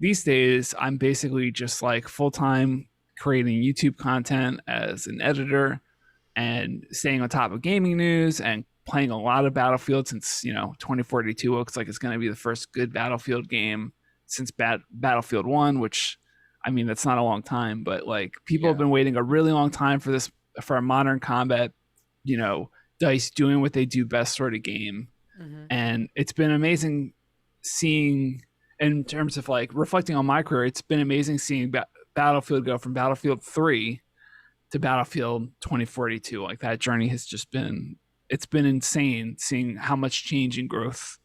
these days I'm basically just like full-time creating YouTube content as an editor and staying on top of gaming news and playing a lot of Battlefield since 2042 looks like it's going to be the first good Battlefield game since Battlefield 1, which I mean that's not a long time, but like people have been waiting a really long time for this, for a modern combat, DICE doing what they do best sort of game. And it's been amazing seeing, in terms of like reflecting on my career, it's been amazing seeing Battlefield go from Battlefield 3 to Battlefield 2042. Like that journey has just been, it's been insane seeing how much change and growth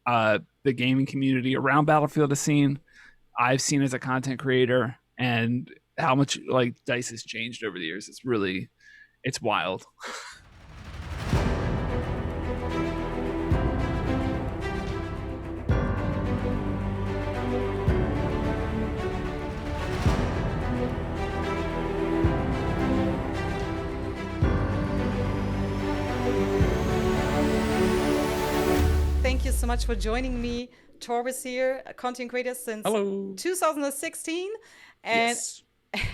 the gaming community around Battlefield has seen. I've seen as a content creator, and how much like DICE has changed over the years. It's wild. Thank you so much for joining me. Torbis here, a content creator since 2016. And Yes.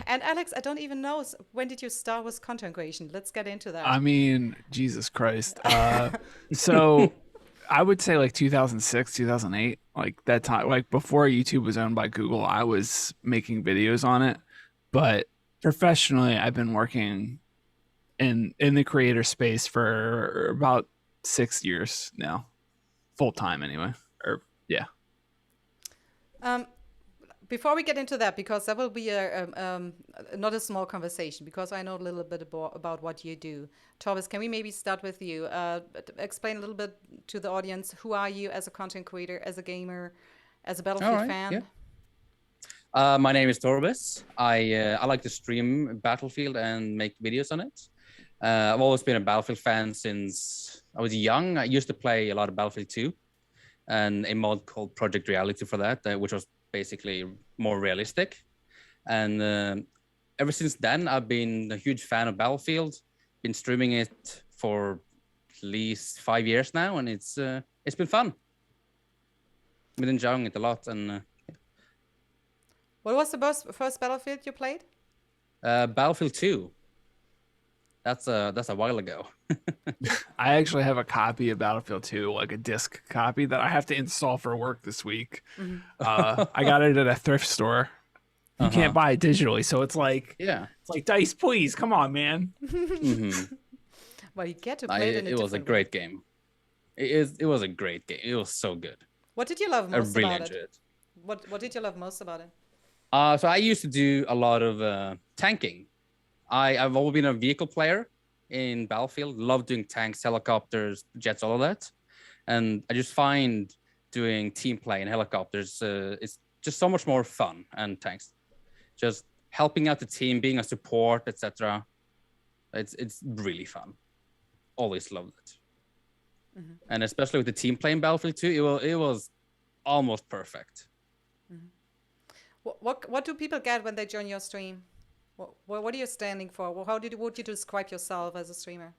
and Alex, I don't even know, when did you start with content creation? Let's get into that. I mean, Jesus Christ. So I would say like 2006, 2008, like that time, like before YouTube was owned by Google, I was making videos on it. But professionally, I've been working in the creator space for about 6 years now, full time anyway. Or yeah. Before we get into that, because that will be not a small conversation, because I know a little bit about what you do. Torbis, can we maybe start with you? Explain a little bit to the audience, who are you as a content creator, as a gamer, as a Battlefield fan? Yeah. My name is Torbis. I like to stream Battlefield and make videos on it. I've always been a Battlefield fan since I was young. I used to play a lot of Battlefield 2 and a mod called Project Reality for that, which was basically more realistic. And ever since then, I've been a huge fan of Battlefield. Been streaming it for at least 5 years now, and it's been fun. I've been enjoying it a lot. And what was the first Battlefield you played? Battlefield 2. That's a while ago. I actually have a copy of Battlefield 2, like a disc copy that I have to install for work this week. I got it at a thrift store. You can't buy it digitally, so it's like, it's like DICE, please, come on, man. Well, you get to play it. It was a great game. It was a great game. It was so good. What did you love most I really about enjoyed it? What did you love most about it? So I used to do a lot of tanking. I've always been a vehicle player in Battlefield. Love doing tanks, helicopters, jets, all of that. And I just find doing team play in helicopters, it's just so much more fun, and tanks. Just helping out the team, being a support, etc. It's really fun. Always loved it. And especially with the team play in Battlefield 2, it was almost perfect. What do people get when they join your stream? What are you standing for? How would you describe yourself as a streamer?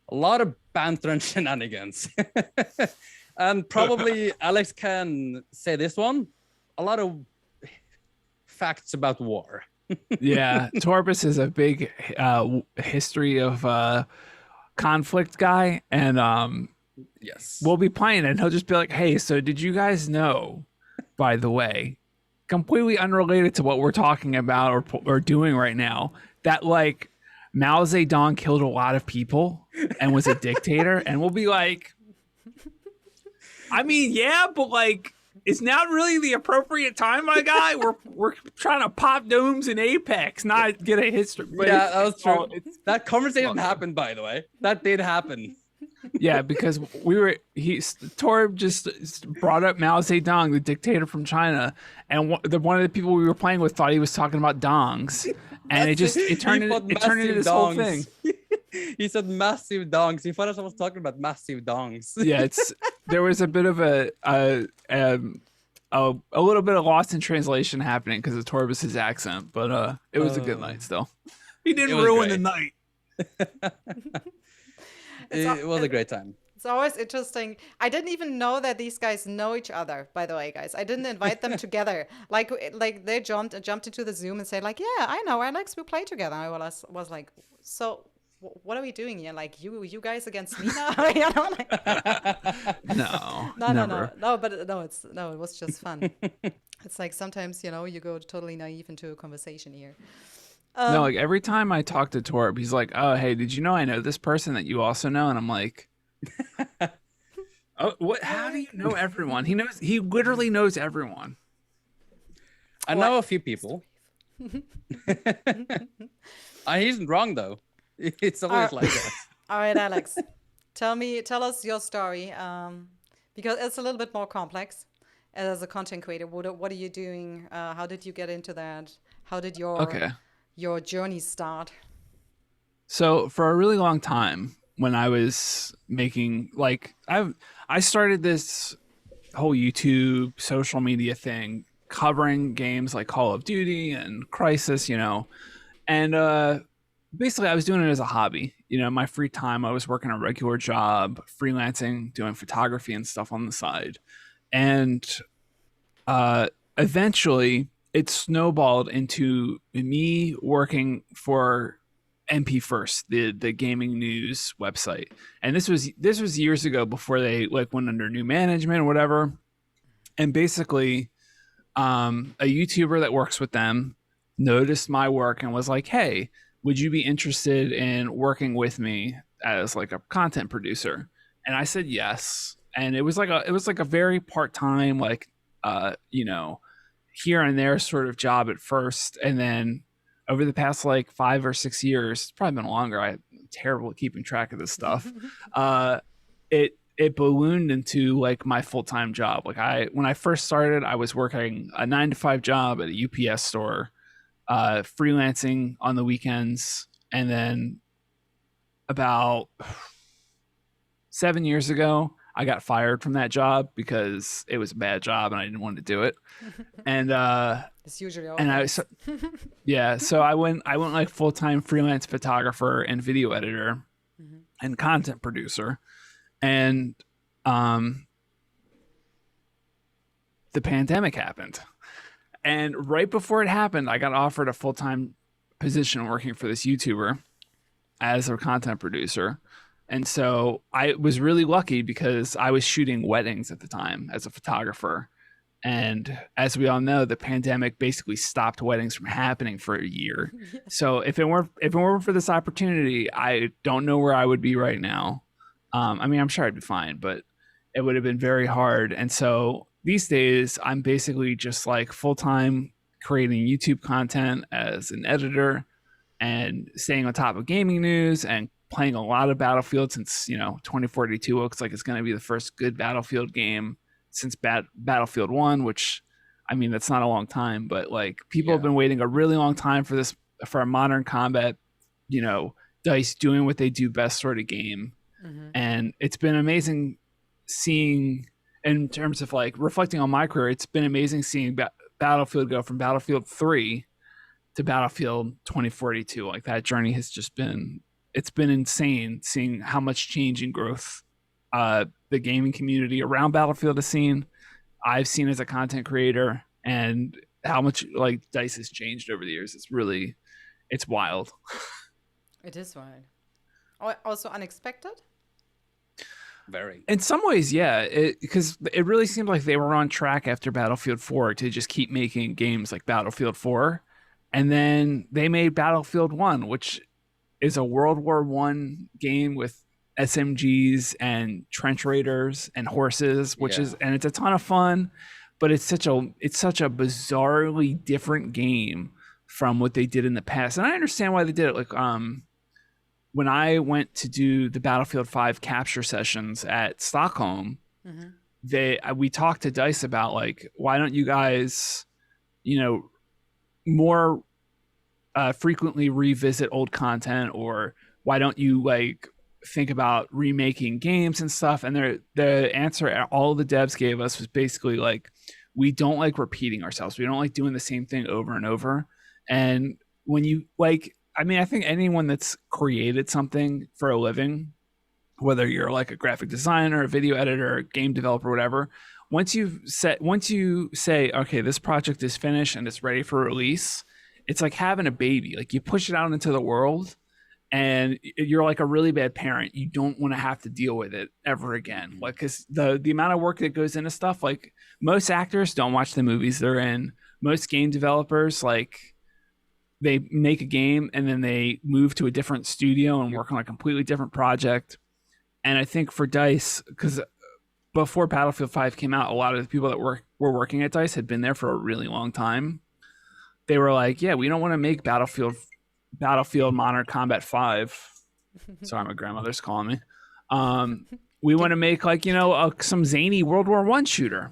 A lot of banter and shenanigans. And probably Alex can say this one. A lot of facts about war. Yeah, Torbis is a big history of conflict guy. And yes, we'll be playing it, and he'll just be like, hey, so did you guys know, by the way, completely unrelated to what we're talking about or doing right now, that like Mao Zedong killed a lot of people and was a dictator? And we'll be like, I mean, yeah, but like, it's not really the appropriate time, my guy. We're trying to pop domes in Apex, not get a history. But yeah, that was true. That conversation happened, by the way. That did happen. Yeah, because Torb just brought up Mao Zedong, the dictator from China, and one of the people we were playing with thought he was talking about dongs, and it turned into this whole thing. He said massive dongs. He thought I was talking about massive dongs. Yeah, there was a bit of a little bit of lost in translation happening because of Torbis's accent, but it was a good night still. He didn't ruin the night. It was a great time. It's always interesting. I didn't even know that these guys know each other, by the way, guys. I didn't invite them together. Like they jumped into the Zoom and said like, "Yeah, I know Alex, we play together." I was like, "So what are we doing here? Like you guys against me now?" You know, like, No, no, never. no, but no, it was just fun. It's like sometimes, you go totally naive into a conversation here. No, like every time I talk to Torb, he's like, "Oh, hey, did you know I know this person that you also know?" And I'm like, "Oh, what? How do you know everyone?" He knows. He literally knows everyone. I know a few people. He isn't wrong though. It's always like that. All right, Alex, tell us your story, because it's a little bit more complex. As a content creator, what are you doing? How did you get into that? How did Okay. your journey start? So for a really long time, when I was making I started this whole YouTube social media thing covering games like Call of Duty and Crisis, and basically I was doing it as a hobby. My free time, I was working a regular job, freelancing, doing photography and stuff on the side, and uh, eventually it snowballed into me working for MP First, the gaming news website. And this was years ago before they like went under new management or whatever. And basically, a YouTuber that works with them noticed my work and was like, "Hey, would you be interested in working with me as like a content producer?" And I said yes. And it was like a very part time, like here and there sort of job at first, and then over the past like 5 or 6 years, it's probably been longer. I'm terrible at keeping track of this stuff. It ballooned into like my full-time job. Like when I first started, I was working a 9 to 5 job at a UPS store, freelancing on the weekends, and then about 7 years ago, I got fired from that job because it was a bad job and I didn't want to do it. And It's usually all and I things. so, yeah, so I went like full-time freelance photographer and video editor and content producer. And the pandemic happened. And right before it happened, I got offered a full-time position working for this YouTuber as a content producer. And so I was really lucky because I was shooting weddings at the time as a photographer. And as we all know, the pandemic basically stopped weddings from happening for a year. So if it weren't for this opportunity, I don't know where I would be right now. I mean, I'm sure I'd be fine, but it would have been very hard. And so these days, I'm basically just like full time creating YouTube content as an editor and staying on top of gaming news and playing a lot of Battlefield since 2042 looks like it's going to be the first good Battlefield game since Battlefield 1, which I mean that's not a long time, but like people have been waiting a really long time for this, for a modern combat, DICE doing what they do best sort of game. And it's been amazing seeing, in terms of like reflecting on my career, it's been amazing seeing Battlefield go from Battlefield 3 to Battlefield 2042. Like that journey has just been, it's been insane seeing how much change and growth the gaming community around Battlefield has seen. I've seen as a content creator, and how much like DICE has changed over the years. It's wild. It is wild. Also unexpected. Very. In some ways, yeah, because it really seemed like they were on track after Battlefield 4 to just keep making games like Battlefield 4, and then they made Battlefield 1, which is a World War One game with SMGs and trench raiders and horses, and it's a ton of fun, but it's such a bizarrely different game from what they did in the past. And I understand why they did it. Like when I went to do the Battlefield 5 capture sessions at Stockholm, we talked to DICE about like, why don't you guys, more frequently revisit old content, or why don't you like think about remaking games and stuff? And the answer all the devs gave us was basically like, we don't like repeating ourselves. We don't like doing the same thing over and over. And when you like, I mean, I think anyone that's created something for a living whether you're like a graphic designer, a video editor, a game developer, whatever. Once you say, okay, this project is finished and it's ready for release, it's like having a baby. Like you push it out into the world and you're like a really bad parent. You don't want to have to deal with it ever again. Like, cause the amount of work that goes into stuff, like most actors don't watch the movies they're in. Most game developers, like they make a game and then they move to a different studio and work on a completely different project. And I think for DICE, because before Battlefield 5 came out, a lot of the people that were working at DICE had been there for a really long time. They were like, yeah, we don't want to make Battlefield Modern Combat 5. Sorry, my grandmother's calling me. We want to make like, some zany World War I shooter.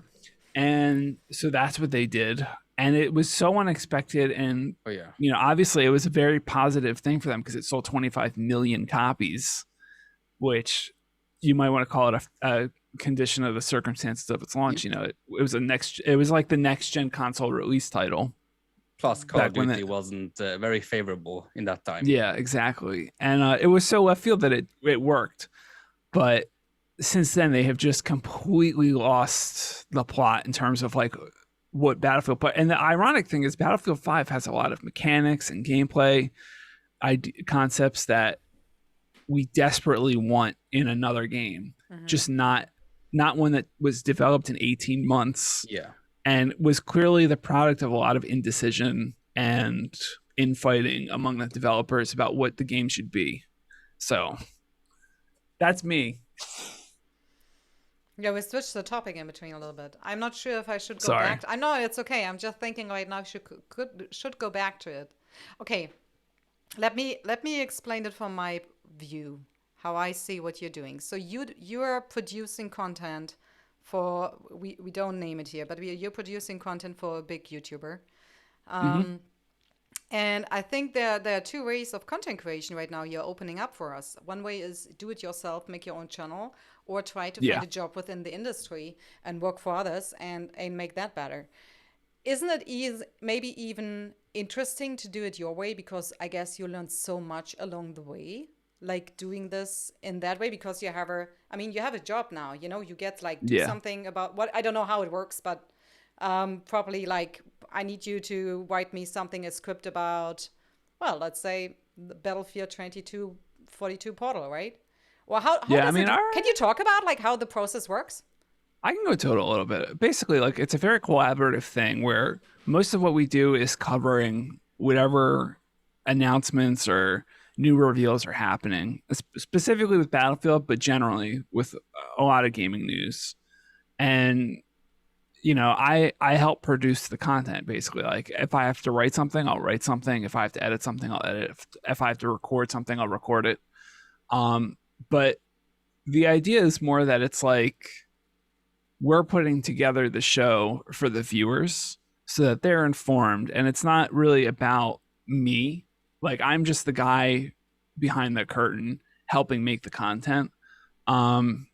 And so that's what they did. And it was so unexpected. And, obviously it was a very positive thing for them because it sold 25 million copies, which you might want to call it a condition of the circumstances of its launch. It was like the next gen console release title. Plus, Call of Duty wasn't very favorable in that time. Yeah, exactly. And it was so left field that it worked. But since then, they have just completely lost the plot in terms of like what Battlefield put. And the ironic thing is Battlefield 5 has a lot of mechanics and gameplay concepts that we desperately want in another game. Just not one that was developed in 18 months. Yeah. And was clearly the product of a lot of indecision and infighting among the developers about what the game should be. So that's me. Yeah, we switched the topic in between a little bit. I'm not sure if I should go back. I know it's okay. I'm just thinking right now should go back to it. Okay, let me explain it from my view, how I see what you're doing. So you're producing content for we don't name it here, but you're producing content for a big YouTuber. And I think there are two ways of content creation right now you're opening up for us. One way is do it yourself, make your own channel, or try to find a job within the industry and work for others and make that better. Isn't it maybe even interesting to do it your way? Because I guess you learn so much along the way, like doing this in that way, because you have a job now, you get like do something about what, I don't know how it works, but probably like I need you to write me something, a script about, well, let's say the Battlefield 2042 portal, right? Well, how does it, can you talk about like how the process works? I can go into it a little bit. Basically, like it's a very collaborative thing where most of what we do is covering whatever announcements or new reveals are happening, specifically with Battlefield, but generally with a lot of gaming news. And I help produce the content basically. Like if I have to write something, I'll write something. If I have to edit something, I'll edit. If I have to record something, I'll record it. But the idea is more that it's like we're putting together the show for the viewers so that they're informed, and it's not really about me. Like I'm just the guy behind the curtain helping make the content. And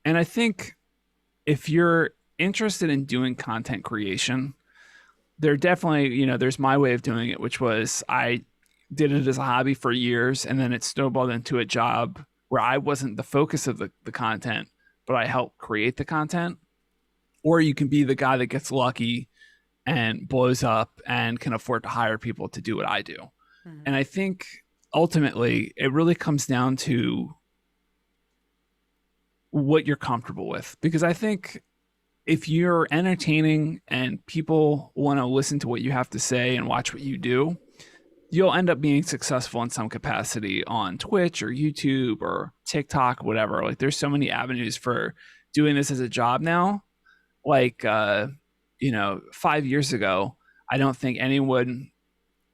I think if you're interested in doing content creation, there definitely, there's my way of doing it, which was I did it as a hobby for years, and then it snowballed into a job where I wasn't the focus of the content, but I helped create the content. Or you can be the guy that gets lucky and blows up and can afford to hire people to do what I do. And I think ultimately it really comes down to what you're comfortable with, because I think if you're entertaining and people want to listen to what you have to say and watch what you do, you'll end up being successful in some capacity on Twitch or YouTube or TikTok, whatever. Like there's so many avenues for doing this as a job now. Like, 5 years ago, I don't think anyone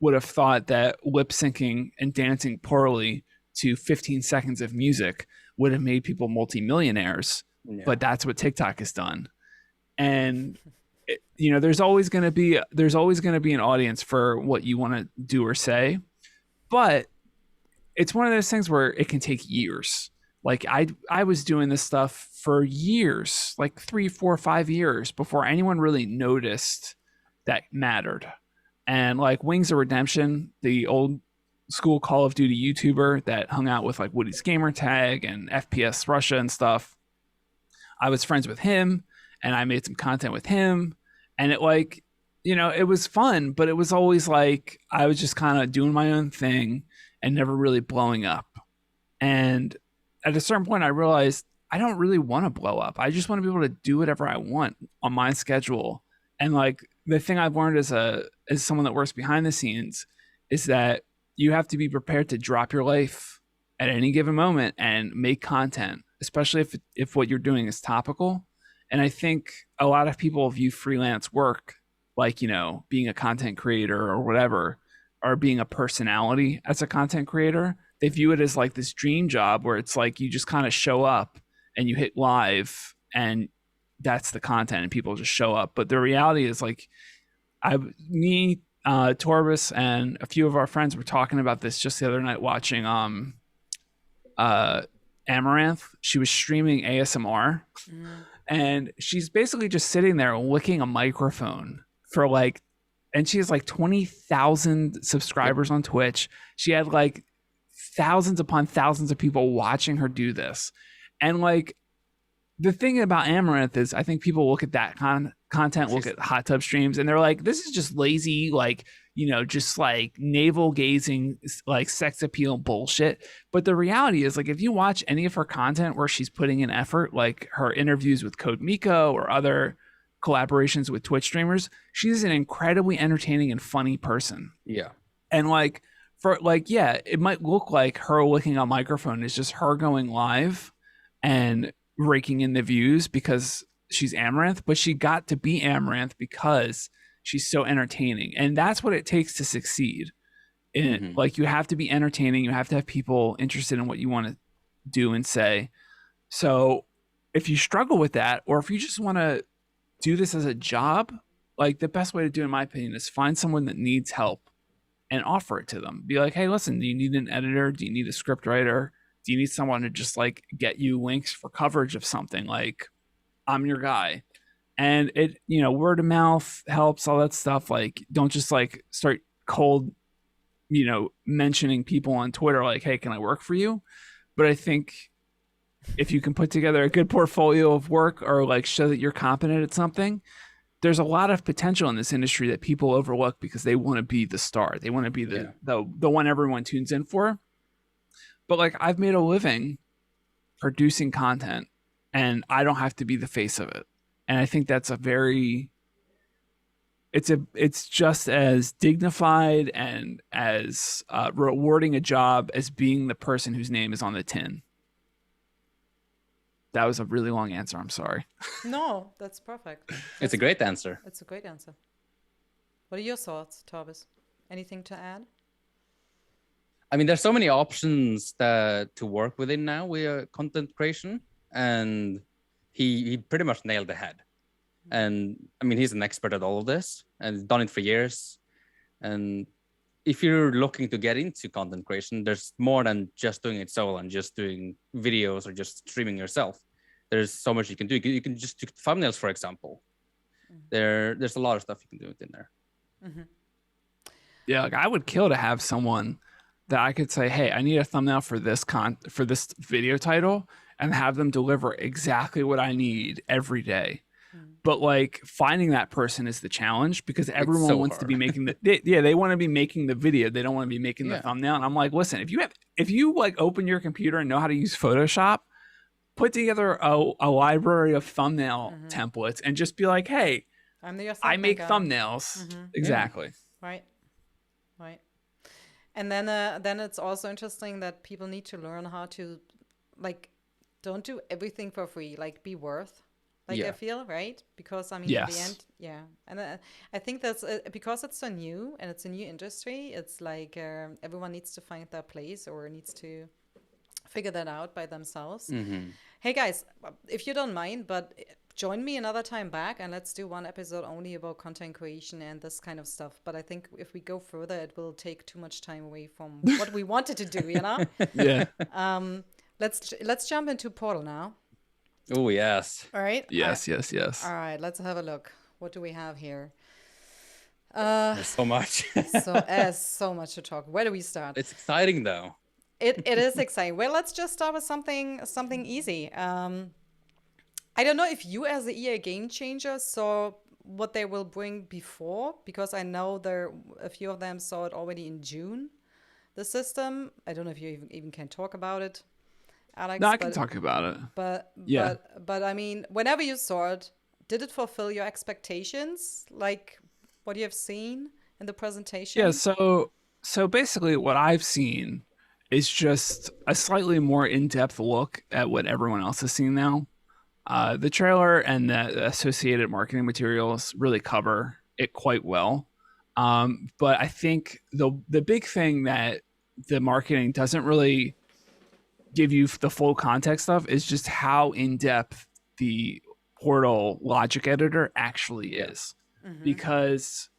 would have thought that lip syncing and dancing poorly to 15 seconds of music would have made people multimillionaires. Yeah. But that's what TikTok has done. And there's always going to be an audience for what you want to do or say, but it's one of those things where it can take years. Like I was doing this stuff for years, like 3, 4, 5 years before anyone really noticed that mattered. And like Wings of Redemption, the old school Call of Duty YouTuber that hung out with like Woody's Gamer Tag and FPS Russia and stuff. I was friends with him and I made some content with him, and it like, you know, it was fun, but it was always like I was just kind of doing my own thing and never really blowing up. And at a certain point I realized I don't really want to blow up. I just want to be able to do whatever I want on my schedule. And like the thing I've learned as someone that works behind the scenes is that you have to be prepared to drop your life at any given moment and make content, especially if what you're doing is topical. And I think a lot of people view freelance work like, you know, being a content creator or whatever, or being a personality as a content creator. They view it as like this dream job where it's like you just kind of show up and you hit live and that's the content and people just show up. But the reality is like Torbis and a few of our friends were talking about this just the other night watching Amaranth. She was streaming ASMR and she's basically just sitting there licking a microphone for like, and she has like 20,000 subscribers on Twitch. She had like thousands upon thousands of people watching her do this. And like the thing about Amaranth is I think people look at that content, look at hot tub streams, and they're like, this is just lazy, like, you know, just like navel gazing, like sex appeal bullshit. But the reality is, like, if you watch any of her content where she's putting in effort, like her interviews with Code Miko or other collaborations with Twitch streamers, she's an incredibly entertaining and funny person. Yeah. And like, for like, yeah, it might look like her licking a microphone is just her going live and raking in the views because she's Amaranth, but she got to be Amaranth because she's so entertaining. And that's what it takes to succeed in it. Like, you have to be entertaining. You have to have people interested in what you want to do and say. So if you struggle with that, or if you just want to do this as a job, like the best way to do it, in my opinion, is find someone that needs help and offer it to them. Be like, hey, listen, do you need an editor? Do you need a script writer? Do you need someone to just like get you links for coverage of something? Like, I'm your guy. And it, you know, word of mouth helps, all that stuff. Like, don't just like start cold, you know, mentioning people on Twitter like, hey, can I work for you? But I think if you can put together a good portfolio of work or like show that you're competent at something, there's a lot of potential in this industry that people overlook because they want to be the star. They want to be the one everyone tunes in for. But like, I've made a living producing content and I don't have to be the face of it. And I think that's it's just as dignified and as rewarding a job as being the person whose name is on the tin. That was a really long answer. I'm sorry. No, that's perfect. It's a great answer. It's a great answer. What are your thoughts, Torbis? Anything to add? I mean, there's so many options to work within now with content creation, and he pretty much nailed the head. And I mean, he's an expert at all of this and done it for years. And if you're looking to get into content creation, there's more than just doing it solo and just doing videos or just streaming yourself. There's so much you can do. You can just do thumbnails, for example. There's a lot of stuff you can do within there. Yeah, like I would kill to have someone that I could say, hey, I need a thumbnail for this video title, and have them deliver exactly what I need every day. But like, finding that person is the challenge because everyone wants to be making they want to be making the video. They don't want to be making the thumbnail. And I'm like, listen, if you like open your computer and know how to use Photoshop, put together a library of thumbnail templates and just be like, hey, I make thumbnails. Exactly. Right. And then it's also interesting that people need to learn how to, like, don't do everything for free. Like, be worth. Like, I feel, right? Because, I mean, at the end, And I think that's because it's so new and it's a new industry. It's like everyone needs to find their place or needs to figure that out by themselves. Hey, guys, if you don't mind, but join me another time back and let's do one episode only about content creation and this kind of stuff. But I think if we go further, it will take too much time away from what we wanted to do, you know? Yeah. Let's jump into Portal now. Oh, yes. All right. Yes. All right. Let's have a look. What do we have here? Uh, There's so much. so much to talk. Where do we start? It's exciting though. It is exciting. Well, let's just start with something easy. I don't know if you, as the EA game changer, saw what they will bring before, because I know there a few of them saw it already in June. The system. I don't know if you even can talk about it, Alex. No, I can talk about it. Yeah. But I mean, whenever you saw it, did it fulfill your expectations? Like what you have seen in the presentation? Yeah, so basically what I've seen is just a slightly more in-depth look at what everyone else has seen now. The trailer and the associated marketing materials really cover it quite well. But I think the big thing that the marketing doesn't really give you the full context of is just how in-depth the Portal logic editor actually is. Because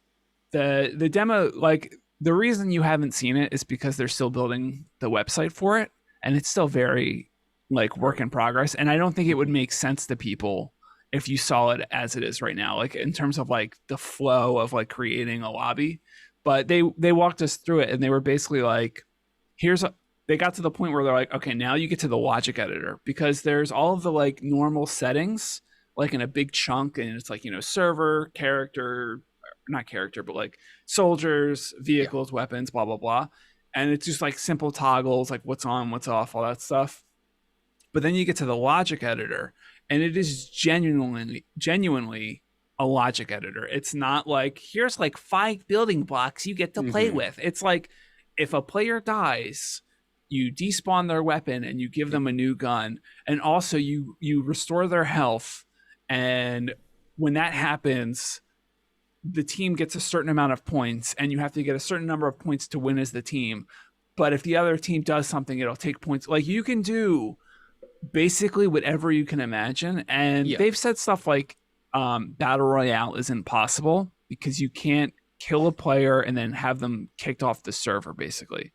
the demo, like the reason you haven't seen it is because they're still building the website for it, and it's still very like work in progress. And I don't think it would make sense to people if you saw it as it is right now, like in terms of like the flow of like creating a lobby. But they walked us through it, and they were basically like, they got to the point where they're like, okay, now you get to the logic editor, because there's all of the like normal settings like in a big chunk, and it's like, server, character, not character, but like soldiers, vehicles, weapons, blah blah blah. And it's just like simple toggles, like what's on, what's off, all that stuff. But then you get to the logic editor, and it is genuinely a logic editor. It's not like, here's like 5 building blocks you get to play with. It's like, if a player dies, you despawn their weapon and you give them a new gun, and also you restore their health. And when that happens, the team gets a certain amount of points, and you have to get a certain number of points to win as the team. But if the other team does something, it'll take points. Like, you can do basically whatever you can imagine. And they've said stuff like Battle Royale isn't possible because you can't kill a player and then have them kicked off the server, basically.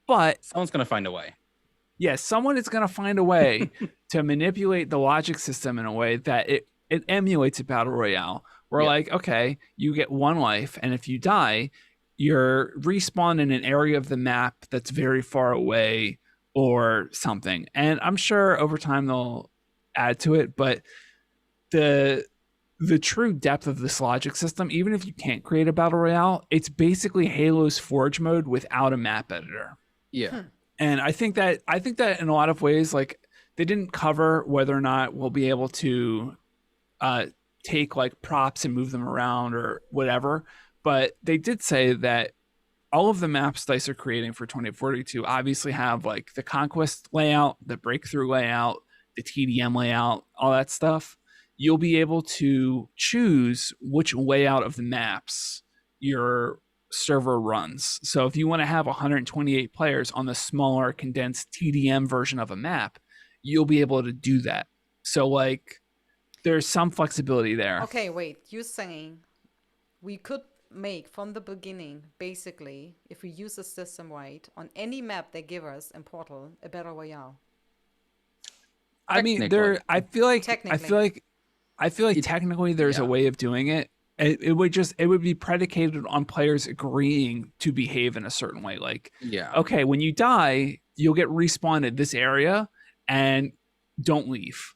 But someone's going to find a way. Yes, someone is going to find a way to manipulate the logic system in a way that it emulates a Battle Royale. Where like, okay, you get 1 life, and if you die, you're respawned in an area of the map that's very far away or something. And I'm sure over time they'll add to it, but the true depth of this logic system, even if you can't create a Battle Royale, it's basically Halo's Forge mode without a map editor. Yeah. And I think that in a lot of ways, like, they didn't cover whether or not we'll be able to take like props and move them around or whatever, but they did say that all of the maps DICE are creating for 2042 obviously have like the Conquest layout, the Breakthrough layout, the TDM layout, all that stuff. You'll be able to choose which layout of the maps your server runs. So if you want to have 128 players on the smaller condensed TDM version of a map, you'll be able to do that. So like, there's some flexibility there. Okay, wait. You're saying we could make from the beginning, basically, if we use the system right, on any map they give us in Portal, a Battle Royale. I mean, I feel like technically there's a way of doing it. It would be predicated on players agreeing to behave in a certain way. Like, okay, when you die, you'll get respawned at this area, and don't leave.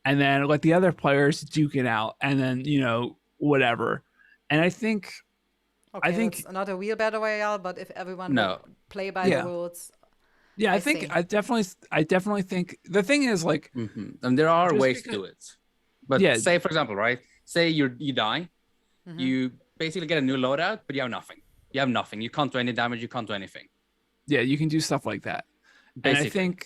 And then let the other players duke it out, and then, whatever. And I think it's not a real Battle Royale, but if everyone would play by the rules. Yeah, I definitely think the thing is like, and there are ways to do it. But say, for example, right? Say you die, you basically get a new loadout, but you have nothing. You can't do any damage. You can't do anything. Yeah, you can do stuff like that. Basically. And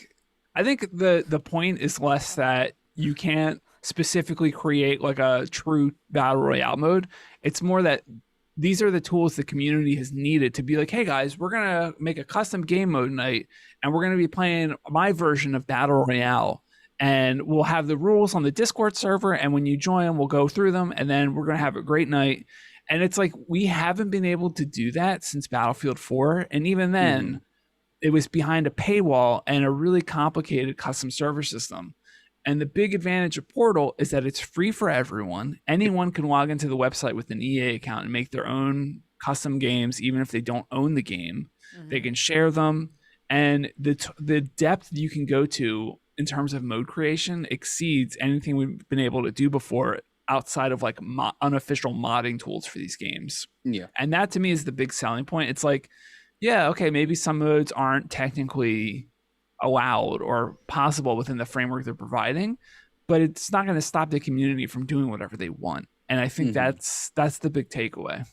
I think the point is less that you can't specifically create like a true Battle Royale mode. It's more that these are the tools the community has needed to be like, hey guys, we're going to make a custom game mode night, and we're going to be playing my version of Battle Royale. And we'll have the rules on the Discord server, and when you join, we'll go through them, and then we're going to have a great night. And it's like, we haven't been able to do that since Battlefield 4. And even then, it was behind a paywall and a really complicated custom server system. And the big advantage of Portal is that it's free for everyone. Anyone can log into the website with an EA account and make their own custom games, even if they don't own the game. They can share them, and the depth you can go to in terms of mode creation exceeds anything we've been able to do before outside of like unofficial modding tools for these games. Yeah. And that to me is the big selling point. It's like, yeah, okay, maybe some modes aren't technically allowed or possible within the framework they're providing, but it's not going to stop the community from doing whatever they want. And I think that's the big takeaway.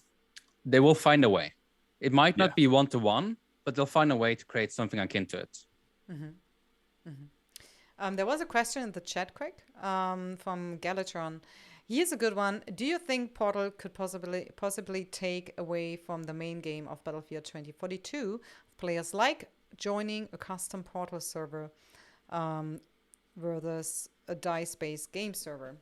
They will find a way. It might not be one-to-one, but they'll find a way to create something akin to it. There was a question in the chat, Craig, from Galatron. Here's a good one. Do you think Portal could possibly take away from the main game of Battlefield 2042 players like joining a custom Portal server versus a DICE-based game server?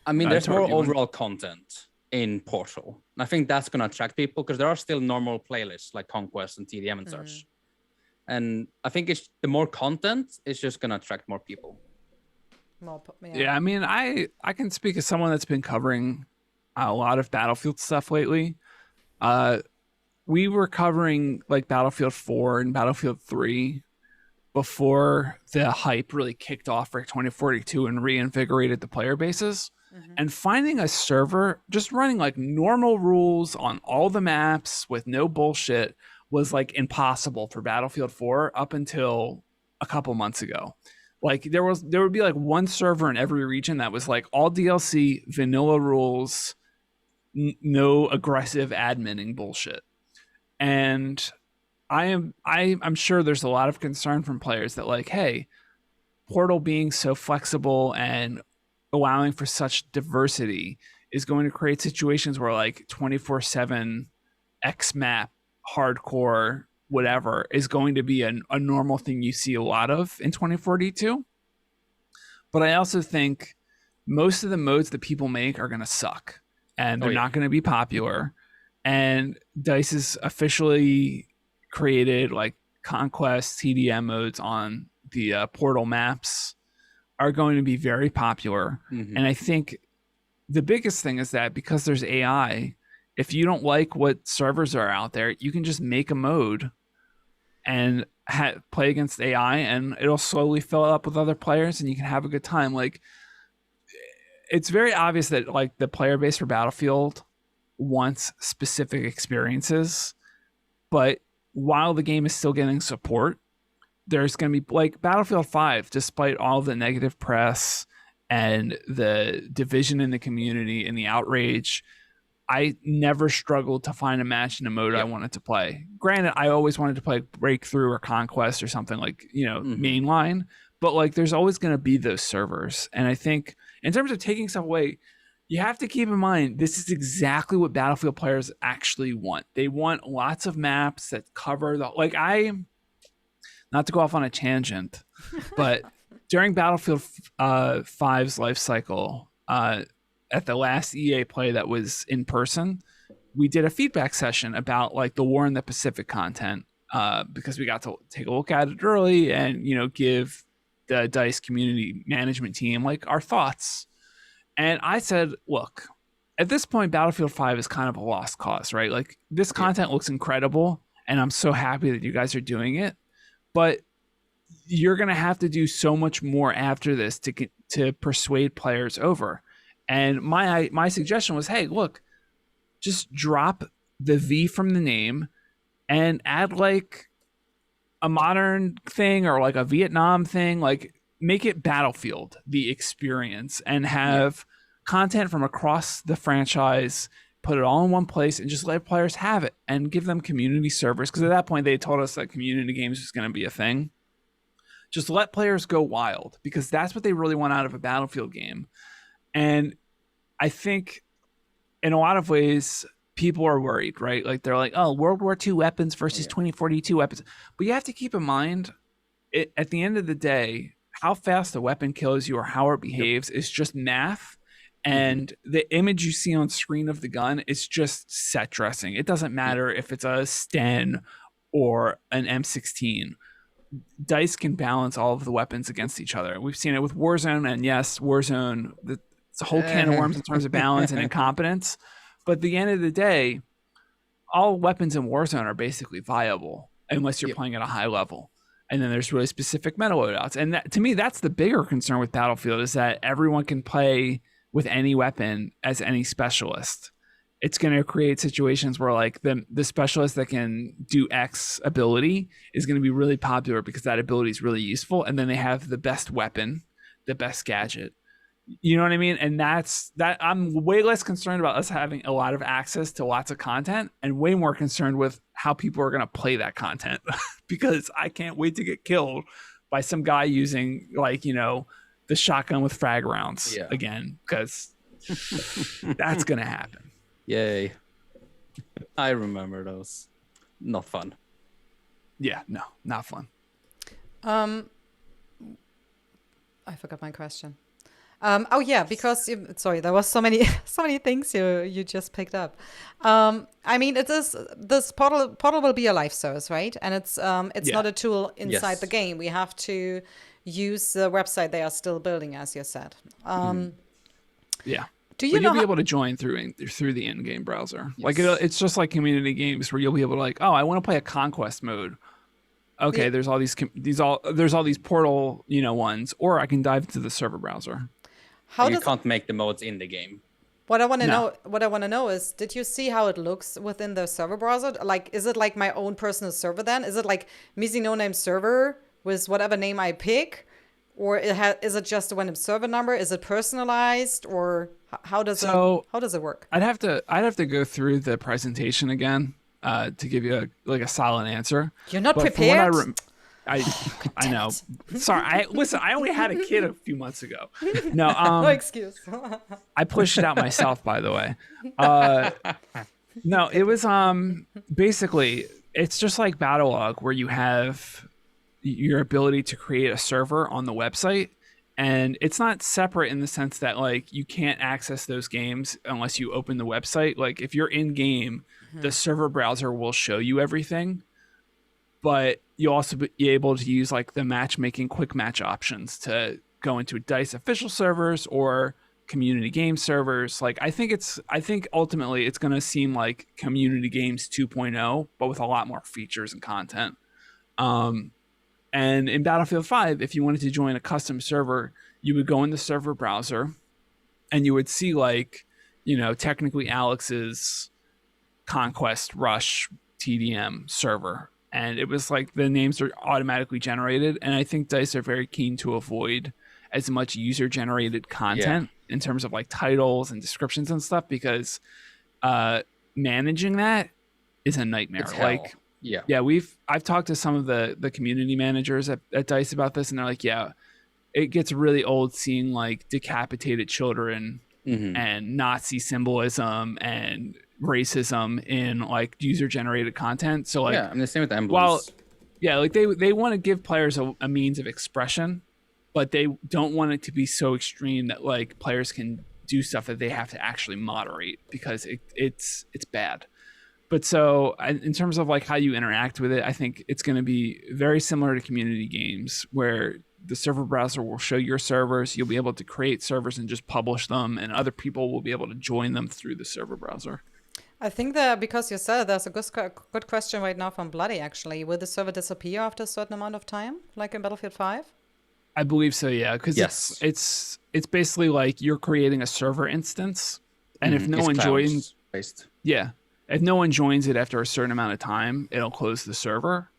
I mean, there's more overall content in Portal. And I think that's going to attract people because there are still normal playlists like Conquest and TDM and such. And I think the more content, it's just going to attract more people. Yeah, I mean, I can speak as someone that's been covering a lot of Battlefield stuff lately. We were covering like Battlefield 4 and Battlefield 3 before the hype really kicked off for 2042 and reinvigorated the player bases. And finding a server just running like normal rules on all the maps with no bullshit was like impossible for Battlefield 4 up until a couple months ago. Like there would be like one server in every region that was like all DLC, vanilla rules, no aggressive adminning bullshit. And I'm sure there's a lot of concern from players that like, hey, Portal being so flexible and allowing for such diversity is going to create situations where like 24/7 X map hardcore whatever is going to be a normal thing you see a lot of in 2042. But I also think most of the modes that people make are going to suck and they're not going to be popular. And DICE has officially created like Conquest TDM modes on the Portal maps are going to be very popular. And I think the biggest thing is that because there's AI, if you don't like what servers are out there, you can just make a mode and play against AI and it'll slowly fill up with other players and you can have a good time. Like it's very obvious that like the player base for Battlefield wants specific experiences, but while the game is still getting support, there's going to be like Battlefield 5, despite all the negative press and the division in the community and the outrage, I never struggled to find a match in a mode I wanted to play. Granted, I always wanted to play Breakthrough or Conquest or something like, mainline, but like there's always going to be those servers. And I think in terms of taking stuff away, you have to keep in mind, this is exactly what Battlefield players actually want. They want lots of maps that cover not to go off on a tangent, but during Battlefield 5's life cycle, at the last EA play that was in person, we did a feedback session about like the War in the Pacific content because we got to take a look at it early and, give the DICE community management team like our thoughts. And I said, look, at this point, Battlefield 5 is kind of a lost cause, right? Like this content looks incredible and I'm so happy that you guys are doing it. But you're going to have to do so much more after this to persuade players over. And my suggestion was, hey, look, just drop the V from the name and add like a modern thing or like a Vietnam thing, like make it Battlefield, the experience, and have content from across the franchise, put it all in one place and just let players have it and give them community servers. Because at that point, they told us that community games was going to be a thing. Just let players go wild because that's what they really want out of a Battlefield game. And I think in a lot of ways, people are worried, right? Like they're like, oh, World War II weapons versus 2042 weapons. But you have to keep in mind, at the end of the day, how fast a weapon kills you or how it behaves is just math. And the image you see on screen of the gun is just set dressing. It doesn't matter if it's a Sten or an M16. DICE can balance all of the weapons against each other. We've seen it with Warzone, and yes, Warzone, it's a whole can of worms in terms of balance and incompetence. But at the end of the day, all weapons in Warzone are basically viable unless you're playing at a high level. And then there's really specific meta loadouts. And that, to me, that's the bigger concern with Battlefield, is that everyone can play with any weapon as any specialist. It's going to create situations where like the specialist that can do X ability is going to be really popular because that ability is really useful. And then they have the best weapon, the best gadget. You know what I mean? And that's that. I'm way less concerned about us having a lot of access to lots of content, and way more concerned with how people are going to play that content because I can't wait to get killed by some guy using like, you know, the shotgun with frag rounds again, because that's going to happen. Yay. I remember those. Not fun. Yeah, no, not fun. I forgot my question. Oh yeah, because sorry, there was so many things you just picked up. I mean, this portal will be a live service, right? And it's not a tool inside the game. We have to use the website they are still building, as you said. Yeah. Do you know you'll be able to join through the in-game browser. Yes. Like it's just like community games where you'll be able to like, oh, I want to play a conquest mode. Okay, there's all these portal, you know, ones, or I can dive into the server browser. You can't make the modes in the game. What I want to know is, did you see how it looks within the server browser? Like, is it like my own personal server then? Is it like Missy No Name server with whatever name I pick? Or is it just a random server number? Is it personalized, or how does it work? I'd have to go through the presentation again to give you a solid answer. You're not prepared. I know. Sorry. I only had a kid a few months ago. No, no excuse. I pushed it out myself, by the way. No, it was basically it's just like Battlelog, where you have your ability to create a server on the website, and it's not separate in the sense that like you can't access those games unless you open the website. Like if you're in game, the server browser will show you everything. But you'll also be able to use like the matchmaking quick match options to go into DICE official servers or community game servers. Like I think ultimately it's going to seem like community games 2.0, but with a lot more features and content. And in Battlefield 5, if you wanted to join a custom server, you would go in the server browser and you would see like, you know, technically Alex's Conquest Rush TDM server. And it was like the names are automatically generated. And I think DICE are very keen to avoid as much user-generated content in terms of like titles and descriptions and stuff, because managing that is a nightmare. Like, I've talked to some of the community managers at DICE about this, and they're like, yeah, it gets really old seeing like decapitated children and Nazi symbolism and racism in like user-generated content. So like, I'm the same with the emblems. Like they want to give players a means of expression, but they don't want it to be so extreme that like players can do stuff that they have to actually moderate, because it's bad. But so in terms of like how you interact with it, I think it's going to be very similar to community games, where the server browser will show your servers. You'll be able to create servers and just publish them, and other people will be able to join them through the server browser. I think that because you said, there's a good question right now from Bloody, actually. Will the server disappear after a certain amount of time, like in Battlefield 5? I believe so, yeah. Because it's basically like you're creating a server instance, and if no one joins... Yeah. If no one joins it after a certain amount of time, it'll close the server.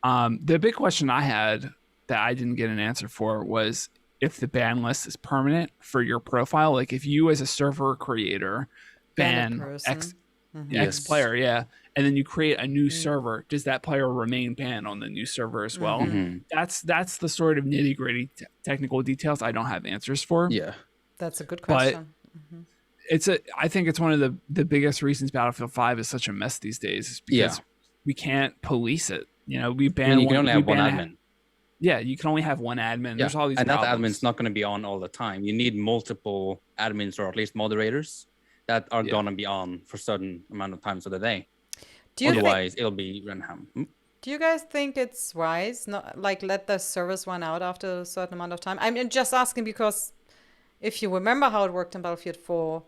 The big question I had that I didn't get an answer for was if the ban list is permanent for your profile. Like if you as a server creator ban X player, and then you create a new server, does that player remain banned on the new server as well? That's the sort of nitty gritty technical details I don't have answers for. Yeah, that's a good question. But I think it's one of the biggest reasons Battlefield 5 is such a mess these days, is because we can't police it. You know, we ban. You can only have one admin. Yeah, you can only have one admin. There's all these and problems. that admin's not going to be on all the time. You need multiple admins, or at least moderators, that are going to be on for a certain amount of times of the day. Otherwise, it'll be run ham. Do you guys think it's wise, not like let the servers run out after a certain amount of time? I'm just asking because if you remember how it worked in Battlefield 4,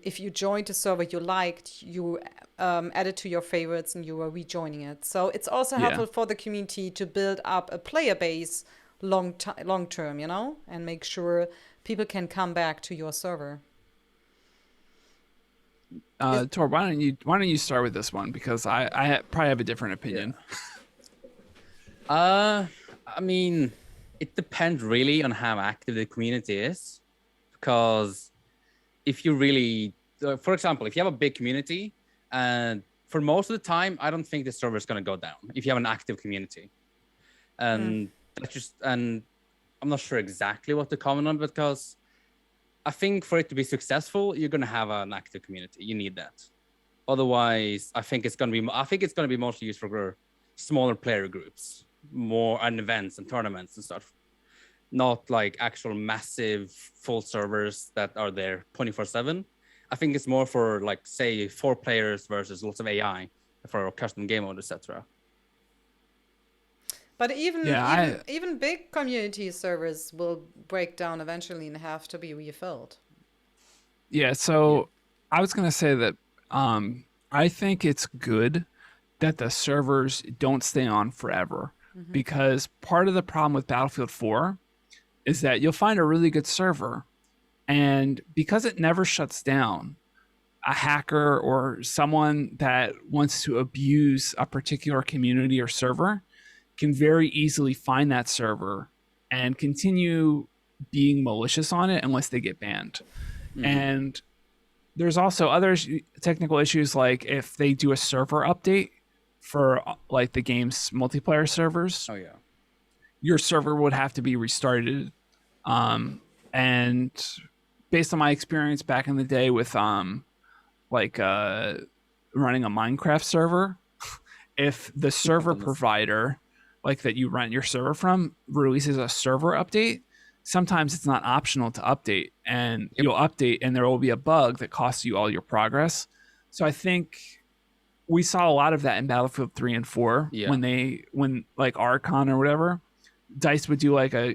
if you joined a server you liked, you added to your favorites and you were rejoining it. So it's also Yeah. helpful for the community to build up a player base long term, you know, and make sure people can come back to your server. Is, Tor, why don't you start with this one because probably have a different Yeah. opinion. I mean, it depends really on how active the community is, because if you really, for example, if you have a big community, and for most of the time, I don't think the server is going to go down if you have an active community. And that's just, and I'm not sure exactly what to comment on, because I think for it to be successful, you're going to have an active community. You need that. Otherwise, I think it's going to be mostly used for smaller player groups, more and events and tournaments and stuff. Not like actual massive full servers that are there 24/7. I think it's more for like say 4 players versus lots of AI for custom game mode, etc. but even Yeah, even big community servers will break down eventually and have to be refilled. yeah. So I was gonna say that I think it's good that the servers don't stay on forever because part of the problem with Battlefield 4 is that you'll find a really good server, and because it never shuts down, a hacker or someone that wants to abuse a particular community or server can very easily find that server and continue being malicious on it unless they get banned. And there's also other technical issues like if they do a server update for like the game's multiplayer servers, Oh yeah. your server would have to be restarted. And based on my experience back in the day with like running a Minecraft server, if the server provider like that you rent your server from releases a server update, sometimes it's not optional to update, and you'll update and there will be a bug that costs you all your progress. So I think we saw a lot of that in Battlefield 3 and 4 Yeah. when like Archon or whatever, Dice would do like a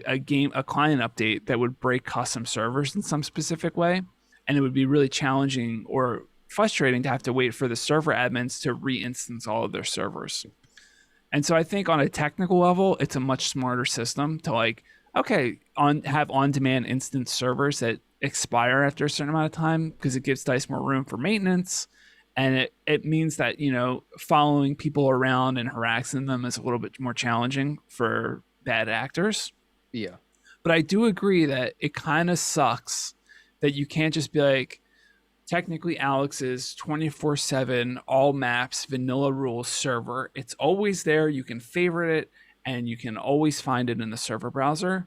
client update that would break custom servers in some specific way, and it would be really challenging or frustrating to have to wait for the server admins to re-instance all of their servers. And so I think on a technical level, it's a much smarter system to like, okay, have on-demand instance servers that expire after a certain amount of time because it gives Dice more room for maintenance. And it means that, you know, following people around and harassing them is a little bit more challenging for bad actors. Yeah. But I do agree that it kind of sucks that you can't just be like, technically Alex's 24/7 all maps vanilla rules server. It's always there. You can favorite it and you can always find it in the server browser.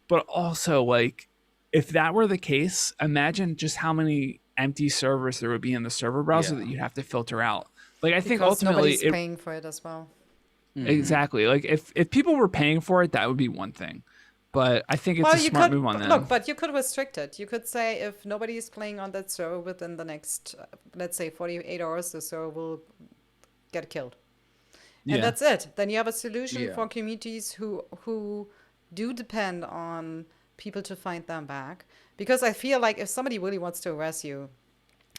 But also, like, if that were the case, imagine just how many empty servers there would be in the server browser that you'd have to filter out. Like, I think Because ultimately nobody's paying for it as well. exactly. Like if people were paying for it, that would be one thing. But I think it's a smart move on them. Look, but you could restrict it. You could say if nobody is playing on that server within the next, let's say, 48 hours, the server will get killed. And that's it. Then you have a solution for communities who do depend on people to find them back. Because I feel like if somebody really wants to harass you,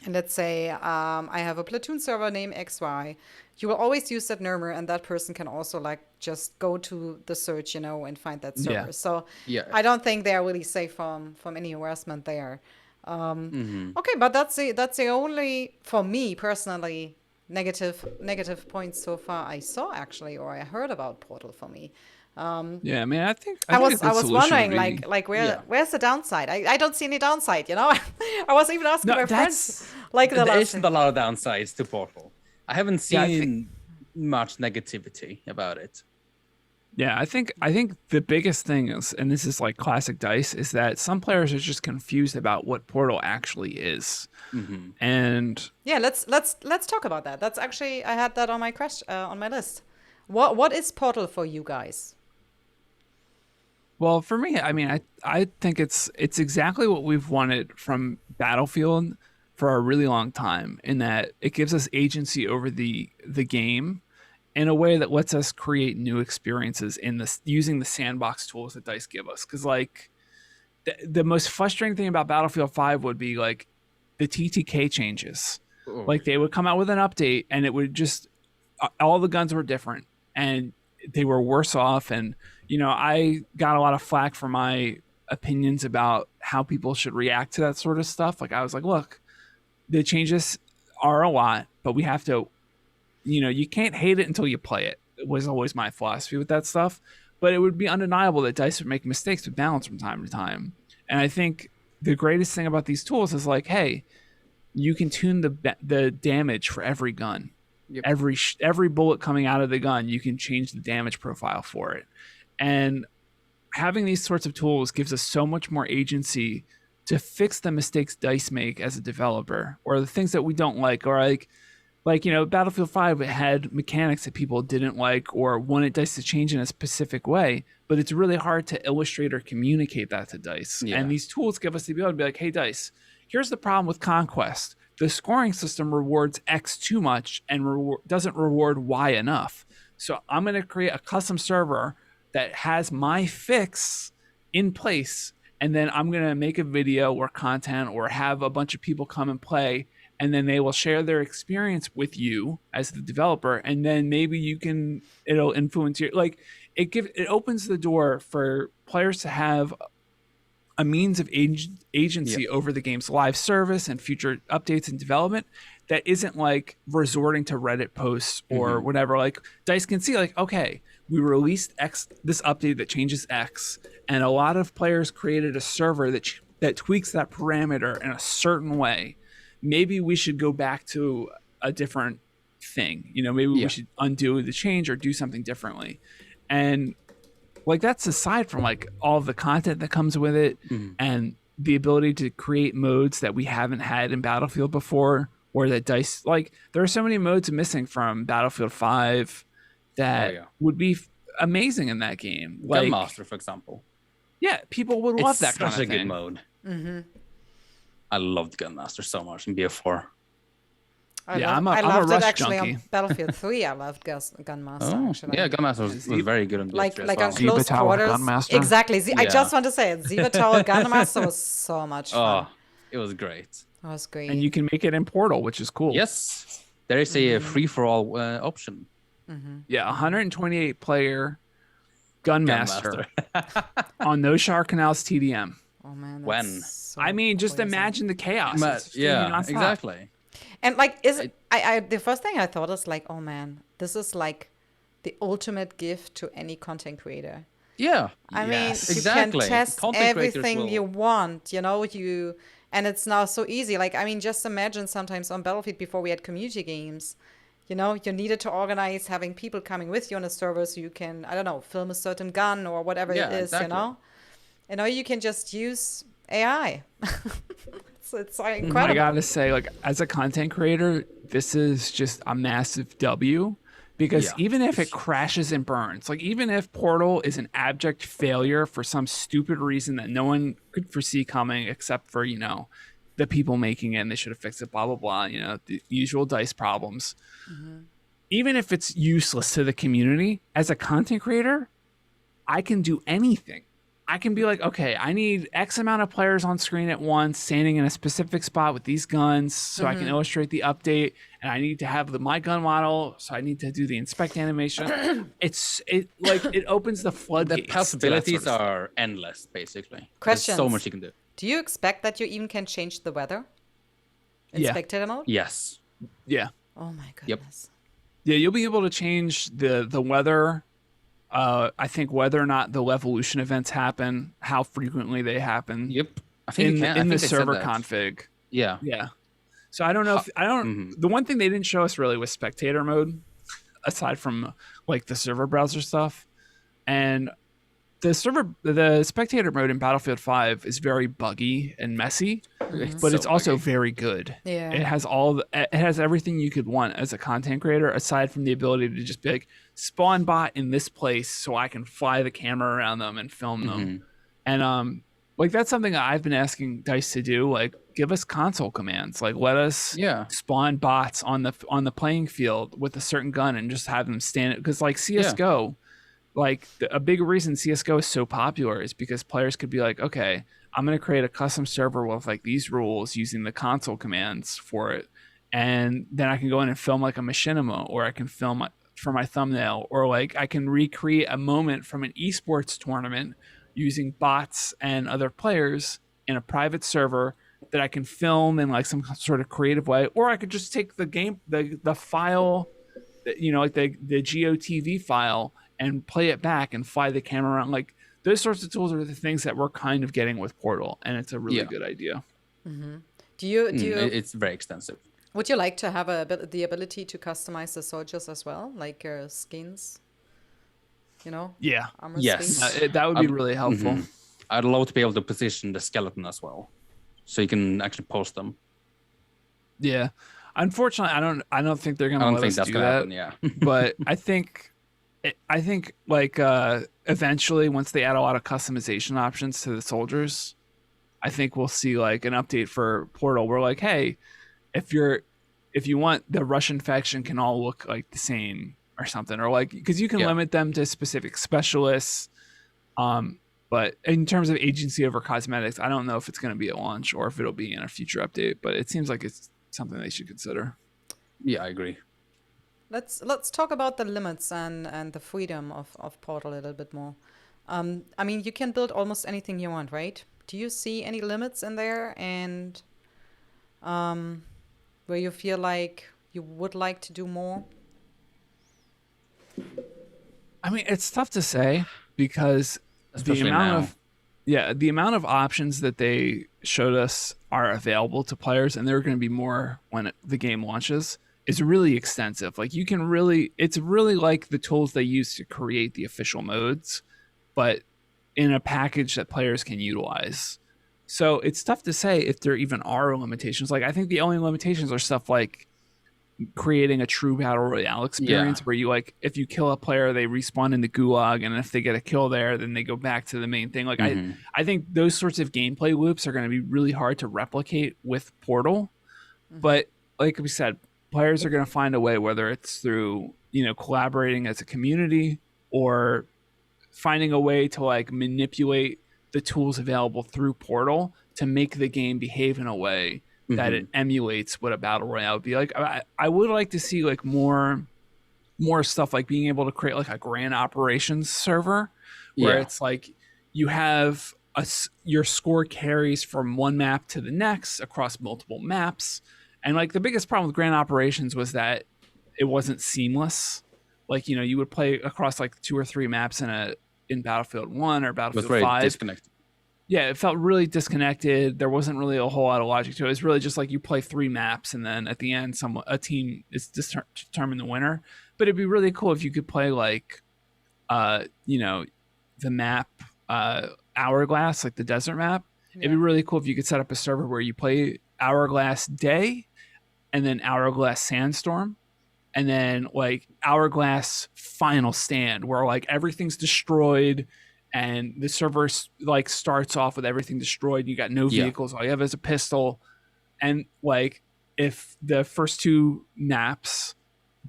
and let's say I have a platoon server named XY, you will always use that number, and that person can also like just go to the search, you know, and find that server. Yeah. So I don't think they're really safe from any harassment there. Okay, but that's the only, for me personally, negative points so far I saw actually, or I heard about Portal for me. Yeah, I mean, I think I a was good solution wondering would be- like where's the downside? I don't see any downside, you know. I was even asking No, my that's- friends like the There last isn't a lot of downsides to Portal. I haven't Yeah, I seen think- much negativity about it. Yeah, I think the biggest thing is, and this is like classic Dice, is that some players are just confused about what Portal actually is. And Yeah, let's talk about that. That's actually, I had that on my on my list. What is Portal for you guys? well, for me, I mean, I think it's exactly what we've wanted from Battlefield for a really long time, in that it gives us agency over the game, in a way that lets us create new experiences in this using the sandbox tools that DICE give us. Because like the most frustrating thing about Battlefield 5 would be like the TTK changes. Oh. Like they would come out with an update and it would just all the guns were different and they were worse off. And you know, I got a lot of flack for my opinions about how people should react to that sort of stuff. Like I was like, look, the changes are a lot, but we have to, you know, you can't hate it until you play it. It was always my philosophy with that stuff. But it would be undeniable that DICE would make mistakes with balance from time to time. And I think the greatest thing about these tools is like, hey, you can tune the damage for every gun. Yep. Every bullet coming out of the gun, you can change the damage profile for it. And having these sorts of tools gives us so much more agency to fix the mistakes DICE make as a developer, or the things that we don't like, or like you know, Battlefield 5, it had mechanics that people didn't like or wanted DICE to change in a specific way, but it's really hard to illustrate or communicate that to DICE. Yeah. And these tools give us the ability to be like, hey DICE, here's the problem with Conquest. The scoring system rewards X too much and doesn't reward Y enough. So I'm going to create a custom server that has my fix in place, and then I'm going to make a video or content or have a bunch of people come and play, and then they will share their experience with you as the developer, and then maybe it'll influence your, like it opens the door for players to have a means of agency over the game's live service and future updates and development that isn't like resorting to Reddit posts or whatever. Like DICE can see like, okay, we released this update that changes X, and a lot of players created a server that tweaks that parameter in a certain way. Maybe we should go back to a different thing. You know, maybe we should undo the change or do something differently. And like that's aside from like all of the content that comes with it and the ability to create modes that we haven't had in Battlefield before, or that DICE, like there are so many modes missing from Battlefield 5 that would be amazing in that game. Like Gunmaster, for example. Yeah, people would love that kind of thing. It's such a good mode. I loved Gunmaster so much in BF4. I'm a loved Rush it actually junkie. on Battlefield 3. I loved Gunmaster. Actually. Yeah, Gunmaster was very good on BF3 like as on well. close Tower quarters. Gunmaster? Exactly. I just want to say it. Ziva Tower Gunmaster was so much fun. Oh, it was great. It was great. And you can make it in Portal, which is cool. Yes, there is a free-for-all option. Yeah, 128 player Gunmaster on No Shower Canals TDM. Oh man. When? So I mean, just crazy. imagine the chaos. It's Yeah, nonstop. exactly. And like, the first thing I thought is like, oh man, this is like the ultimate gift to any content creator. Yeah. I mean, Yes. you Exactly. can test Content creators everything will- you want, you know, and it's now so easy. Like, I mean, just imagine sometimes on Battlefield before we had community games, you know, you needed to organize having people coming with you on a server so you can, I don't know, film a certain gun or whatever Yeah, it is, exactly. you know? And now you can just use AI. It's incredible. I gotta say, like, as a content creator, this is just a massive W, because even if it crashes and burns, like even if Portal is an abject failure for some stupid reason that no one could foresee coming except for, you know, the people making it and they should have fixed it, blah, blah, blah, you know, the usual DICE problems. Even if it's useless to the community, as a content creator, I can do anything. I can be like, okay, I need X amount of players on screen at once, standing in a specific spot with these guns, so I can illustrate the update. And I need to have my gun model, so I need to do the inspect animation. It opens the floodgates. The possibilities are endless, basically. Questions. There's so much you can do. Do you expect that you even can change the weather in spectator mode? Yes. Yeah. Oh my goodness. Yeah, you'll be able to change the weather. I think whether or not the Levolution events happen, how frequently they happen. Yep. I think you can. in I the think they said server that. config. Yeah. Yeah. So I don't know if the one thing they didn't show us really was spectator mode, aside from like the server browser stuff. And the spectator mode in Battlefield 5 is very buggy and messy, but it's also very good. Yeah. It has everything you could want as a content creator, aside from the ability to just be like, spawn bot in this place so I can fly the camera around them and film them. And like that's something I've been asking Dice to do. Like, give us console commands. Like, let us spawn bots on the playing field with a certain gun and just have them stand it. Because like CS:GO, like a big reason CS:GO is so popular is because players could be like, okay, I'm gonna create a custom server with like these rules using the console commands for it, and then I can go in and film like a machinima, or I can film for my thumbnail, or like I can recreate a moment from an esports tournament using bots and other players in a private server that I can film in like some sort of creative way, or I could just take the file, like the GOTV file, and play it back and fly the camera around. Like those sorts of tools are the things that we're kind of getting with Portal, and it's a really good idea. Mm-hmm. Do you? It's very extensive. Would you like to have the ability to customize the soldiers as well, like skins? Yeah. Armor yes. skins? That would be really helpful. Mm-hmm. I'd love to be able to position the skeleton as well, so you can actually post them. Yeah. Unfortunately, I don't think they're going to let us do that. Happen, yeah. But I think like eventually, once they add a lot of customization options to the soldiers, I think we'll see like an update for Portal. We're like, hey, if you want, the Russian faction can all look like the same or something, or like, because you can limit them to specific specialists. But in terms of agency over cosmetics, I don't know if it's going to be at launch or if it'll be in a future update, but it seems like it's something they should consider. Yeah, I agree. Let's talk about the limits and the freedom of Portal a little bit more. I mean, you can build almost anything you want, right? Do you see any limits in there, and where you feel like you would like to do more? I mean, it's tough to say because especially the amount of options that they showed us are available to players, and there are going to be more when the game launches, is really extensive. Like it's really like the tools they use to create the official modes, but in a package that players can utilize. So it's tough to say if there even are limitations. Like I think the only limitations are stuff like creating a true battle royale experience where you like, if you kill a player, they respawn in the gulag, and if they get a kill there, then they go back to the main thing. Like I think those sorts of gameplay loops are going to be really hard to replicate with Portal. But like we said, players are going to find a way, whether it's through collaborating as a community or finding a way to like manipulate the tools available through Portal to make the game behave in a way that it emulates what a battle royale would be like. I would like to see like more stuff, like being able to create like a grand operations server where it's like you have your score carries from one map to the next across multiple maps. And like the biggest problem with grand operations was that it wasn't seamless. Like, you would play across like 2 or 3 maps in Battlefield 1 or Battlefield 5. Disconnected. Yeah, it felt really disconnected. There wasn't really a whole lot of logic to it. It's really just like you play 3 maps, and then at the end, a team is determine the winner. But it'd be really cool if you could play like, the map Hourglass, like the desert map. Yeah. It'd be really cool if you could set up a server where you play Hourglass Day, and then Hourglass Sandstorm, and then like Hourglass Final Stand, where like everything's destroyed. And the server like starts off with everything destroyed. You got no vehicles. All you have is a pistol. And like, if the first 2 maps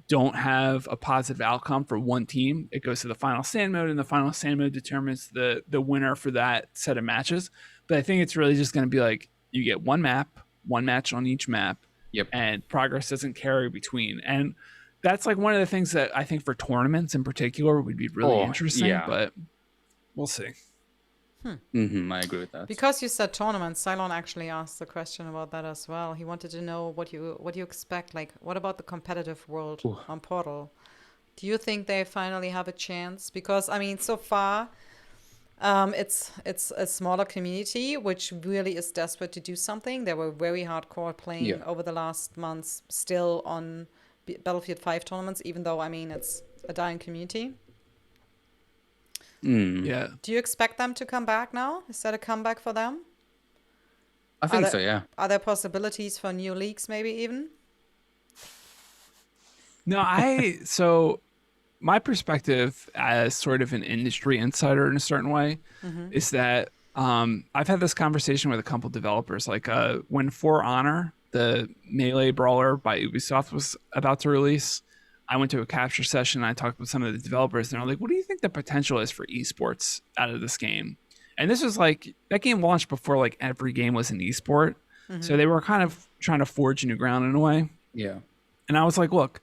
don't have a positive outcome for one team, it goes to the final stand mode, and the final stand mode determines the winner for that set of matches. But I think it's really just going to be like, you get one map, one match on each map, and progress doesn't carry between. And that's like one of the things that I think for tournaments in particular would be really interesting. But we'll see. I agree with that. Because you said tournaments, Cylon actually asked a question about that as well. He wanted to know what you expect. Like, what about the competitive world on Portal? Do you think they finally have a chance? Because I mean, so far, it's a smaller community which really is desperate to do something. They were very hardcore playing over the last months, still on Battlefield 5 tournaments, even though I mean it's a dying community. Yeah. Do you expect them to come back now? Is that a comeback for them? I think so, yeah. Are there possibilities for new leagues maybe even? No, so my perspective as sort of an industry insider in a certain way is that I've had this conversation with a couple developers. Like when For Honor, the melee brawler by Ubisoft, was about to release, I went to a capture session and I talked with some of the developers, and they're like, "What do you think the potential is for esports out of this game?" And this was like that game launched before like every game was an esport, so they were kind of trying to forge new ground in a way. Yeah. And I was like, "Look,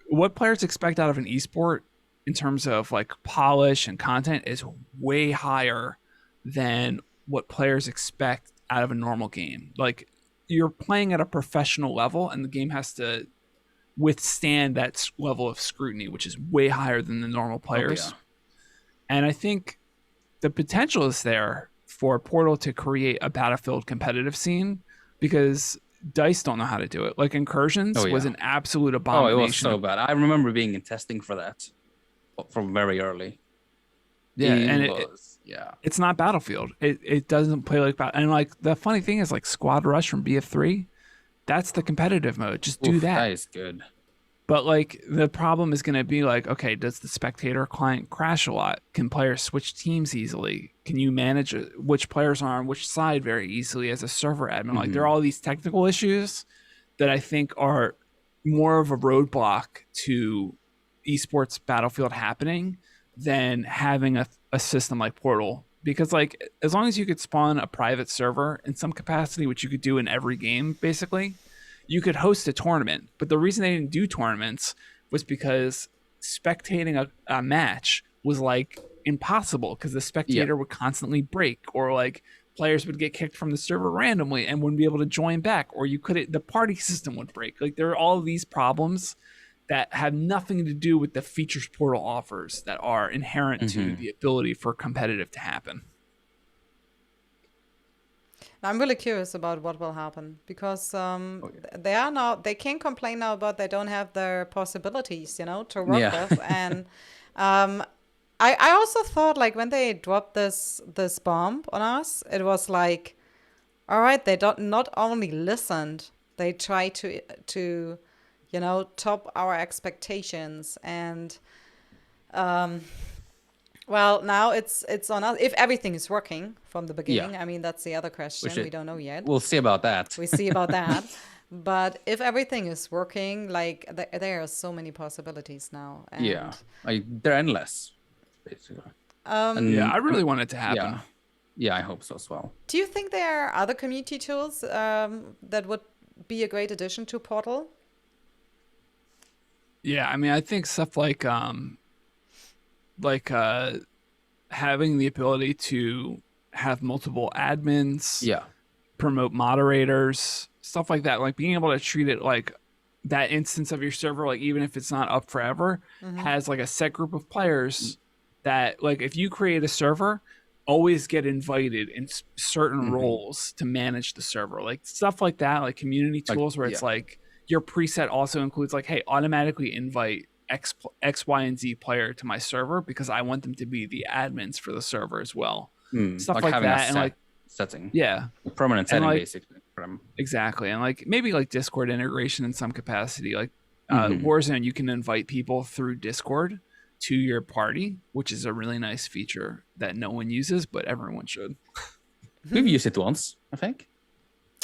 what players expect out of an esport in terms of like polish and content is way higher than what players expect out of a normal game. Like you're playing at a professional level and the game has to withstand that level of scrutiny, which is way higher than the normal players. Oh, yeah. And I think the potential is there for Portal to create a Battlefield competitive scene because DICE don't know how to do it. Like Incursions was an absolute abomination. Oh, it was so bad. I remember being in testing for that from very early. Yeah, it's not Battlefield. It doesn't play like Battlefield. And like the funny thing is like Squad Rush from BF3, that's the competitive mode. Just do that. That is good. But like the problem is going to be like, okay, does the Spectator client crash a lot? Can players switch teams easily? Can you manage which players are on which side very easily as a server admin? Like there are all these technical issues that I think are more of a roadblock to esports Battlefield happening than having a system like Portal. Because like as long as you could spawn a private server in some capacity, which you could do in every game basically, you could host a tournament. But the reason they didn't do tournaments was because spectating a match was like impossible because the spectator would constantly break, or like players would get kicked from the server randomly and wouldn't be able to join back, or the party system would break. Like there are all of these problems that have nothing to do with the features Portal offers that are inherent to the ability for competitive to happen. I'm really curious about what will happen because they can complain now about they don't have their possibilities, to work with. And I also thought like when they dropped this bomb on us, it was like, all right, they not only listened, they tried to top our expectations. And well, now it's on us. If everything is working from the beginning, I mean, that's the other question. We don't know yet. We'll see about that. We see about that. But if everything is working, like there are so many possibilities now. And they're endless, basically. I really want it to happen. Yeah, I hope so as well. Do you think there are other community tools that would be a great addition to Portal? Yeah, I mean, I think stuff like having the ability to have multiple admins, promote moderators, stuff like that, like being able to treat it like that instance of your server, like even if it's not up forever, has like a set group of players that, like, if you create a server, always get invited in certain roles to manage the server, like stuff like that, like community tools where it's like your preset also includes like, hey, automatically invite X, Y, and Z player to my server because I want them to be the admins for the server as well. Stuff like that, and like setting, a permanent setting, like, basically. Exactly, and like maybe like Discord integration in some capacity. Like Warzone, you can invite people through Discord to your party, which is a really nice feature that no one uses, but everyone should. We've used it once, I think.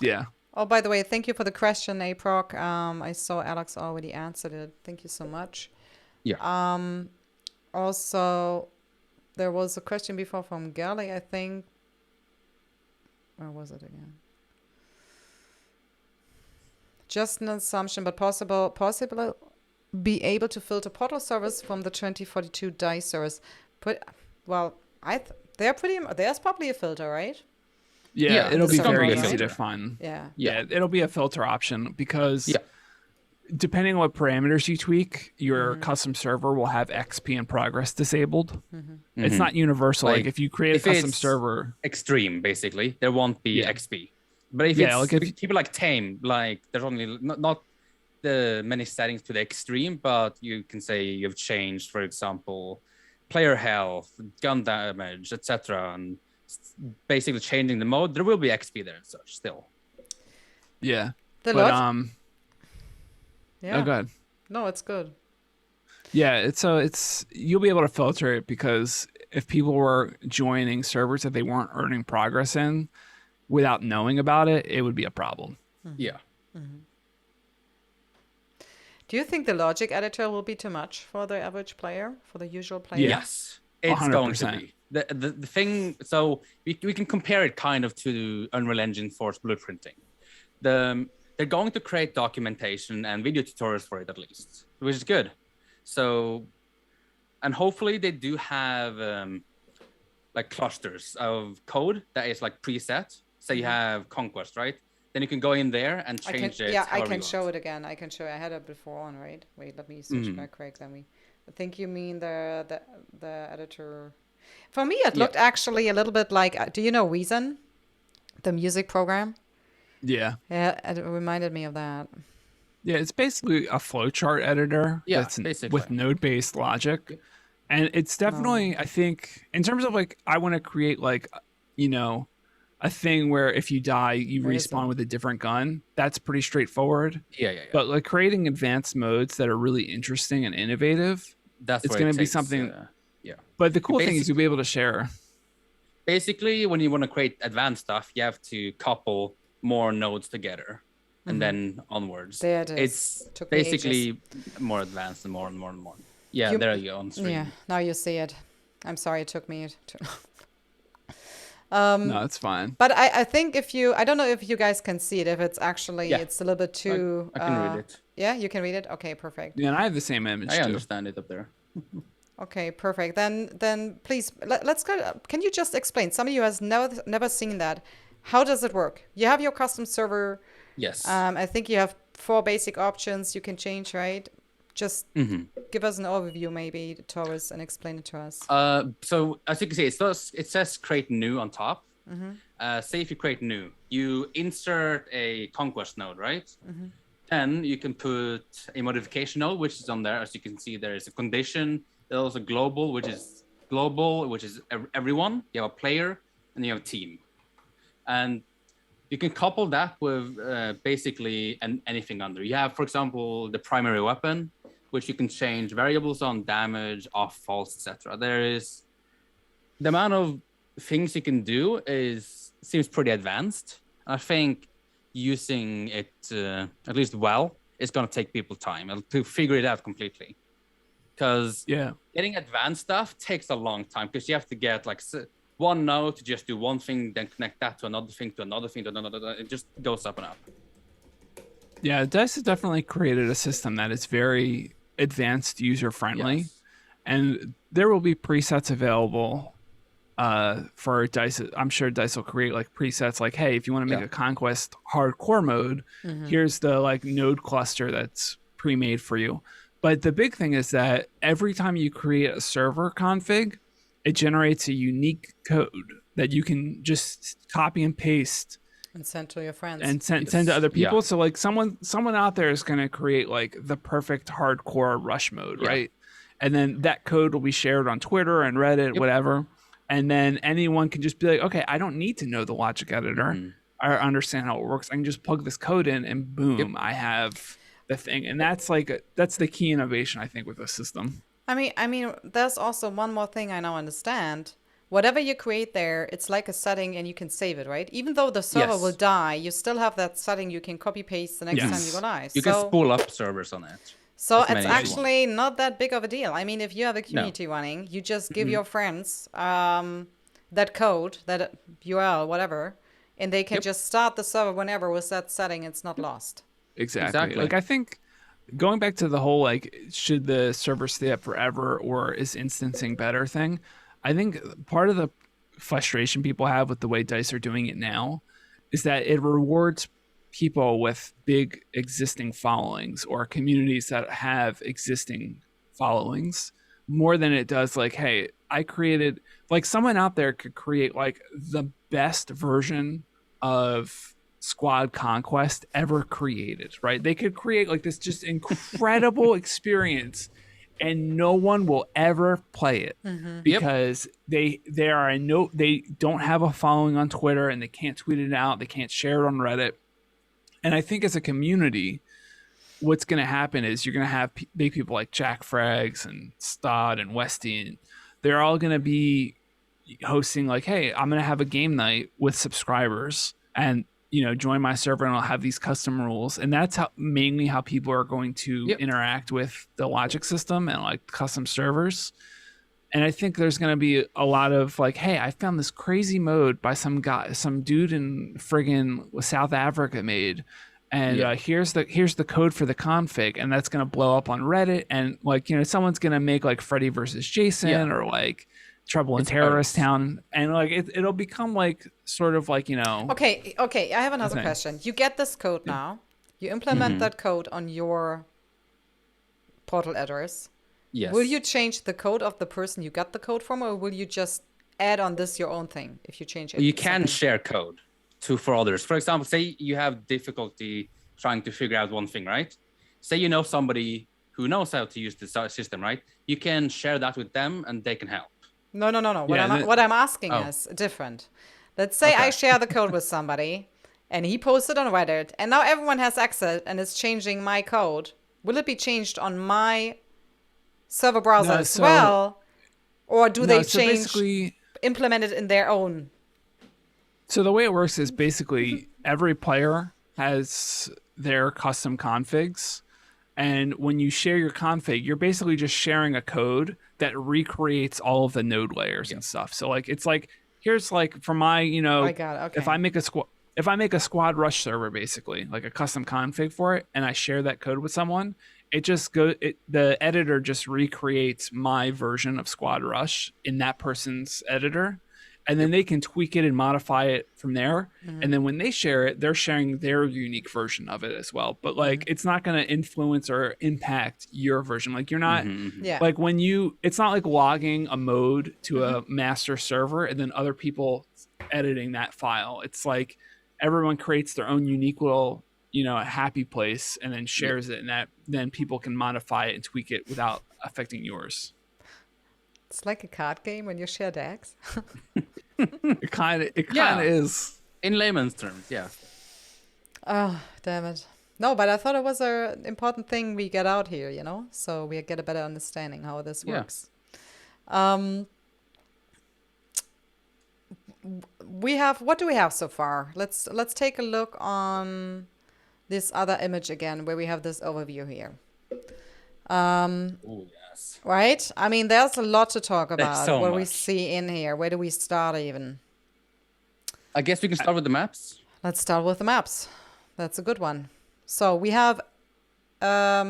Yeah. Oh, by the way, thank you for the question, Aproc. I saw Alex already answered it. Thank you so much. Yeah. Also, there was a question before from Gally, I think. Where was it again? Just an assumption, but possible be able to filter Portal servers from the 2042 DICE servers. There's probably a filter, right? Yeah, it'll be very easy to find. Yeah, it'll be a filter option because depending on what parameters you tweak, your custom server will have XP and progress disabled. It's not universal. Like if you create a custom server, extreme, basically, there won't be XP. But if it's people like Tame, like there's only not the many settings to the extreme, but you can say you've changed, for example, player health, gun damage, etc., and basically changing the mode, there will be XP there and such still. Yeah. Yeah. Oh, go ahead. No, it's good. Yeah, it's you'll be able to filter it because if people were joining servers that they weren't earning progress in without knowing about it, it would be a problem. Yeah. Do you think the logic editor will be too much for the average player, for the usual player? Yes, it's 100%. going to be. The thing, so we can compare it kind of to Unreal Engine 4's blueprinting. They're going to create documentation and video tutorials for it at least, which is good. So, and hopefully they do have like clusters of code that is like preset. Say you have Conquest, right? Then you can go in there and change it. Yeah, I can show it again. I can show it. I had it before on, right? Wait, let me switch back, Craig. I think you mean the editor. For me, it looked actually a little bit like, do you know Reason? The music program? Yeah. Yeah, it reminded me of that. Yeah, it's basically a flowchart editor that's with node-based logic. And it's definitely, I think, in terms of like, I want to create like, you know, a thing where if you die, you respawn with a different gun. That's pretty straightforward. Yeah. But like creating advanced modes that are really interesting and innovative, it's going to be something. Yeah. But the cool thing is you'll be able to share. Basically, when you want to create advanced stuff, you have to couple more nodes together and then onwards. There it is. It's basically more advanced and more and more and more. Yeah, there you go on screen. Yeah, now you see it. I'm sorry it took me to... No, it's fine. But I think I don't know if you guys can see it, if it's actually, it's a little bit too... I can read it. Yeah, you can read it? Okay, perfect. Yeah, and I have the same image too. I understand it up there. Okay, perfect. Then please, let's go. Can you just explain? Somebody who has never seen that, how does it work? You have your custom server. Yes. I think you have 4 basic options you can change, right? Just give us an overview, maybe, Torbis, and explain it to us. So as you can see, it says create new on top. Say if you create new, you insert a conquest node, right? Then you can put a modification node, which is on there. As you can see, there is a condition. There's also global, which is everyone. You have a player and you have a team. And you can couple that with basically anything under. You have, for example, the primary weapon, which you can change variables on, damage, off, false, etc. There is the amount of things you can do seems pretty advanced. I think using it at least well is going to take people time to figure it out completely. Because getting advanced stuff takes a long time because you have to get like one node to just do one thing, then connect that to another thing, to another thing, to another. It just goes up and up. Yeah, DICE has definitely created a system that is very advanced, user-friendly, and there will be presets available for DICE. I'm sure DICE will create like presets like, hey, if you want to make a Conquest hardcore mode, here's the like node cluster that's pre-made for you. But the big thing is that every time you create a server config, it generates a unique code that you can just copy and paste and send to your friends and send to other people. So like someone out there is going to create like the perfect hardcore rush mode, right? And then that code will be shared on Twitter and Reddit, whatever. And then anyone can just be like, okay, I don't need to know the logic editor. I understand how it works. I can just plug this code in and boom, I have the thing. And that's the key innovation, I think, with the system. I mean, there's also one more thing I now understand. Whatever you create there, it's like a setting and you can save it, right? Even though the server will die, you still have that setting you can copy paste the next time you go live. You can spool up servers on it. So it's actually not that big of a deal. I mean, if you have a community running, you just give your friends that code, that URL, whatever, and they can just start the server whenever with that setting. It's not lost. Exactly. Like I think going back to the whole like should the server stay up forever or is instancing better thing, I think part of the frustration people have with the way DICE are doing it now is that it rewards people with big existing followings or communities that have existing followings more than it does like, hey, I created, like someone out there could create like the best version of Squad Conquest ever created, right? They could create like this just incredible experience and no one will ever play it because they don't have a following on Twitter and they can't tweet it out, they can't share it on Reddit. And I think as a community, what's going to happen is you're going to have big people like Jack Frags and Stod and Westy, and they're all going to be hosting like, hey, I'm going to have a game night with subscribers, and join my server, and I'll have these custom rules. And that's mainly how people are going to interact with the logic system and like custom servers. And I think there's going to be a lot of like, hey, I found this crazy mode by some dude in friggin' South Africa made, and here's the code for the config, and that's going to blow up on Reddit, and like someone's going to make like Freddy versus Jason or like Trouble in Terrorist Town, and like it'll become like sort of like Okay, I have another question. You get this code now. You implement that code on your portal editors. Yes. Will you change the code of the person you got the code from, or will you just add on this your own thing if you change it? You can share code for others. For example, say you have difficulty trying to figure out one thing, right? Say you know somebody who knows how to use the system, right? You can share that with them and they can help. No. What I'm asking is different. Let's say I share the code with somebody and he posted on Reddit, and now everyone has access and is changing my code. Will it be changed on my server browser as well? Or do they implement it in their own? So the way it works is basically every player has their custom configs. And when you share your config, you're basically just sharing a code that recreates all of the node layers and stuff. So like it's like here's like for my I got it. Okay. if I make a squad rush server, basically like a custom config for it, and I share that code with someone, the editor just recreates my version of squad rush in that person's editor. And then they can tweak it and modify it from there. And then when they share it, they're sharing their unique version of it as well. But like, it's not going to influence or impact your version. Like you're not like it's not like logging a mode to a master server and then other people editing that file. It's like everyone creates their own unique little, happy place and then shares it. And then people can modify it and tweak it without affecting yours. It's like a card game when you share decks. It kind of is. In layman's terms, yeah. Oh, damn it. No, but I thought it was an important thing we get out here, so we get a better understanding how this works. What do we have so far? Let's take a look on this other image again, where we have this overview here. Right? I mean, there's a lot to talk about. What we see in here. Where do we start even? I guess we can start with the maps. Let's start with the maps. That's a good one. So we have, how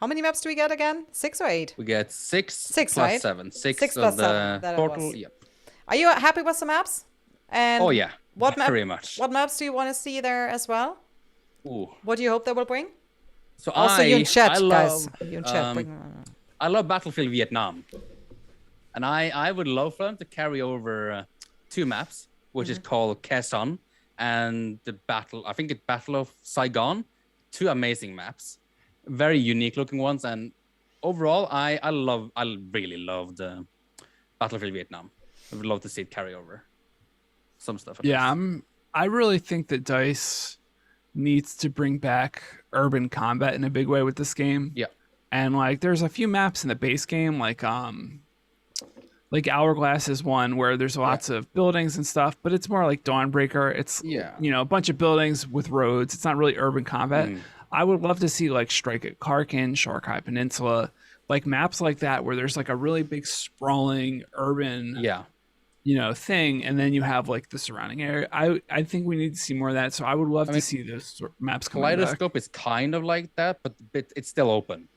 many maps do we get again? 6 or 8? We get 6 plus right? 7. 6 plus 7. The portal. Yep. Are you happy with the maps? And very much. What maps do you want to see there as well? Ooh. What do you hope they will bring? So also, you in chat, guys. You in chat. I love Battlefield Vietnam, and I would love for them to carry over 2 maps, which is called Quezon and the Battle of Saigon. 2 amazing maps, very unique looking ones, and overall, I really love the Battlefield Vietnam. I would love to see it carry over some stuff. I really think that DICE needs to bring back urban combat in a big way with this game. Yeah. And like there's a few maps in the base game, like Hourglass is one where there's lots of buildings and stuff, but it's more like Dawnbreaker. It's a bunch of buildings with roads. It's not really urban combat. I would love to see like Strike at Karkin, Shark High Peninsula, like maps like that where there's like a really big sprawling urban thing, and then you have like the surrounding area. I think we need to see more of that. So I would love to see those maps come back. Kaleidoscope is kind of like that, but it's still open.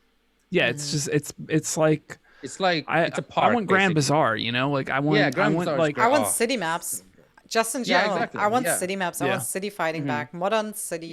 Yeah, it's just it's like it's a park. I want Grand Bazaar, like I want I want city maps. Just in general, exactly. I want city maps. I want city fighting back, modern city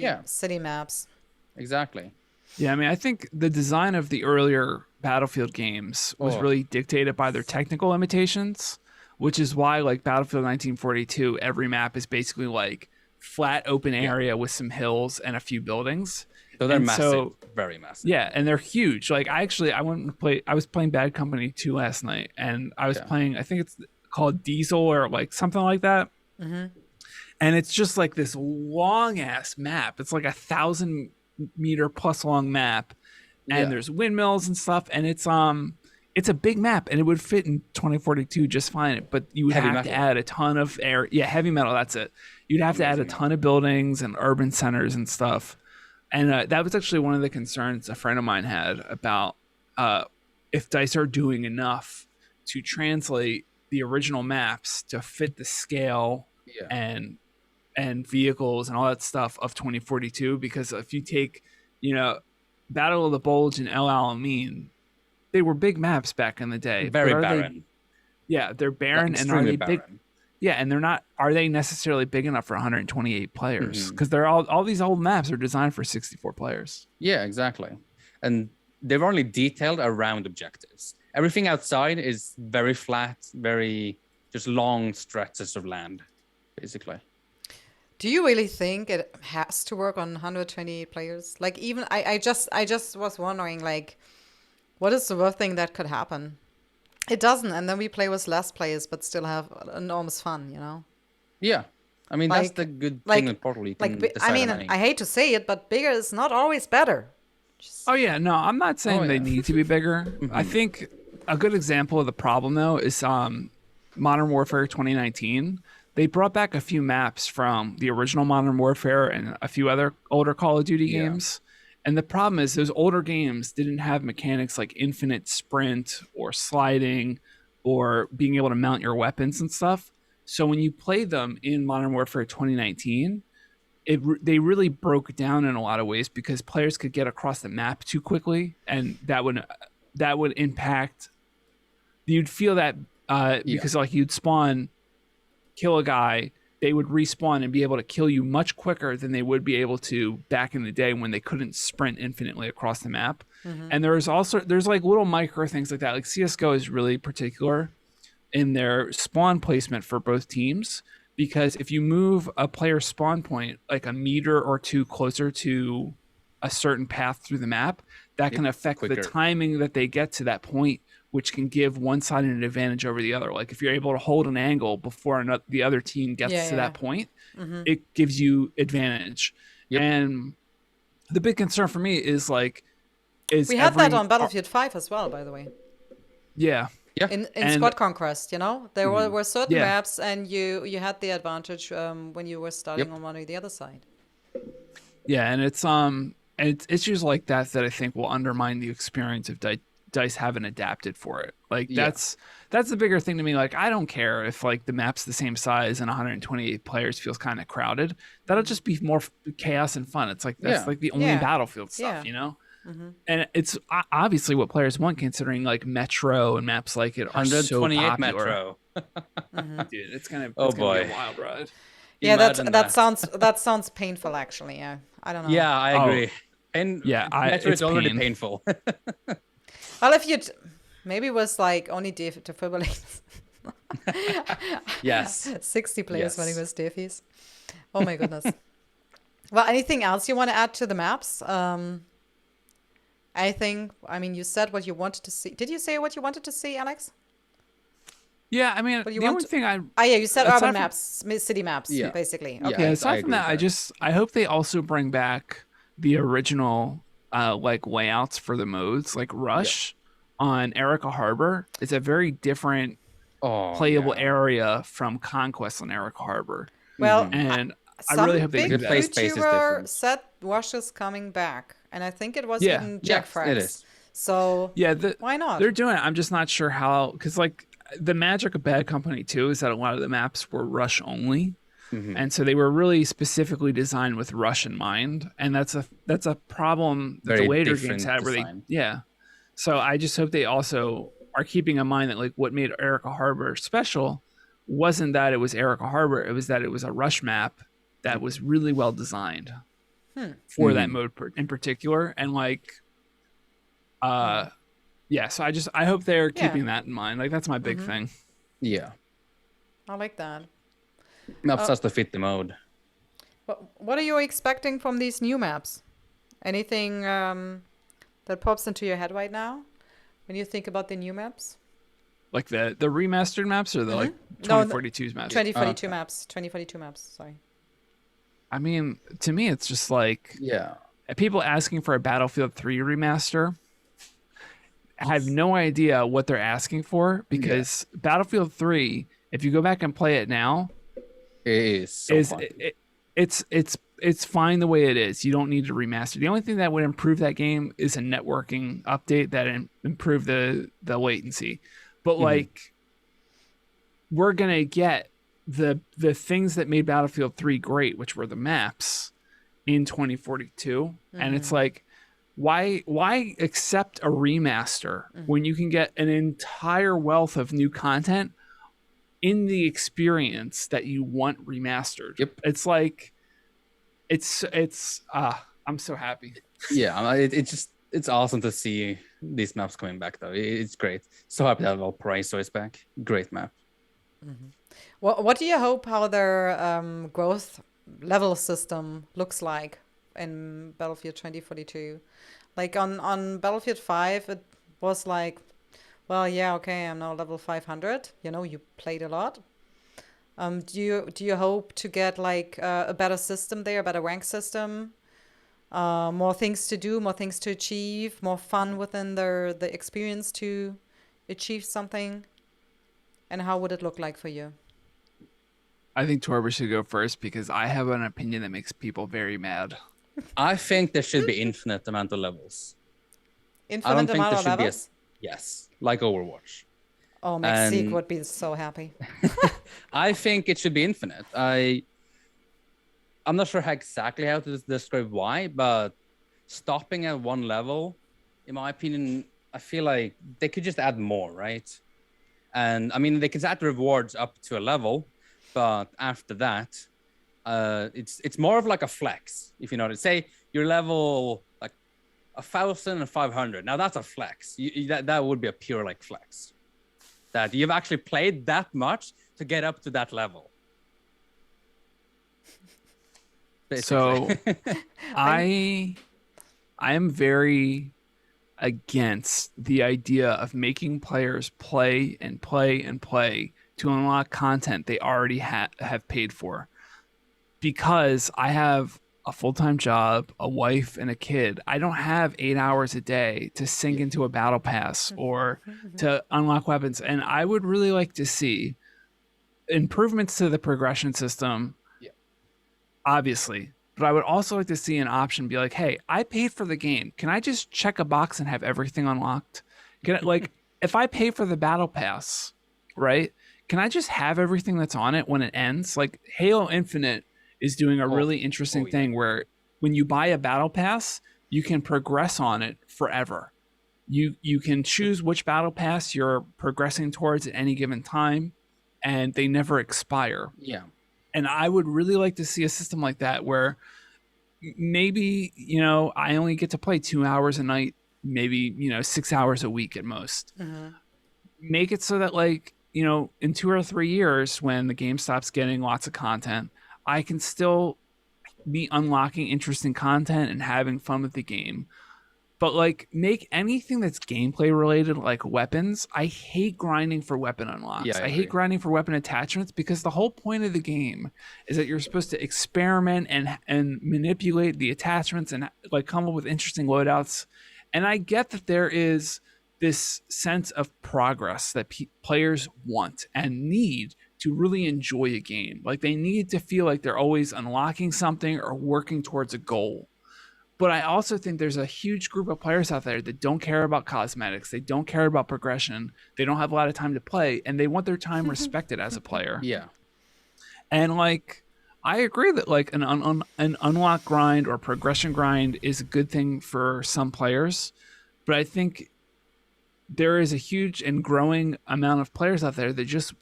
maps. Exactly. Yeah, I mean, I think the design of the earlier Battlefield games was really dictated by their technical limitations, which is why like Battlefield 1942, every map is basically like flat open area with some hills and a few buildings. So they're massive, very massive. Yeah, and they're huge. Like I went and played. I was playing Bad Company 2 last night, and I was playing. I think it's called Diesel or like something like that. And it's just like this long ass map. It's like 1,000 meter plus long map, and there's windmills and stuff. And it's it's a big map and it would fit in 2042 just fine, but you would Heavy have metal. to add a ton of air. Yeah, heavy metal, that's it. You'd have to add a Amazing. ton of buildings and urban centers and stuff. And that was actually one of the concerns a friend of mine had about if DICE are doing enough to translate the original maps to fit the scale Yeah. and vehicles and all that stuff of 2042. Because if you take, you know, Battle of the Bulge and El Alamein, they were big maps back in the day. Very but barren. they're barren, Like, and are they extremely big? barren. Yeah, and they're not. Are they necessarily big enough for 128 players? Mhm. Because they're all these old maps are designed for 64 players. Yeah, exactly. And they're only detailed around objectives. Everything outside is very flat, very just long stretches of land, basically. Do you really think it has to work on 128 players? Like, even I just was wondering, like, what is the worst thing that could happen? It doesn't, and then we play with less players, but still have enormous fun, you know? Yeah. I mean, that's Like- the good like- thing with Portal. You can Like, decide I mean, on any. I hate to say it, but bigger is not always better. Oh yeah, no, I'm not saying Oh, they yeah. need to be bigger. I think a good example of the problem though is Modern Warfare 2019. They brought back a few maps from the original Modern Warfare and a few other older Call of Duty Yeah. games. And the problem is those older games didn't have mechanics like infinite sprint or sliding or being able to mount your weapons and stuff. So when you play them in Modern Warfare 2019, they really broke down in a lot of ways because players could get across the map too quickly, and that would impact. You'd feel that because like you'd spawn, kill a guy, they would respawn and be able to kill you much quicker than they would be able to back in the day when they couldn't sprint infinitely across the map. And there's like little micro things like that. Like CS:GO is really particular in their spawn placement for both teams, because if you move a player's spawn point like a meter or two closer to a certain path through the map, that can affect the quicker. timing that they get to that point, which can give one side an advantage over the other. Like if you're able to hold an angle before the other team gets Yeah, to yeah. that point, it gives you advantage. Yep. And the big concern for me is like, We had that on Battlefield 5 as well, by the way. Yeah. Yeah. In And- Squad Conquest, you know, there were certain Yeah. maps, and you had the advantage when you were starting Yep. on one or the other side. Yeah, and it's issues like that that I think will undermine the experience if DICE haven't adapted for it. Like Yeah. that's the bigger thing to me. Like I don't care if like the map's the same size and 128 players feels kind of crowded. That'll just be more chaos and fun. It's like that's Yeah. like the only Yeah. Battlefield stuff, Yeah. you know. And it's obviously what players want, considering like Metro and maps like it are so 128 popular. Metro. Dude, it's gonna be Oh, a boy. wild ride. Yeah, Imagine that sounds painful, actually. Yeah, I don't know. Yeah, I Oh. agree. And Yeah, Metro it's is already pain. painful. Well, if you maybe it was like only defibrillators. Yes. 60 players when it Yes. was defis. Oh my goodness. Well, anything else you want to add to the maps? I mean, you said what you wanted to see. Did you say what you wanted to see, Alex? Yeah, I mean, But you the want only to- thing I Ah, yeah, you said Aside urban from- maps, city maps, Yeah. basically. Yeah. Okay. yeah, I aside from agree that, with I hope they also bring back the original like layouts for the modes. Like Rush on Erica Harbor is a very different Oh, playable yeah. area from Conquest on Erica Harbor. Well, And I some really hope they big do Good that. play space is YouTuber different. said Rush is coming back, and I think it was Yeah. even Jack Yes, Frax. it is. So Yeah, why not? they're doing it. I'm just not sure how, because like the magic of Bad Company 2 is that a lot of the maps were Rush only. And so they were really specifically designed with Rush in mind, and that's a problem that the Very later different games had. Where design. So I just hope they also are keeping in mind that like what made Erica Harbor special wasn't that it was Erica Harbor, it was that it was a Rush map that was really well designed for that mode in particular, and like, yeah. So I hope they're Yeah. keeping that in mind. Like that's my big thing. Yeah. I like that. Maps has to fit the mode. What are you expecting from these new maps? Anything that pops into your head right now when you think about the new maps? Like the remastered maps or the like No, the 2042's maps. 2042 maps. 2042 maps. Sorry. I mean, to me, it's just like Yeah. people asking for a Battlefield 3 remaster. have no idea what they're asking for, because Battlefield 3, if you go back and play it now, It is so is fun. it's fine the way it is. You don't need to remaster. The only thing that would improve that game is a networking update that improve the latency. But like, we're gonna get the things that made Battlefield 3 great, which were the maps, in 2042, and it's like, why accept a remaster when you can get an entire wealth of new content in the experience that you want remastered? Yep. It's like, it's I'm so happy. Yeah, it's awesome to see these maps coming back though. It's great. So happy to have Valparaiso is back. Great map. What do you hope how their growth level system looks like in Battlefield 2042? Like on Battlefield 5, it was like, well, yeah, okay, I'm now level 500. You know, you played a lot. Do you hope to get like a better system there, a better rank system, more things to do, more things to achieve, more fun within the experience to achieve something? And how would it look like for you? I think Torbis should go first, because I have an opinion that makes people very mad. I think there should be infinite amount of levels. Infinite amount of levels? Yes, like Overwatch. Oh, Mexique would be so happy. I think it should be infinite. I'm not sure exactly how to describe why, but stopping at one level, in my opinion, I feel like they could just add more, right? And I mean, they can add rewards up to a level, but after that, it's more of like a flex. If you know what I say, you're level like 1,500. Now that's a flex. That would be a pure like flex. That you've actually played that much to get up to that level. Basically. So I am very against the idea of making players play and play and play to unlock content they already have paid for. Because I have a full-time job, a wife, and a kid. I don't have 8 hours a day to sink into a battle pass or to unlock weapons. And I would really like to see improvements to the progression system, obviously. But I would also like to see an option be like, hey, I paid for the game. Can I just check a box and have everything unlocked? Can I, like, if I pay for the battle pass, right? Can I just have everything that's on it when it ends? Like, Halo Infinite is doing a really interesting thing where when you buy a battle pass, you can progress on it forever. You can choose which battle pass you're progressing towards at any given time, and they never expire. Yeah. And I would really like to see a system like that where maybe, you know, I only get to play 2 hours a night, maybe, you know, 6 hours a week at most. Make it so that, like, you know, in 2 or 3 years, when the game stops getting lots of content, I can still be unlocking interesting content and having fun with the game. But like, make anything that's gameplay related, like weapons. I hate grinding for weapon unlocks. Yeah, I hate grinding for weapon attachments, because the whole point of the game is that you're supposed to experiment and manipulate the attachments and like come up with interesting loadouts. And I get that there is this sense of progress that players want and need to really enjoy a game. Like, they need to feel like they're always unlocking something or working towards a goal. But I also think there's a huge group of players out there that don't care about cosmetics. They don't care about progression. They don't have a lot of time to play, and they want their time respected as a player. Yeah. And like, I agree that like an unlock grind or progression grind is a good thing for some players, but I think there is a huge and growing amount of players out there that just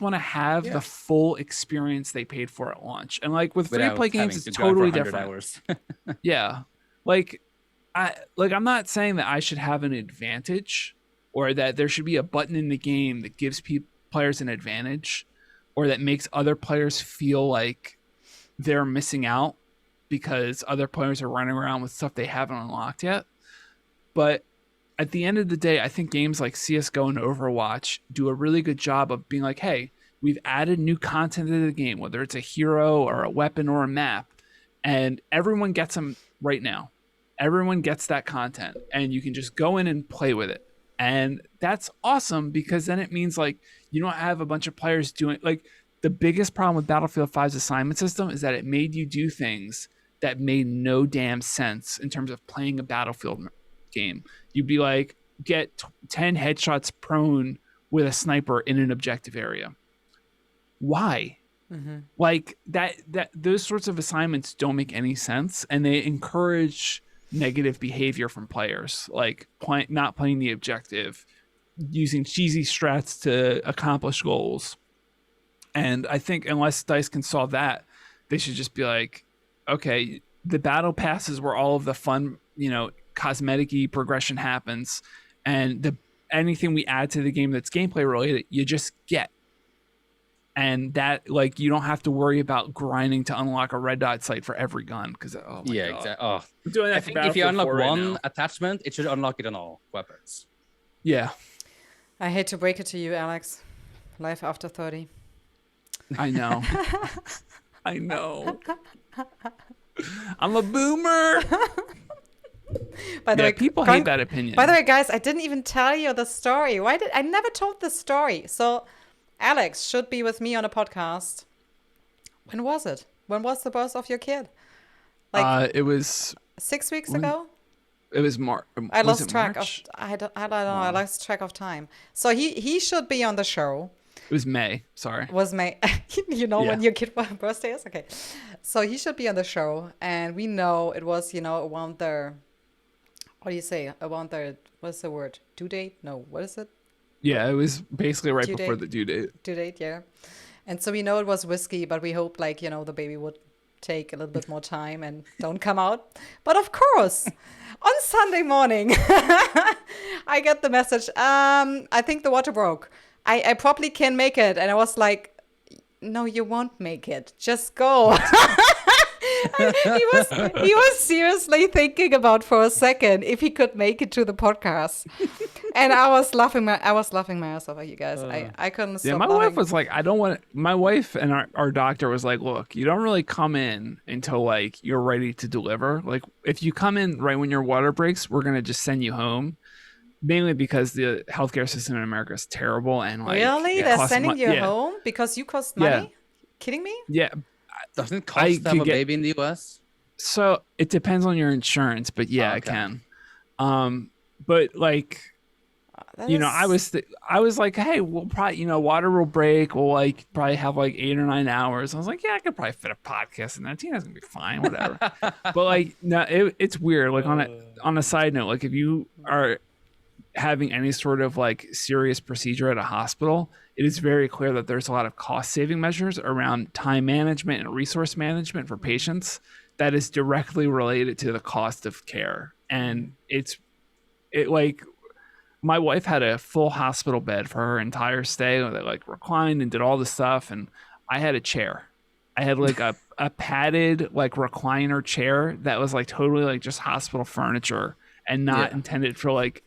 want to have the full experience they paid for at launch. And like with free to play games, it's totally different. Hours. Yeah. Like, I'm not saying that I should have an advantage or that there should be a button in the game that gives players an advantage or that makes other players feel like they're missing out because other players are running around with stuff they haven't unlocked yet. But at the end of the day, I think games like CSGO and Overwatch do a really good job of being like, hey, we've added new content to the game, whether it's a hero or a weapon or a map, and everyone gets them right now. Everyone gets that content, and you can just go in and play with it. And that's awesome because then it means like you don't have a bunch of players doing like the biggest problem with Battlefield 5's assignment system is that it made you do things that made no damn sense in terms of playing a Battlefield game. You'd be like, get 10 headshots prone with a sniper in an objective area. Why? Like that those sorts of assignments don't make any sense, and they encourage negative behavior from players, like not playing the objective, using cheesy strats to accomplish goals. And I think unless DICE can solve that, they should just be like, okay, the battle passes where all of the fun, cosmetic-y progression happens, and anything we add to the game that's gameplay related, you just get. And that, like, you don't have to worry about grinding to unlock a red dot sight for every gun because God. Exactly. Oh, I'm doing that I think if you unlock one attachment, it should unlock it on all weapons. Yeah. I hate to break it to you, Alex. Life after 30. I know. I know. I'm a boomer. By the way, people hate that opinion. By the way, guys, I didn't even tell you the story. I never told the story? So Alex should be with me on a podcast. When was it? When was the birth of your kid? Like it was 6 weeks ago. It was March. I lost track of. I don't know. I lost track of time. So he should be on the show. It was May. Sorry. It was May. When your kid birthday is? Okay. So he should be on the show. And we know it was, around the, what do you say? Around the, what's the word? Due date? No, what is it? Yeah, it was basically right before the due date. Due date, yeah. And so we know it was risky, but we hoped, like, the baby would take a little bit more time and don't come out. But of course, on Sunday morning, I get the message, I think the water broke. I probably can make it. And I was like, no, you won't make it. Just go. he was seriously thinking about for a second if he could make it to the podcast. And I was laughing my ass off at you guys. I couldn't stop. Yeah, my laughing. wife was like, I don't want my wife and our doctor was like, look, you don't really come in until like you're ready to deliver. Like if you come in right when your water breaks, we're gonna just send you home. Mainly because the healthcare system in America is terrible and like really they're sending you home because you cost money. Yeah. Kidding me? Yeah. Doesn't it cost to have a baby in the US? So it depends on your insurance, but yeah, it can. But like, I was like, hey, we'll probably, water will break. We'll like probably have like 8 or 9 hours. I was like, yeah, I could probably fit a podcast in that. Tina's gonna be fine, whatever. But like, no, it's weird. Like on a side note, like if you are having any sort of like serious procedure at a hospital, it is very clear that there's a lot of cost saving measures around time management and resource management for patients that is directly related to the cost of care. And it like my wife had a full hospital bed for her entire stay that like reclined and did all the stuff, and I had a chair. I had like a padded like recliner chair that was like totally like just hospital furniture and not intended for like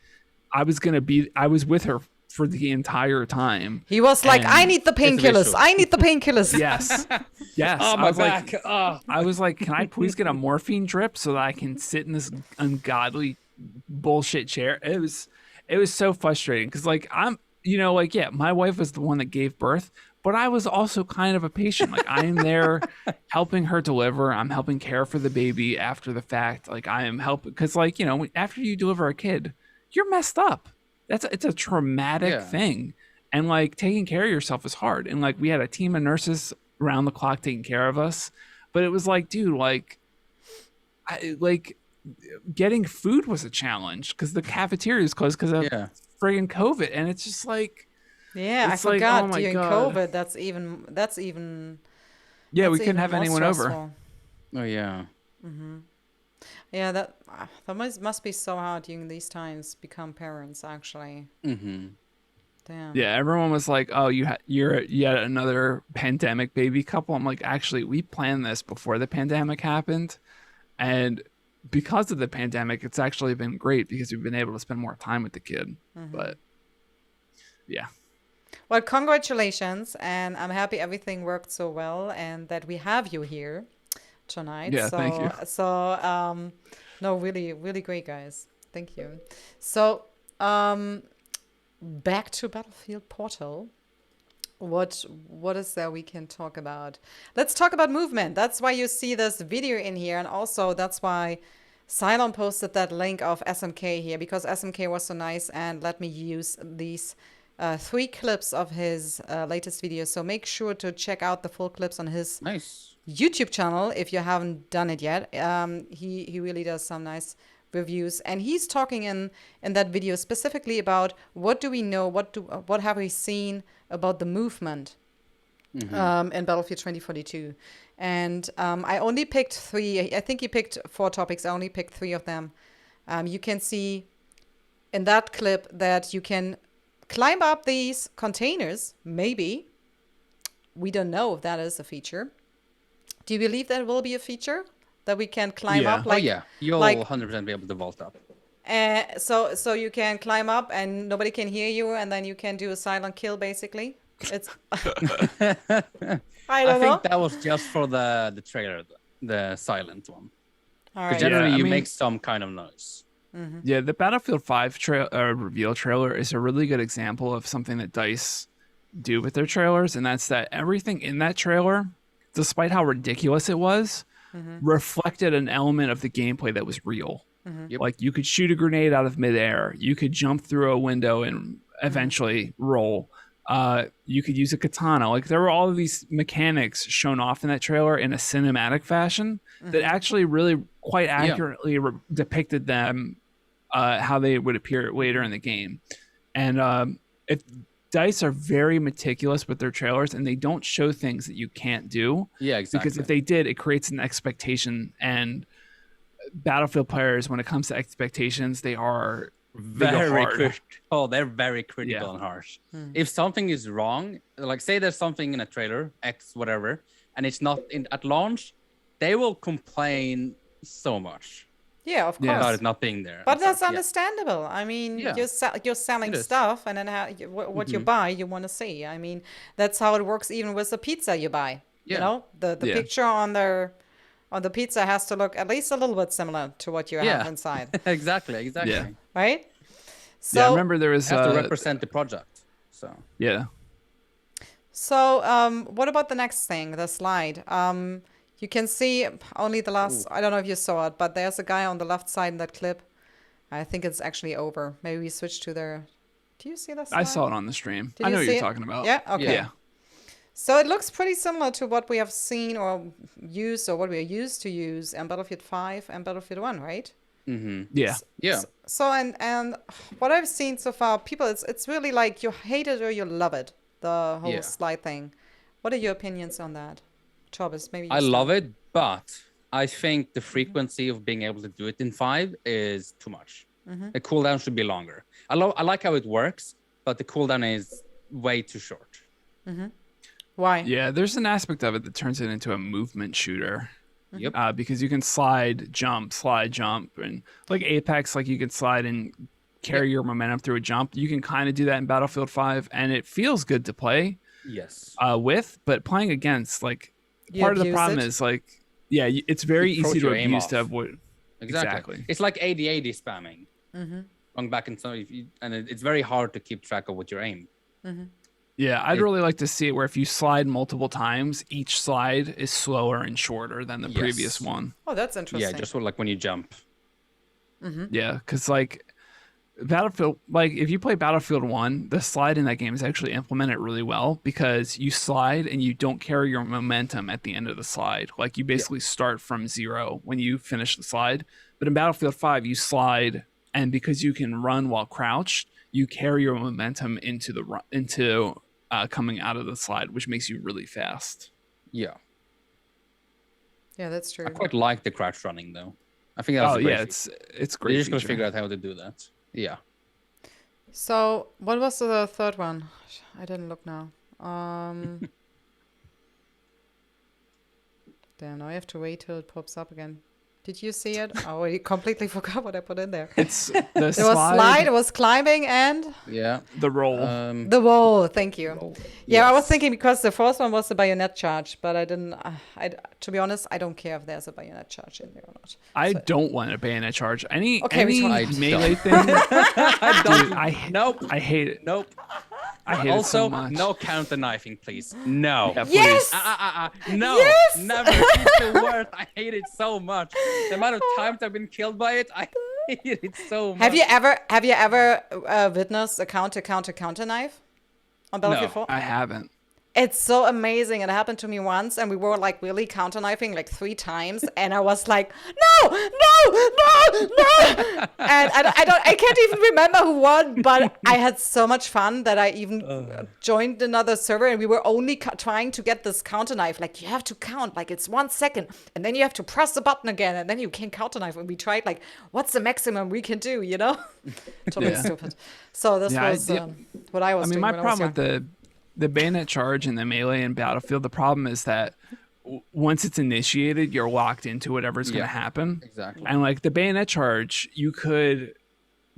I was with her for the entire time. He was like, I need the painkillers. I need the painkillers. Yes. Yes. Oh, my back. I was like, can I please get a morphine drip so that I can sit in this ungodly bullshit chair? It was so frustrating because like my wife was the one that gave birth, but I was also kind of a patient. Like I am there helping her deliver. I'm helping care for the baby after the fact. Like I am helping because like, after you deliver a kid, you're messed up. It's a traumatic thing. And like taking care of yourself is hard. And like we had a team of nurses around the clock taking care of us. But it was like, dude, like getting food was a challenge because the cafeteria is closed because of friggin' COVID. And it's just like, I forgot during COVID. That's even. Yeah, we couldn't have anyone over. Oh yeah. Mm-hmm. Yeah, that must be so hard during these times. Become parents, actually. Mm-hmm. Damn. Yeah, everyone was like, "Oh, you're yet another pandemic baby couple." I'm like, actually, we planned this before the pandemic happened, and because of the pandemic, it's actually been great because we've been able to spend more time with the kid. Mm-hmm. But yeah. Well, congratulations, and I'm happy everything worked so well, and that we have you here tonight. Yeah, thank you. So, no, really, really great, guys. Thank you. So, back to Battlefield Portal. What is there we can talk about? Let's talk about movement. That's why you see this video in here, and also that's why Cylon posted that link of SMK here, because SMK was so nice and let me use these 3 clips of his latest video. So make sure to check out the full clips on his YouTube channel if you haven't done it yet. He really does some nice reviews, and he's talking in that video specifically about what do we know, what have we seen about the movement in Battlefield 2042. And I only picked 3. I think he picked 4 topics. I only picked 3 of them. You can see in that clip that you can climb up these containers. Maybe. We don't know if that is a feature. Do you believe that will be a feature? That we can climb up? Like, you'll 100% be able to vault up. So you can climb up and nobody can hear you, and then you can do a silent kill, basically. It's I think that was just for the trailer, the silent one. All right. Generally, you make some kind of noise. Yeah, the Battlefield 5 reveal trailer is a really good example of something that DICE do with their trailers, and that's that everything in that trailer, despite how ridiculous it was, reflected an element of the gameplay that was real. Like you could shoot a grenade out of midair, you could jump through a window and eventually roll. You could use a katana. Like there were all of these mechanics shown off in that trailer in a cinematic fashion that actually really quite accurately depicted them, how they would appear later in the game. And DICE are very meticulous with their trailers, and they don't show things that you can't do. Yeah, exactly. Because if they did, it creates an expectation. And Battlefield players, when it comes to expectations, they are very critical. They're very critical and harsh. If something is wrong, like say there's something in a trailer, X whatever, and it's not at launch, they will complain so much. Yeah, of course. About it not being there. But that's understandable. I mean, you're selling stuff, and then what you buy, you want to see. I mean, that's how it works even with the pizza you buy. You know, the picture on the pizza has to look at least a little bit similar to what you have inside. Exactly. Yeah. Right? So I remember there was... have to represent the project. So. Yeah. So what about the next thing, the slide? You can see only the last, I don't know if you saw it, but there's a guy on the left side in that clip. I think it's actually over. Maybe we switch to their... Do you see that slide? I saw it on the stream. I know what you're talking about. Yeah? Okay. Yeah. So it looks pretty similar to what we have seen or used, or what we are used to use in Battlefield 5 and Battlefield 1, right? Yeah. So and what I've seen so far, people, it's really like you hate it or you love it, the whole slide thing. What are your opinions on that? Torbis, maybe I love it, but I think the frequency of being able to do it in 5 is too much. The cooldown should be longer. I like how it works, but the cooldown is way too short. Why? Yeah, there's an aspect of it that turns it into a movement shooter. Yep. Because you can slide, jump, and like Apex, like you can slide and carry your momentum through a jump. You can kind of do that in Battlefield 5, and it feels good to play. Yes. But playing against, like, part of the problem is like, it's very easy to abuse to avoid. Exactly. It's like AD spamming. Going back and so, it's very hard to keep track of what your aim. Yeah, I'd really like to see it where if you slide multiple times, each slide is slower and shorter than the previous one. Oh, that's interesting. Yeah, just like when you jump. Yeah, because like Battlefield, like if you play Battlefield 1, the slide in that game is actually implemented really well because you slide and you don't carry your momentum at the end of the slide. Like you basically start from 0 when you finish the slide. But in Battlefield 5, you slide, and because you can run while crouched, you carry your momentum into coming out of the slide, which makes you really fast. Yeah. Yeah, that's true. I quite like the crouch running though. I think that's it's great. You're just gonna figure out how to do that. Yeah. So what was the third one? I didn't look now. Damn, now I have to wait till it pops up again. Did you see it? Oh, I completely forgot what I put in there. It's the There was slide, it was climbing, and Yeah. the roll. the wall. Thank you. Roll. Yeah, I was Yes. thinking because the first one was the bayonet charge, but I didn't. To be honest, I don't care if there's a bayonet charge in there or not. I So- don't want a bayonet charge. Any Okay, we any talked. melee thing, I don't. dude, Nope. I hate it. Nope. I hate it Also, so much. no counter knifing, please. No. Yeah, please. Yes. No. Yes! Never. It's the worst. I hate it so much. The amount of times I've been killed by it, I hate it so much. Have you ever witnessed a counter knife on Battlefield 4? I haven't. It's so amazing. It happened to me once, and we were like really counter knifing like 3 times, and I was like, no, and I can't even remember who won, but I had so much fun that I even joined another server, and we were only trying to get this counter knife. Like you have to count, like it's 1 second, and then you have to press the button again, and then you can counter knife. And we tried like, what's the maximum we can do? You know, totally stupid. So this was what I was. I mean, doing my when problem I was with the bayonet charge and the melee in Battlefield, the problem is that once it's initiated, you're locked into whatever's going to happen. Exactly. And like the bayonet charge, you could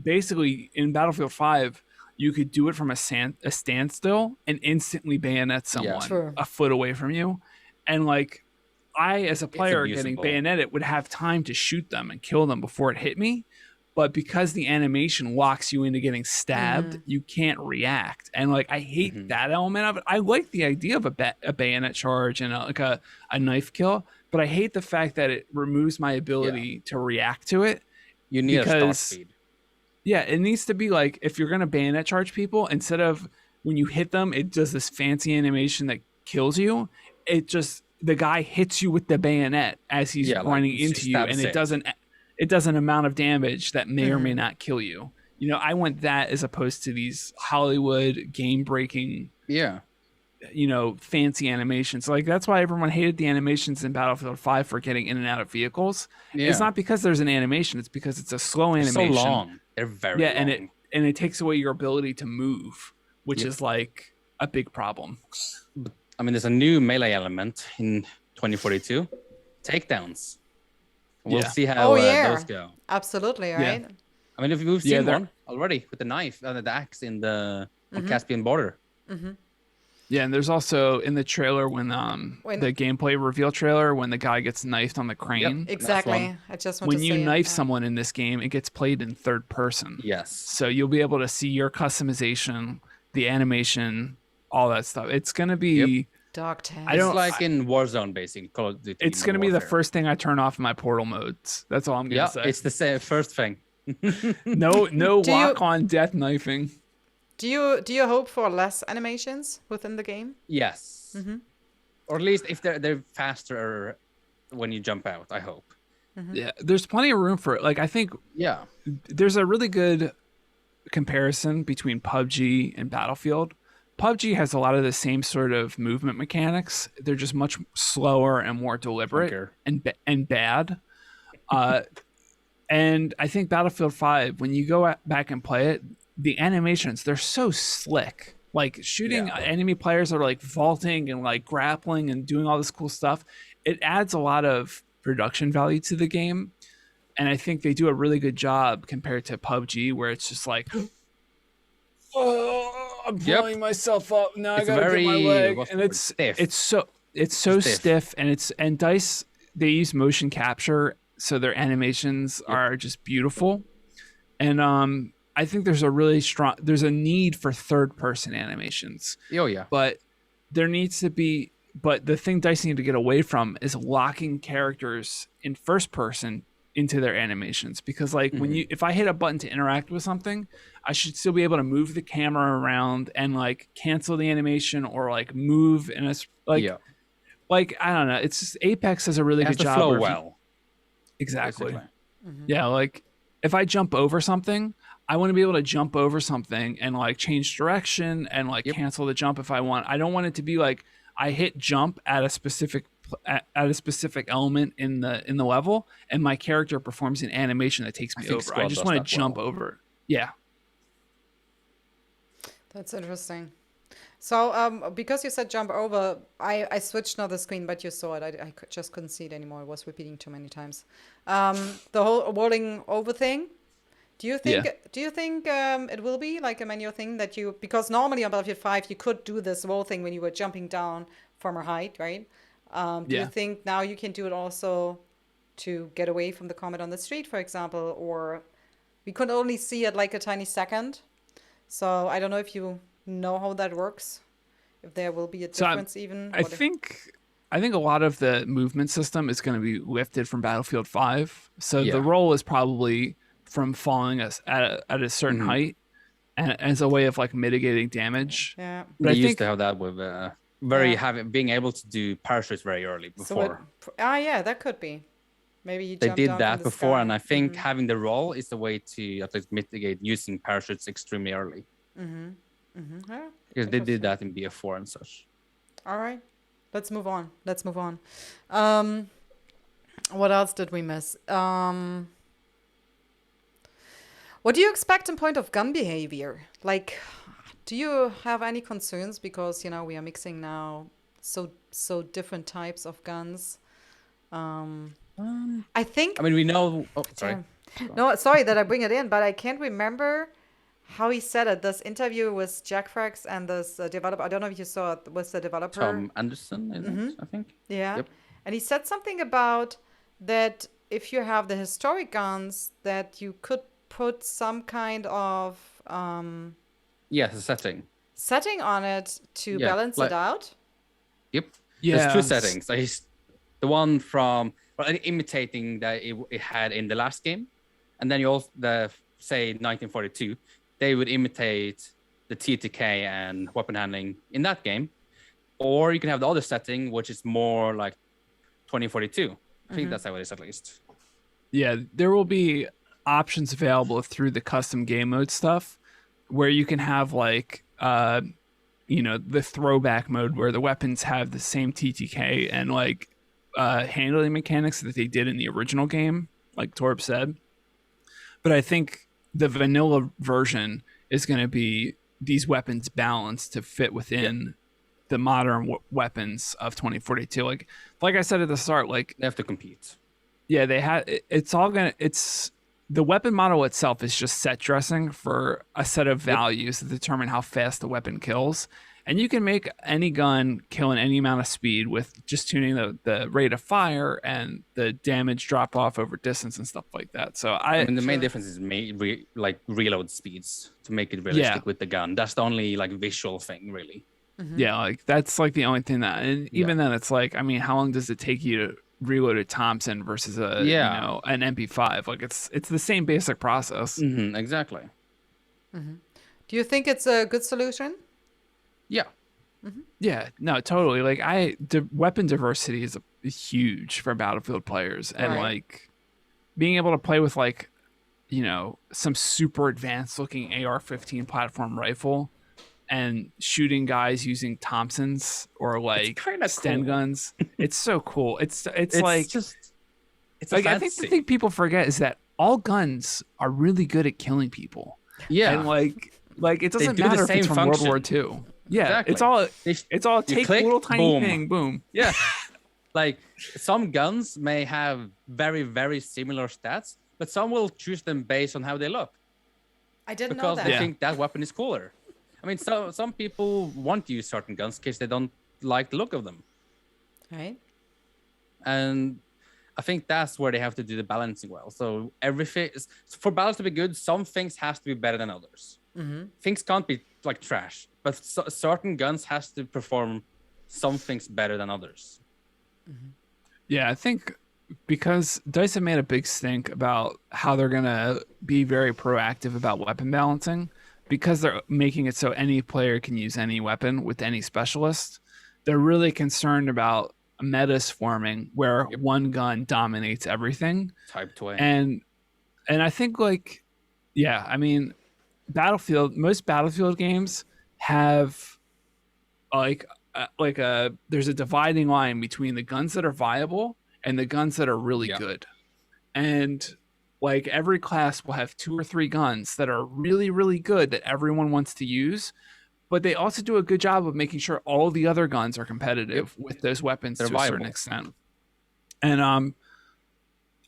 basically in Battlefield 5, you could do it from a standstill and instantly bayonet someone a foot away from you. And like I, as a player getting bayoneted, would have time to shoot them and kill them before it hit me. But because the animation locks you into getting stabbed, you can't react. And like, I hate that element of it. I like the idea of a bayonet charge and a knife kill, but I hate the fact that it removes my ability to react to it. You need a start speed. Yeah, it needs to be like, if you're going to bayonet charge people, instead of when you hit them, it does this fancy animation that kills you. It just, the guy hits you with the bayonet as he's running into you, and it does an amount of damage that may or may not kill you. You know, I want that as opposed to these Hollywood game breaking, you know, fancy animations. Like that's why everyone hated the animations in Battlefield 5 for getting in and out of vehicles. It's not because there's an animation; it's because it's a slow animation. So long. They're very long. and it takes away your ability to move, which is like a big problem. But, I mean, there's a new melee element in 2042, takedowns. We'll see how those go. Absolutely, right? Yeah. I mean, if we've seen one already with the knife, the axe in the Caspian border. Yeah, and there's also in the trailer when the gameplay reveal trailer when the guy gets knifed on the crane. Exactly. I just want when to you say knife someone in this game, it gets played in third person. Yes. So you'll be able to see your customization, the animation, all that stuff. It's gonna be Dog tag. It's like in Warzone, basically. Call of Duty. It's gonna be the first thing I turn off in my Portal modes. That's all I'm gonna say. It's the same first thing. no lock on death knifing. Do you hope for less animations within the game? Yes. Or at least if they're faster when you jump out, I hope. Yeah, there's plenty of room for it. Like I think there's a really good comparison between PUBG and Battlefield. PUBG has a lot of the same sort of movement mechanics. They're just much slower and more deliberate and bad. And I think Battlefield 5, when you go back and play it, the animations, they're so slick. Like shooting enemy players that are like vaulting and like grappling and doing all this cool stuff. It adds a lot of production value to the game. And I think they do a really good job compared to PUBG, where it's just like, oh, I'm blowing myself up. Now I gotta get my leg. And it's so stiff. And DICE, they use motion capture, so their animations are just beautiful. And I think there's a need for third person animations. Oh yeah. But the thing DICE need to get away from is locking characters in first person into their animations, because like if I hit a button to interact with something, I should still be able to move the camera around and like cancel the animation or like move and it's like I don't know. It's just Apex does a really good job. Flow well. Exactly. Yeah, like if I jump over something, I want to be able to jump over something and like change direction and like cancel the jump if I want. I don't want it to be like I hit jump at a specific element in the level and my character performs an animation that takes me over. I just want to jump over. Yeah. That's interesting. So, because you said jump over, I switched another screen, but you saw it. Just couldn't see it anymore. It was repeating too many times. The whole rolling over thing. Do you think Yeah. it will be like a manual thing that you, because normally on Battlefield 5 you could do this roll thing when you were jumping down from a height, right? Do you Yeah. think now you can do it also to get away from the combat on the street, for example, or we could only see it like a tiny second. So I don't know if you know how that works, if there will be a So difference even. I think I think a lot of the movement system is going to be lifted from Battlefield 5. So the Yeah. roll is probably from falling us at a certain Mhm. height and as a way of like mitigating damage. Yeah. But They I used think to have that with Yeah. being able to do parachutes very early So it, before. yeah, that could be. Maybe you They jump did down from that the before, and sky. I think having the roll is the way to at least mitigate using parachutes extremely early. Yeah, Because they did interesting. that in BF4 and such. All right. Let's move on. What else did we miss? What do you expect in point of gun behavior? Like, do you have any concerns because we are mixing now so different types of guns? I think I mean, we know. Oh, sorry. yeah. No, sorry that I bring it in, but I can't remember how he said it. This interview with Jack Frax and this developer. I don't know if you saw it. Was the developer? Tom Anderson, is it? I think. Yeah. Yep. And he said something about that if you have the historic guns, that you could put some kind of Yeah, the setting. setting on it to Yeah, balance it out. Yep. yeah, There's two settings. The one from imitating that it had in the last game, and then you also say 1942, they would imitate the TTK and weapon handling in that game, or you can have the other setting, which is more like 2042. I think that's how it is at least. Yeah, there will be options available through the custom game mode stuff where you can have like the throwback mode where the weapons have the same TTK and like handling mechanics that they did in the original game, like Torb said. But I think the vanilla version is going to be these weapons balanced to fit within the modern weapons of 2042. Like I said at the start, like They have to compete. yeah, they had it's the weapon model itself is just set dressing for a set of values that determine how fast the weapon kills. And you can make any gun kill in any amount of speed with just tuning the rate of fire and the damage drop off over distance and stuff like that. So I mean, the main difference is like reload speeds to make it realistic with the gun. That's the only like visual thing, really. Yeah, like that's like the only thing that, and even then, it's like, I mean, how long does it take you to reload a Thompson versus an MP5? Like it's the same basic process. Exactly. Do you think it's a good solution? Yeah. Yeah, no, totally. Like weapon diversity is huge for Battlefield players, and Right. like being able to play with like some super advanced looking AR-15 platform rifle and shooting guys using Thompsons or like kinda Sten cool. guns. It's so cool. It's like just it's like I a think the fantasy. thing people forget is that all guns are really good at killing people. Yeah. And like it doesn't do the matter if it's same from World War function. II. Yeah, Exactly. it's all You take click, little tiny boom. thing, boom. Yeah. Like some guns may have very, very similar stats, but some will choose them based on how they look I didn't know because that. they Yeah. think that weapon is cooler. I mean, some people want to use certain guns because they don't like the look of them. Right. And I think that's where they have to do the balancing well. So everything for balance to be good, some things has to be better than others. Things can't be like trash, but certain guns has to perform some things better than others. Yeah, I think because DICE have made a big stink about how they're gonna be very proactive about weapon balancing, because they're making it so any player can use any weapon with any specialist. They're really concerned about metas forming where one gun dominates everything. Type 2. And I think like I mean most Battlefield games have there's a dividing line between the guns that are viable and the guns that are really good. And like every class will have 2 or 3 guns that are really, really good that everyone wants to use, but they also do a good job of making sure all the other guns are competitive with those weapons They're to a certain viable. extent. And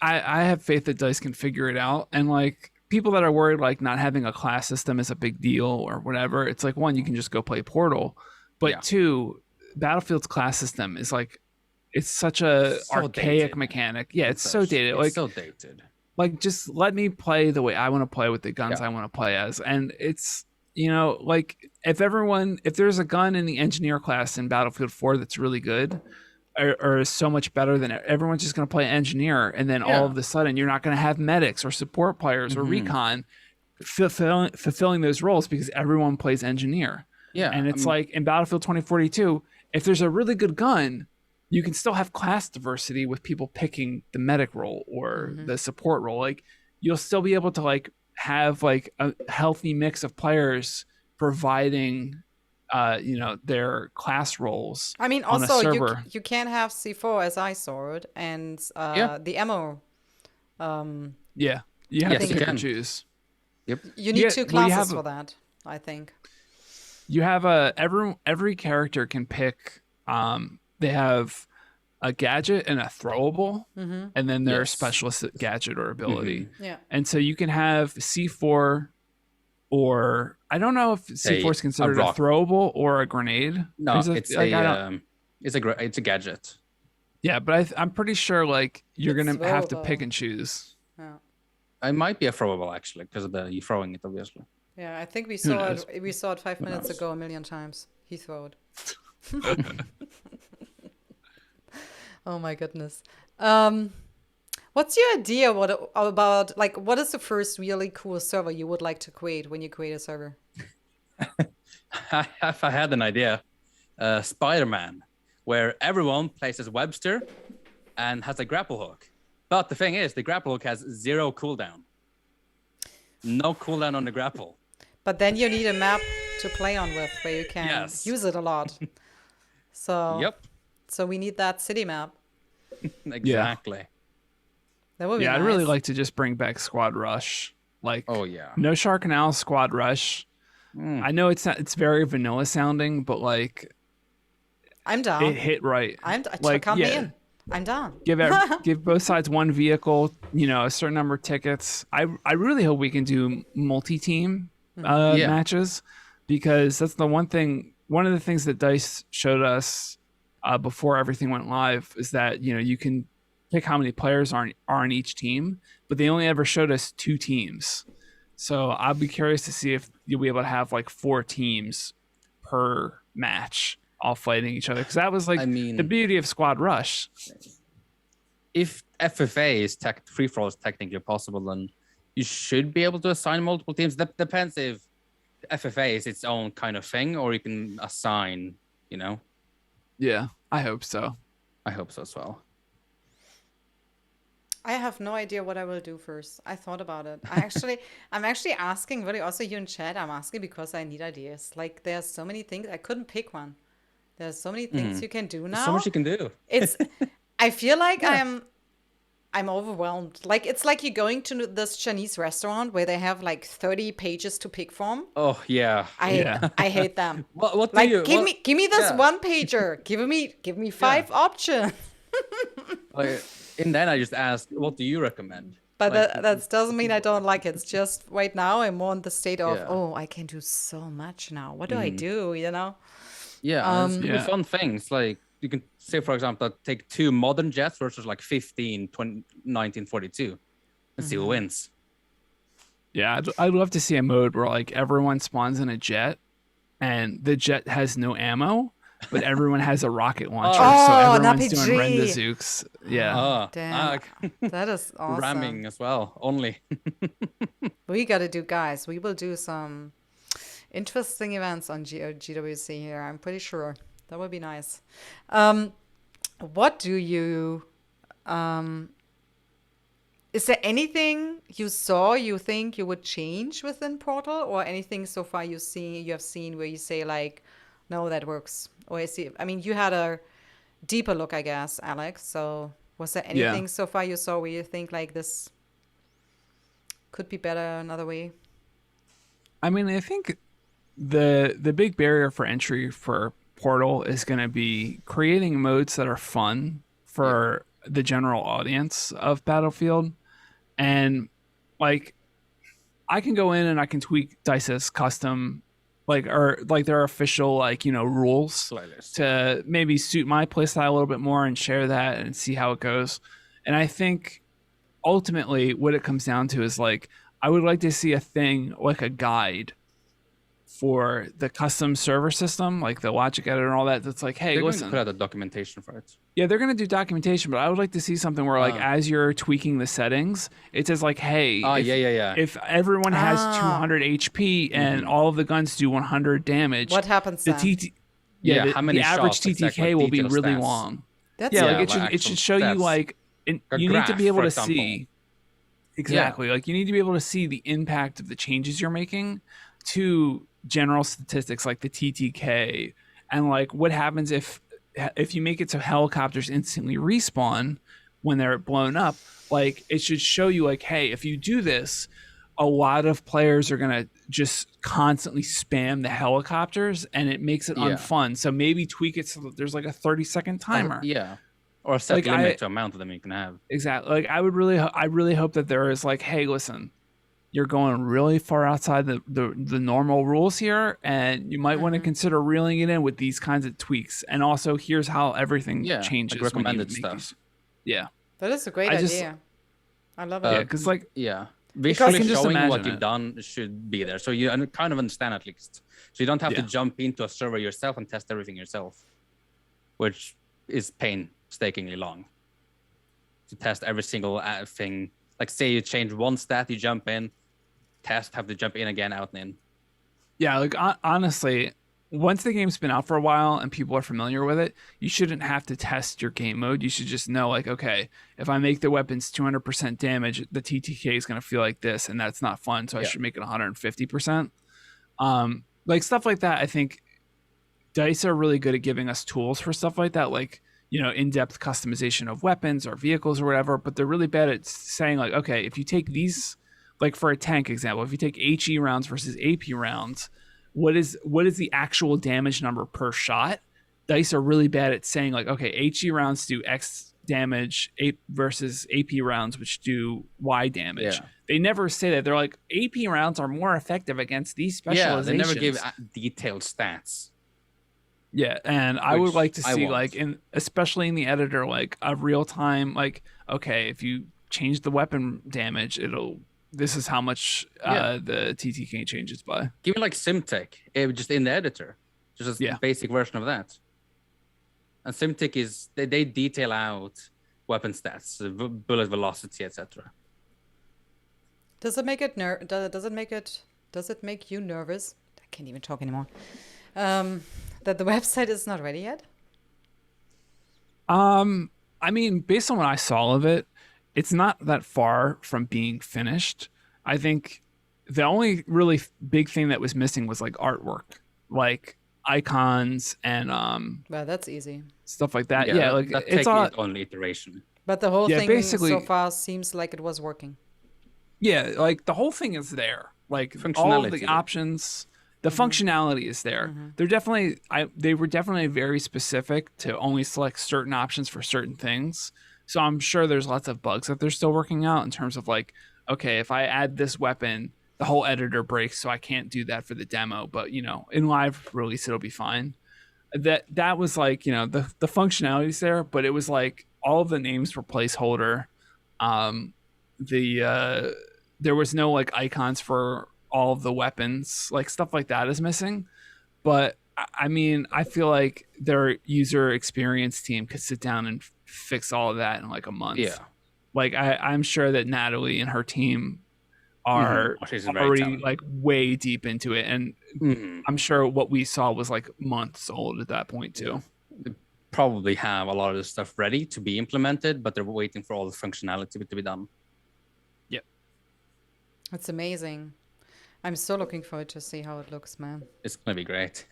I have faith that DICE can figure it out. And like people that are worried like not having a class system is a big deal or whatever, it's like one, you can just go play Portal, but Yeah. two, Battlefield's class system is like it's such a So archaic dated. mechanic. Yeah, it's so dated. It's Like so dated. like just let me play the way I want to play with the guns I want to play as. And it's like if there's a gun in the engineer class in Battlefield 4 that's really good or is so much better than everyone's just going to play engineer, and then all of a sudden you're not going to have medics or support players or recon fulfilling those roles because everyone plays engineer. Yeah. And it's like in Battlefield 2042, if there's a really good gun, you can still have class diversity with people picking the medic role or the support role. Like you'll still be able to like have like a healthy mix of players providing their class roles. I mean, on a also server. you can't have C4 as I saw it, and the ammo. Yeah, you have to you pick can. and choose. Yep. You need two classes for that, I think. You have every character can pick. They have a gadget and a throwable, and then their specialist gadget or ability. Yeah. And so you can have C4, or I don't know if C4 is considered a throwable or a grenade. No, it's a gadget. Yeah, but I'm pretty sure like you're It's gonna have to throwable. pick and choose. Yeah. It might be a throwable actually because of you throwing it, obviously. Yeah, I think we knows? saw it 5 minutes ago a million times. He threw it. Oh my goodness. What's your idea about like what is the first really cool server you would like to create when you create a server? If I had an idea, Spider-Man, where everyone plays as Webster and has a grapple hook. But the thing is, the grapple hook has 0 cooldown. No cooldown on the grapple. But then you need a map to play on with where you can use it a lot. So Yep. So we need that city map. Exactly. That would be nice. I'd really like to just bring back Squad Rush. Like, Oh yeah. no Sharkanal, Squad Rush. I know it's very vanilla sounding, but like I'm down. it hit right. Count me in. I'm down. Give both sides one vehicle, a certain number of tickets. I really hope we can do multi-team matches, because that's the one of the things that DICE showed us before everything went live is that you can pick how many players are on each team, but they only ever showed us 2 teams. So I'll be curious to see if you'll be able to have like 4 teams per match all fighting each other, because that was like the beauty of Squad Rush. If FFA is free for all is technically possible, then you should be able to assign multiple teams. That depends if FFA is its own kind of thing, or you can assign. Yeah, I hope so. I hope so as well. I have no idea what I will do first. I thought about it. I'm actually asking, really, also you in chat, I'm asking because I need ideas. Like, there's so many things. I couldn't pick one. There's so many things you can do now. There's so much you can do. I feel like I'm overwhelmed. Like, it's like you're going to this Chinese restaurant where they have like 30 pages to pick from. Oh yeah. I hate them. What like, do you give me this one pager. Give me 5 options. And then I just asked, what do you recommend? But that doesn't mean I don't like it. It's just right now I'm more in the state of, I can do so much now. What do I do, Yeah, Yeah. fun things. Like, you can say, for example, take 2 modern jets versus like 1942 and see who wins. Yeah, I'd love to see a mode where like everyone spawns in a jet and the jet has no ammo, but everyone has a rocket launcher, so everyone's doing RPG. Rendezvous. Yeah. Damn. That is awesome. Ramming as well, only. We got to do, guys. We will do some interesting events on GWC here. I'm pretty sure that would be nice. What do you? Is there anything you saw you think you would change within Portal, or anything so far you have seen where you say like, no, that works? Or I mean, you had a deeper look, I guess, Alex. So was there anything so far you saw where you think like this could be better another way? I mean, I think the big barrier for entry for Portal is going to be creating modes that are fun for the general audience of Battlefield. And like I can go in and I can tweak Dice's custom like their official rules to maybe suit my playstyle a little bit more and share that and see how it goes. And I think ultimately what it comes down to is like I would like to see a thing like a guide for the custom server system, like the logic editor and all that. That's like, hey, They're listen, going to put out the documentation for it. Yeah, they're going to do documentation, but I would like to see something where, like, as you're tweaking the settings, it says, like, hey, if everyone has 200 HP and all of the guns do 100 damage, what happens the then? how many the average TTK will be really long. That's it should show you, like, you need to be able to see. Exactly. Like, you need to be able to see the impact of the changes you're making to general statistics like the TTK and, like, what happens if you make it so helicopters instantly respawn when they're blown up. Like, it should show you, like, hey, if you do this, a lot of players are gonna just constantly spam the helicopters and it makes it unfun. So maybe tweak it so that there's like a 30-second timer. Or set limit to amount of them you can have. Exactly. Like I really hope that there is like, hey, listen, you're going really far outside the normal rules here, and you might want to consider reeling it in with these kinds of tweaks. And also, here's how everything changes. Like recommended stuff. That is a great idea. I love it. Yeah, because like visually showing what you've done should be there, so you kind of understand at least. So you don't have to jump into a server yourself and test everything yourself, which is painstakingly long to test every single thing. Like, say you change one stat, you jump in, test, have to jump in again, out and in. Yeah, like honestly, once the game's been out for a while and people are familiar with it, you shouldn't have to test your game mode. You should just know, like, okay, if I make the weapons 200% damage, the TTK is going to feel like this, and that's not fun, so I should make it 150%. Like, stuff like that, I think DICE are really good at giving us tools for stuff like that, like, in-depth customization of weapons or vehicles or whatever, but they're really bad at saying, like, okay, if you take these, like for a tank example, if you take HE rounds versus AP rounds, what is the actual damage number per shot? DICE are really bad at saying, like, okay, HE rounds do X damage versus AP rounds, which do Y damage. They never say that. They're like, AP rounds are more effective against these specializations. They never give detailed stats. Yeah, and I would like to see, like, especially in the editor, like a real time, like, okay, if you change the weapon damage, this is how much the TTK changes by. Give me like Simtech, just in the editor, just a basic version of that. And Simtech is they detail out weapon stats, bullet velocity, etc. Does it make it does it make you nervous? I can't even talk anymore. That the website is not ready yet? I mean, based on what I saw of it, it's not that far from being finished. I think the only really big thing that was missing was like artwork, like icons and well, that's easy. Stuff like that. Yeah, like it's all on iteration. But the whole thing basically so far seems like it was working. Yeah, like the whole thing is there. Like all of the options. The functionality is there. They were definitely very specific to only select certain options for certain things. So I'm sure there's lots of bugs that they're still working out in terms of like, okay, if I add this weapon, the whole editor breaks, so I can't do that for the demo. But in live release, it'll be fine. That was like, the functionality's there, but it was like all of the names were placeholder. There was no like icons for all of the weapons, like stuff like that is missing. But I mean, I feel like their user experience team could sit down and fix all of that in like a month. Like I'm sure that Natalie and her team are already like way deep into it, and I'm sure what we saw was like months old at that point too. They probably have a lot of the stuff ready to be implemented, but they're waiting for all the functionality to be done. That's amazing. I'm so looking forward to see how it looks, man. It's gonna be great.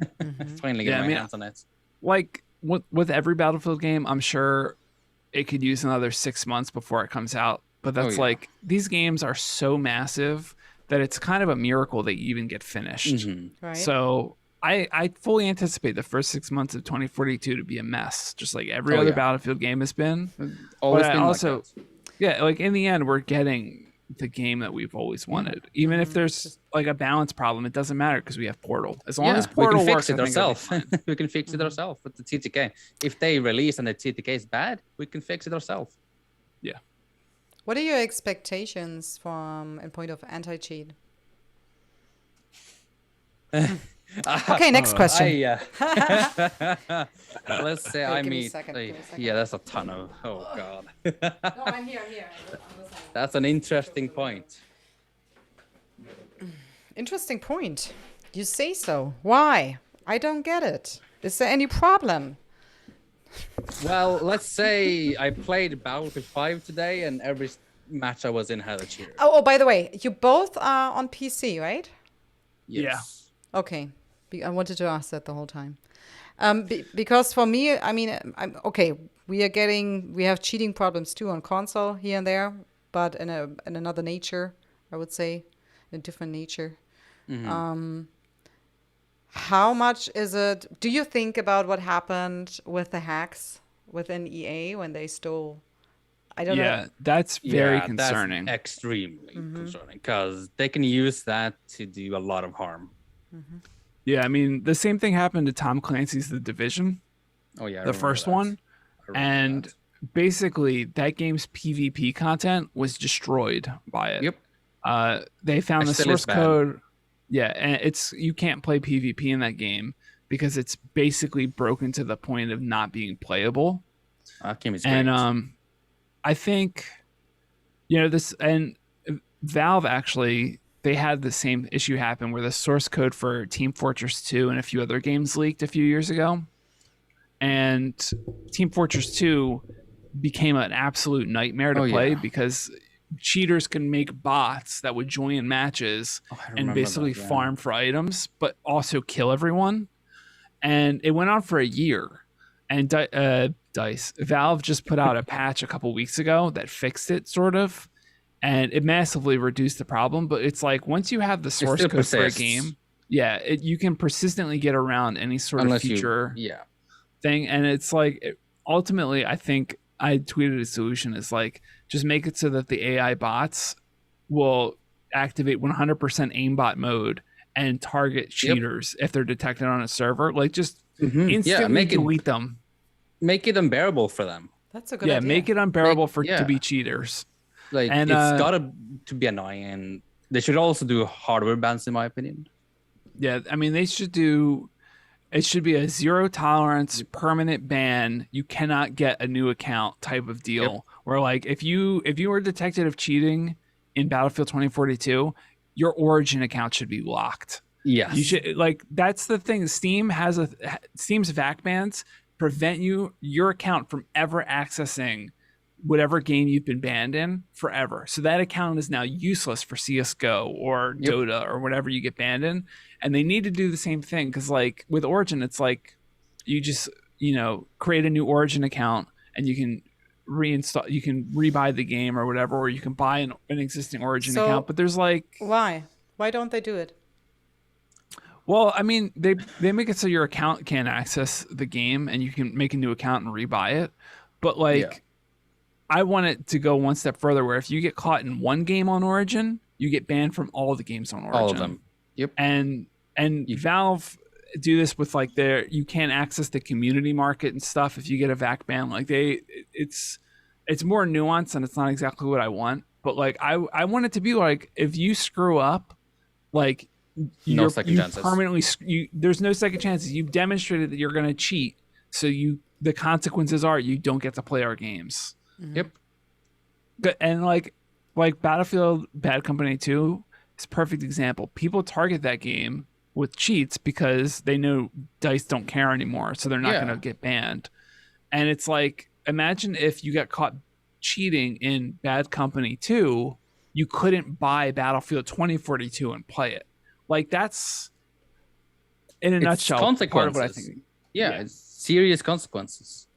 Finally get my hands on it. Like with every Battlefield game, I'm sure it could use another 6 months before it comes out. But that's like, these games are so massive that it's kind of a miracle they even get finished. Right. So I fully anticipate the first 6 months of 2042 to be a mess, just like every other Battlefield game has been. Always but been also, like that. yeah, like in the end, we're getting the game that we've always wanted. Even if there's like a balance problem, it doesn't matter because we have Portal. As long as we Portal can fix works, it I think it'll be ourselves. fine. We can fix it ourselves with the TTK. If they release and the TTK is bad, we can fix it ourselves. Yeah. What are your expectations from in point of anti-cheat? Okay, next question. Let's say Wait, I give me a meet. second, give me a second. Yeah, that's a ton of. Oh God. No, I'm here. That's an interesting point. Interesting point. You say so. Why? I don't get it. Is there any problem? Well, let's say I played Battlefield 5 today, and every match I was in had a cheater. Oh, by the way, you both are on PC, right? Yes. Okay. I wanted to ask that the whole time. Because for me, I mean, I'm okay. We have cheating problems too on console here and there, but in another nature, I would say, in a different nature. How much is it? Do you think about what happened with the hacks within EA when they stole? I don't know. Yeah, that's very concerning. That's extremely concerning because they can use that to do a lot of harm. Yeah, I mean, the same thing happened to Tom Clancy's The Division. Oh yeah, the first one, and basically that game's PvP content was destroyed by it. Yep. They found the source code. Yeah, and you can't play PvP in that game because it's basically broken to the point of not being playable. That game is great. And I think, this, and Valve actually, they had the same issue happen where the source code for Team Fortress 2 and a few other games leaked a few years ago. And Team Fortress 2 became an absolute nightmare to play because cheaters can make bots that would join matches and basically farm for items, but also kill everyone. And it went on for a year. And Valve just put out a patch a couple weeks ago that fixed it, sort of. And it massively reduced the problem. But it's like once you have the source code for a game, you can persistently get around any sort of feature thing. And it's like, ultimately, I think I tweeted a solution is like, just make it so that the AI bots will activate 100% aimbot mode and target cheaters if they're detected on a server. Like just instantly delete them. Make it unbearable for them. That's a good idea. Make it unbearable to be cheaters. Like, and it's gotta to be annoying, and they should also do hardware bans, in my opinion. Yeah, I mean, it should be a zero tolerance permanent ban. You cannot get a new account type of deal. Where like if you were detected of cheating in Battlefield 2042, your Origin account should be locked. Yes. You should, like, that's the thing. Steam's VAC bans prevent your account from ever accessing whatever game you've been banned in forever. So that account is now useless for CSGO or Dota or whatever you get banned in. And they need to do the same thing because, like, with Origin, it's like you just, create a new Origin account and you can reinstall, you can rebuy the game or whatever, or you can buy an existing Origin account. But there's like... Why don't they do it? Well, I mean, they make it so your account can't access the game and you can make a new account and rebuy it. But like... I want it to go one step further where if you get caught in one game on Origin, you get banned from all the games on Origin. All of them. Yep. And Valve do this with like you can't access the community market and stuff if you get a VAC ban. Like it's more nuanced and it's not exactly what I want. But like I want it to be like if you screw up, like no second chances. Permanently there's no second chances. You've demonstrated that you're going to cheat, so the consequences are you don't get to play our games. Yep. And like Battlefield Bad Company 2 is a perfect example. People target that game with cheats because they know DICE don't care anymore, so they're not going to get banned. And it's like, imagine if you got caught cheating in Bad Company 2, you couldn't buy Battlefield 2042 and play it. Like, that's, in a nutshell, part of what I think. Yeah, it's serious consequences.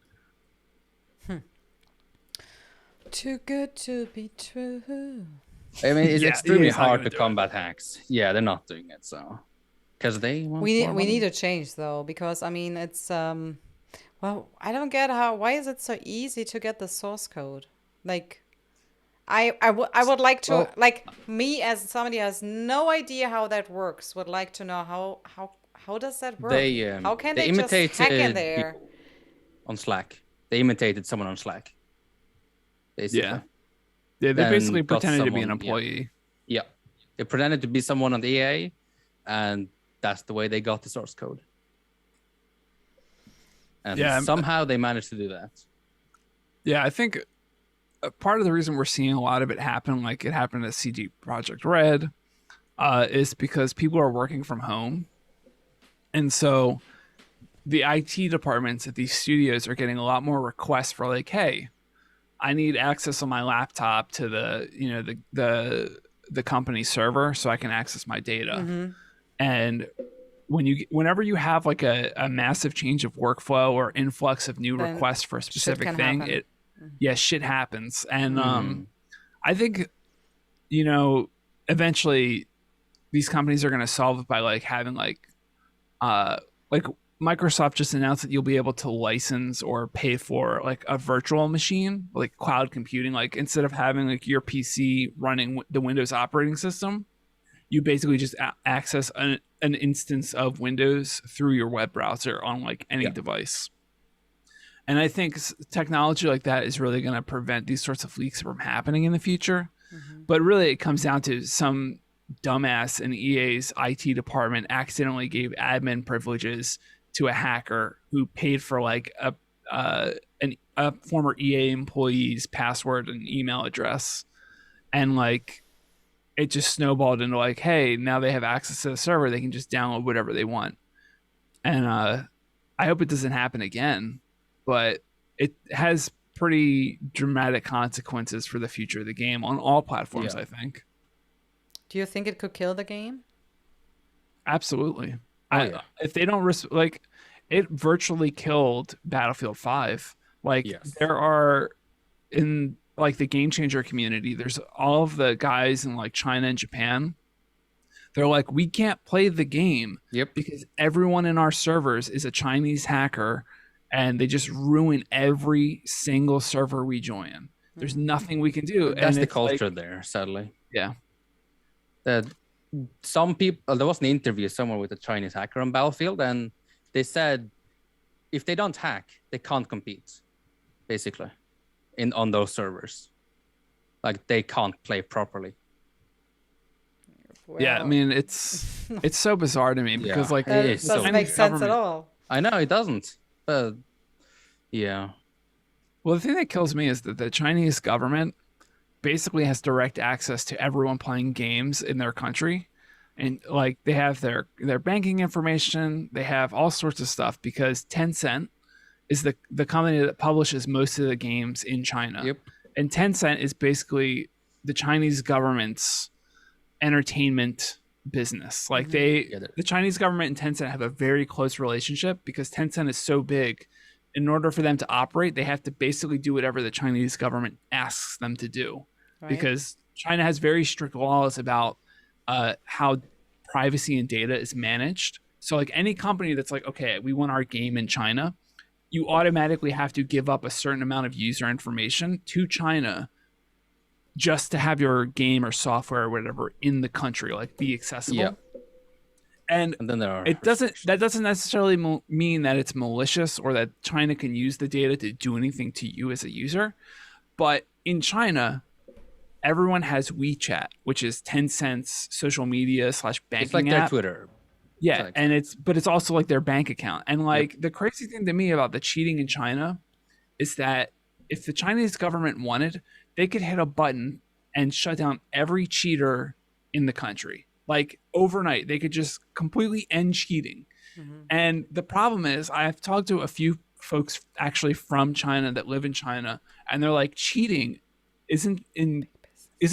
Too good to be true. I mean, it's Yeah, extremely EA is not hard gonna to do it. combat hacks. Yeah, they're not doing it, so because they want more We need money. a change though, because I mean it's well, I don't get how why is it so easy to get the source code? Like I would like to Well, like me as somebody who has no idea how that works would like to know how does that work? How can they they just hack in imitated there? people on Slack. They imitated someone on Slack, Yeah, basically. yeah. They Then basically got pretended to be an someone. Yeah, employee. yeah. They pretended to be someone on the EA, and that's the way they got the source code. And Yeah, somehow they managed to do that. yeah. I think part of the reason we're seeing a lot of it happen, like it happened at CD Project Red, is because people are working from home, and so the IT departments at these studios are getting a lot more requests for like, hey, I need access on my laptop to the the company server so I can access my data. And whenever you have like a massive change of workflow or influx of new Then requests for a shit specific can thing, happen. it yeah, shit happens. And Mm-hmm. I think you know eventually these companies are going to solve it by like having like Microsoft just announced that you'll be able to license or pay for like a virtual machine, like cloud computing. Like instead of having like your PC running the Windows operating system, you basically just access an instance of Windows through your web browser on like any Yeah. device. And I think technology like that is really going to prevent these sorts of leaks from happening in the future. But really, it comes down to some dumbass in EA's IT department accidentally gave admin privileges to a hacker who paid for like a former EA employee's password and email address, and like it just snowballed into like, hey, now they have access to the server, they can just download whatever they want. And I hope it doesn't happen again, but it has pretty dramatic consequences for the future of the game on all platforms, Yeah. I think. Do you think it could kill the game? Absolutely. Oh, yeah. If they don't like it virtually killed Battlefield 5. Like Yes. there are in like the game changer community, there's all of the guys in like China and Japan. They're like, we can't play the game Yep. because everyone in our servers is a Chinese hacker and they just ruin every single server we join. There's nothing we can do. That's and the it's culture like, there, sadly. yeah. That some people, there was an interview somewhere with a Chinese hacker on Battlefield, and they said if they don't hack, they can't compete, basically, on those servers. Like they can't play properly. Well, Yeah, I mean it's so bizarre to me because Yeah, like it that is doesn't so make Chinese sense at government- all. I know it doesn't, but yeah. Well, the thing that kills me is that the Chinese government basically has direct access to everyone playing games in their country. And like they have their banking information, they have all sorts of stuff because Tencent is the company that publishes most of the games in China. Yep. And Tencent is basically the Chinese government's entertainment business. Like the Chinese government and Tencent have a very close relationship because Tencent is so big. In order for them to operate, they have to basically do whatever the Chinese government asks them to do. Right. Because China has very strict laws about how privacy and data is managed. So like any company that's like, okay, we want our game in China, you automatically have to give up a certain amount of user information to China just to have your game or software or whatever in the country, like be accessible. Yeah. And then there are that doesn't necessarily mean that it's malicious or that China can use the data to do anything to you as a user. But in China, everyone has WeChat, which is Tencent's social media / banking it's like their app. Twitter. Yeah, Like- and it's also like their bank account. And like the crazy thing to me about the cheating in China is that if the Chinese government wanted, they could hit a button and shut down every cheater in the country. Like overnight, they could just completely end cheating. And the problem is, I've talked to a few folks actually from China that live in China, and they're like, cheating isn't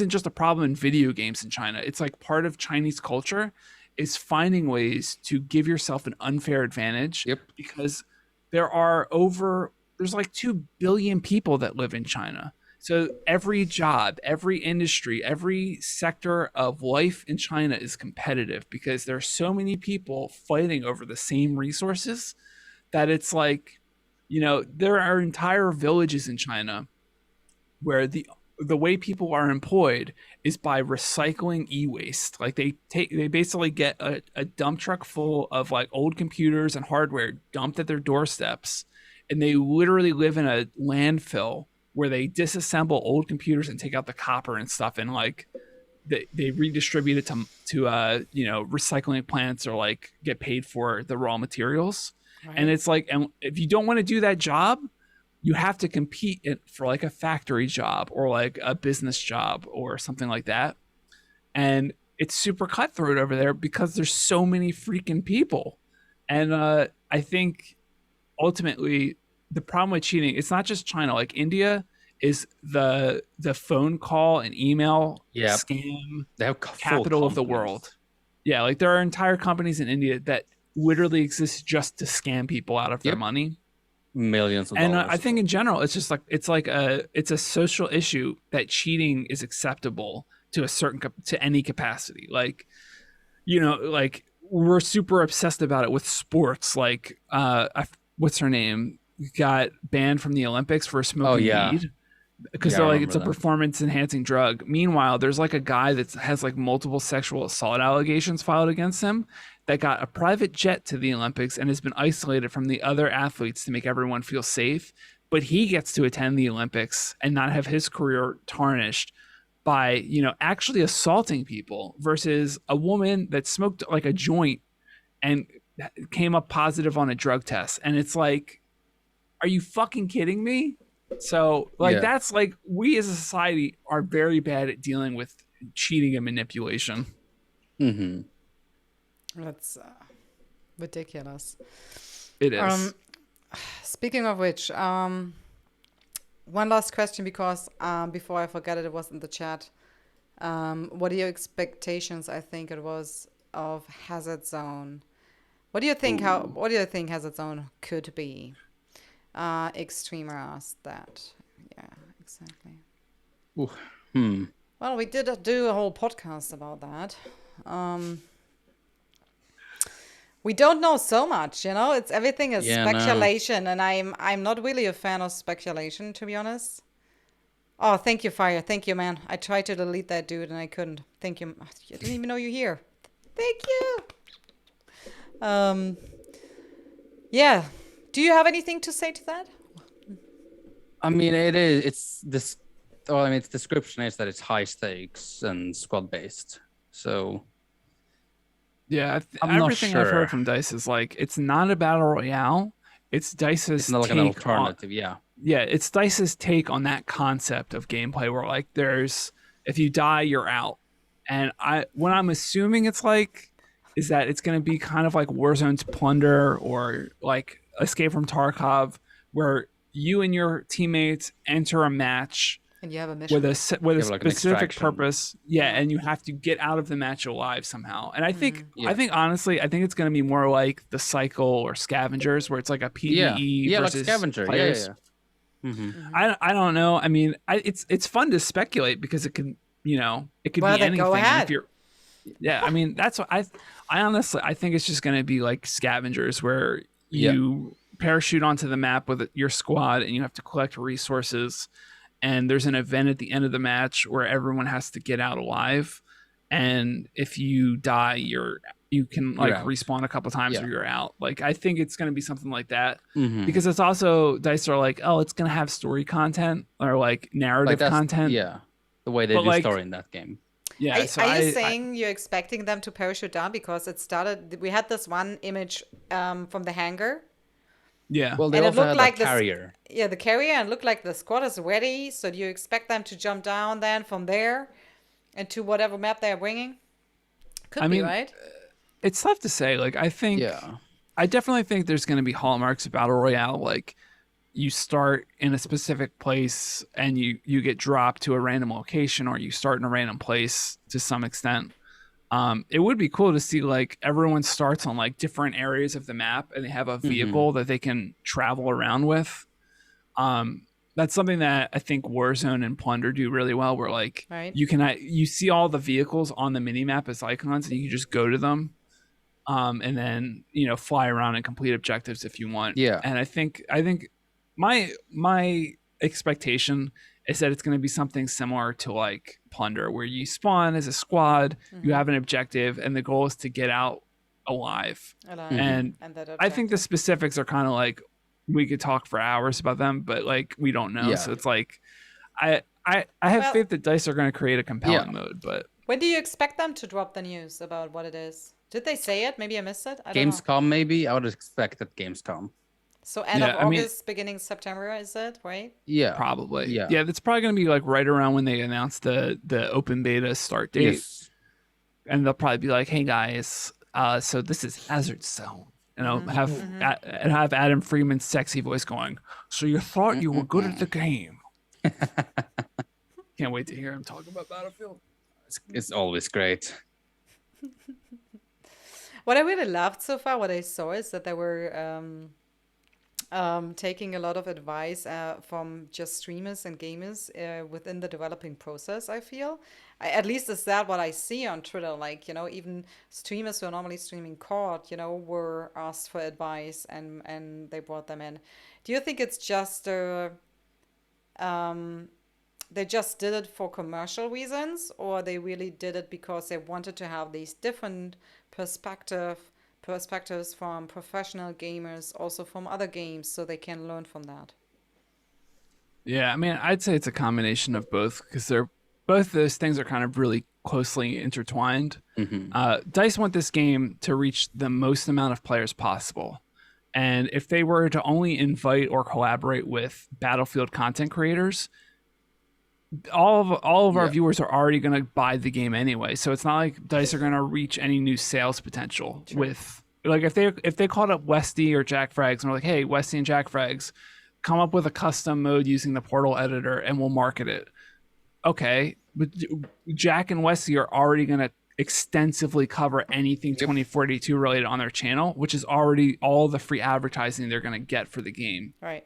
just a problem in video games in China. It's like part of Chinese culture is finding ways to give yourself an unfair advantage. Yep. Because there's like 2 billion people that live in China. So every job, every industry, every sector of life in China is competitive because there are so many people fighting over the same resources that it's like, there are entire villages in China where the way people are employed is by recycling e-waste. Like they basically get a dump truck full of like old computers and hardware dumped at their doorsteps, and they literally live in a landfill where they disassemble old computers and take out the copper and stuff, and like they redistribute it to recycling plants, or like get paid for the raw materials. Right. And it's like, and if you don't want to do that job, you have to compete for like a factory job or like a business job or something like that. And it's super cutthroat over there because there's so many freaking people. And I think ultimately the problem with cheating, it's not just China. Like India is the phone call and email scam they have capital of the world. Yeah, like there are entire companies in India that literally exist just to scam people out of their money. Millions of dollars. And I think in general, it's just like it's a social issue that cheating is acceptable to any capacity. Like, like we're super obsessed about it with sports. Like, what's her name? Got banned from the Olympics for smoking weed because they're like it's a performance enhancing drug. Meanwhile, there's like a guy that has like multiple sexual assault allegations filed against him that got a private jet to the Olympics and has been isolated from the other athletes to make everyone feel safe. But he gets to attend the Olympics and not have his career tarnished by, actually assaulting people, versus a woman that smoked like a joint and came up positive on a drug test. And it's like, are you fucking kidding me? So like, that's like, we as a society are very bad at dealing with cheating and manipulation. Mm-hmm. That's ridiculous. It is. Speaking of which, one last question, because before I forget it, it was in the chat. What are your expectations? I think it was of Hazard Zone. What do you think? What do you think Hazard Zone could be? Extremer asked that. Yeah, exactly. Well, we did do a whole podcast about that. We don't know so much, it's everything is speculation, and I'm not really a fan of speculation, to be honest. Oh, thank you, Fire. Thank you, man. I tried to delete that dude and I couldn't. Thank you. I didn't even know you're here. Thank you. Yeah. Do you have anything to say to that? I mean, it's description is that it's high stakes and squad based. So yeah, everything I've heard from DICE is like, it's not a battle royale. It's DICE's not like an alternative. Yeah, it's DICE's take on that concept of gameplay where like if you die, you're out. And what I'm assuming it's like is that it's going to be kind of like Warzone's Plunder or like Escape from Tarkov, where you and your teammates enter a match and you have a mission with a specific purpose. Yeah, and you have to get out of the match alive somehow. And I think honestly, I think it's going to be more like the Cycle or Scavengers, where it's like a PvE versus like Scavenger. players. I don't know. I mean, it's fun to speculate because it can be anything. Go ahead. I mean, that's what I honestly think it's just going to be like Scavengers, where you parachute onto the map with your squad and you have to collect resources, and there's an event at the end of the match where everyone has to get out alive, and if you die, you can like respawn a couple times or you're out. Like, I think it's going to be something like that, because it's also DICE are like, oh, it's going to have story content or like narrative content. Yeah, the way they do story in that game. Yeah. Are you saying you're expecting them to parachute down? Because it started, we had this one image from the hangar. Yeah. Well, they also had like the carrier. The carrier, and it looked like the squad is ready. So do you expect them to jump down then from there into whatever map they're bringing? Could be, right? It's tough to say. Like, I think, I definitely think there's going to be hallmarks of Battle Royale. Like, you start in a specific place and you get dropped to a random location, or you start in a random place to some extent. It would be cool to see like everyone starts on like different areas of the map and they have a vehicle that they can travel around with. that's something that I think Warzone and Plunder do really well, where like Right. you see all the vehicles on the mini map as icons, and you can just go to them, and then fly around and complete objectives if you want. Yeah. And I think my expectation is that it's going to be something similar to like Plunder, where you spawn as a squad, you have an objective, and the goal is to get out alive. Alive. And And that I think the objective. specifics are kind of like we could talk for hours about them, but like we don't know. Yeah. So it's like I have Well- faith that DICE are going to create a compelling mode, but When do you expect them to drop the news about what it is? Did they say it? Maybe I missed it. I don't know. Gamescom, maybe. I would expect at Gamescom. So end Yeah, of I mean- August, beginning September, is it? Right? Yeah. probably. Yeah. Yeah, that's probably going to be like right around when they announce the open beta start date. Yes. And they'll probably be like, "Hey guys, so this is Hazard Zone." Have Adam Freeman's sexy voice going. So you thought you were good at the game? Can't wait to hear him talk about Battlefield. It's always great. What I really loved so far, what I saw, is that they were taking a lot of advice from just streamers and gamers within the developing process, I feel. At least is that what I see on Twitter. Like, even streamers who are normally streaming COD, were asked for advice and they brought them in. Do you think it's just they just did it for commercial reasons, or they really did it because they wanted to have these different perspectives from professional gamers, also from other games, so they can learn from that? Yeah, I mean, I'd say it's a combination of both because they're both those things are kind of really closely intertwined. DICE want this game to reach the most amount of players possible. And if they were to only invite or collaborate with Battlefield content creators, all of our viewers are already going to buy the game anyway. So it's not like DICE are going to reach any new sales potential with like if they called up Westy or Jack Frags and were like, "Hey, Westy and Jack Frags, come up with a custom mode using the Portal editor and we'll market it." Okay, but Jack and Westy are already going to extensively cover anything 2042 related on their channel, which is already all the free advertising they're going to get for the game. Right.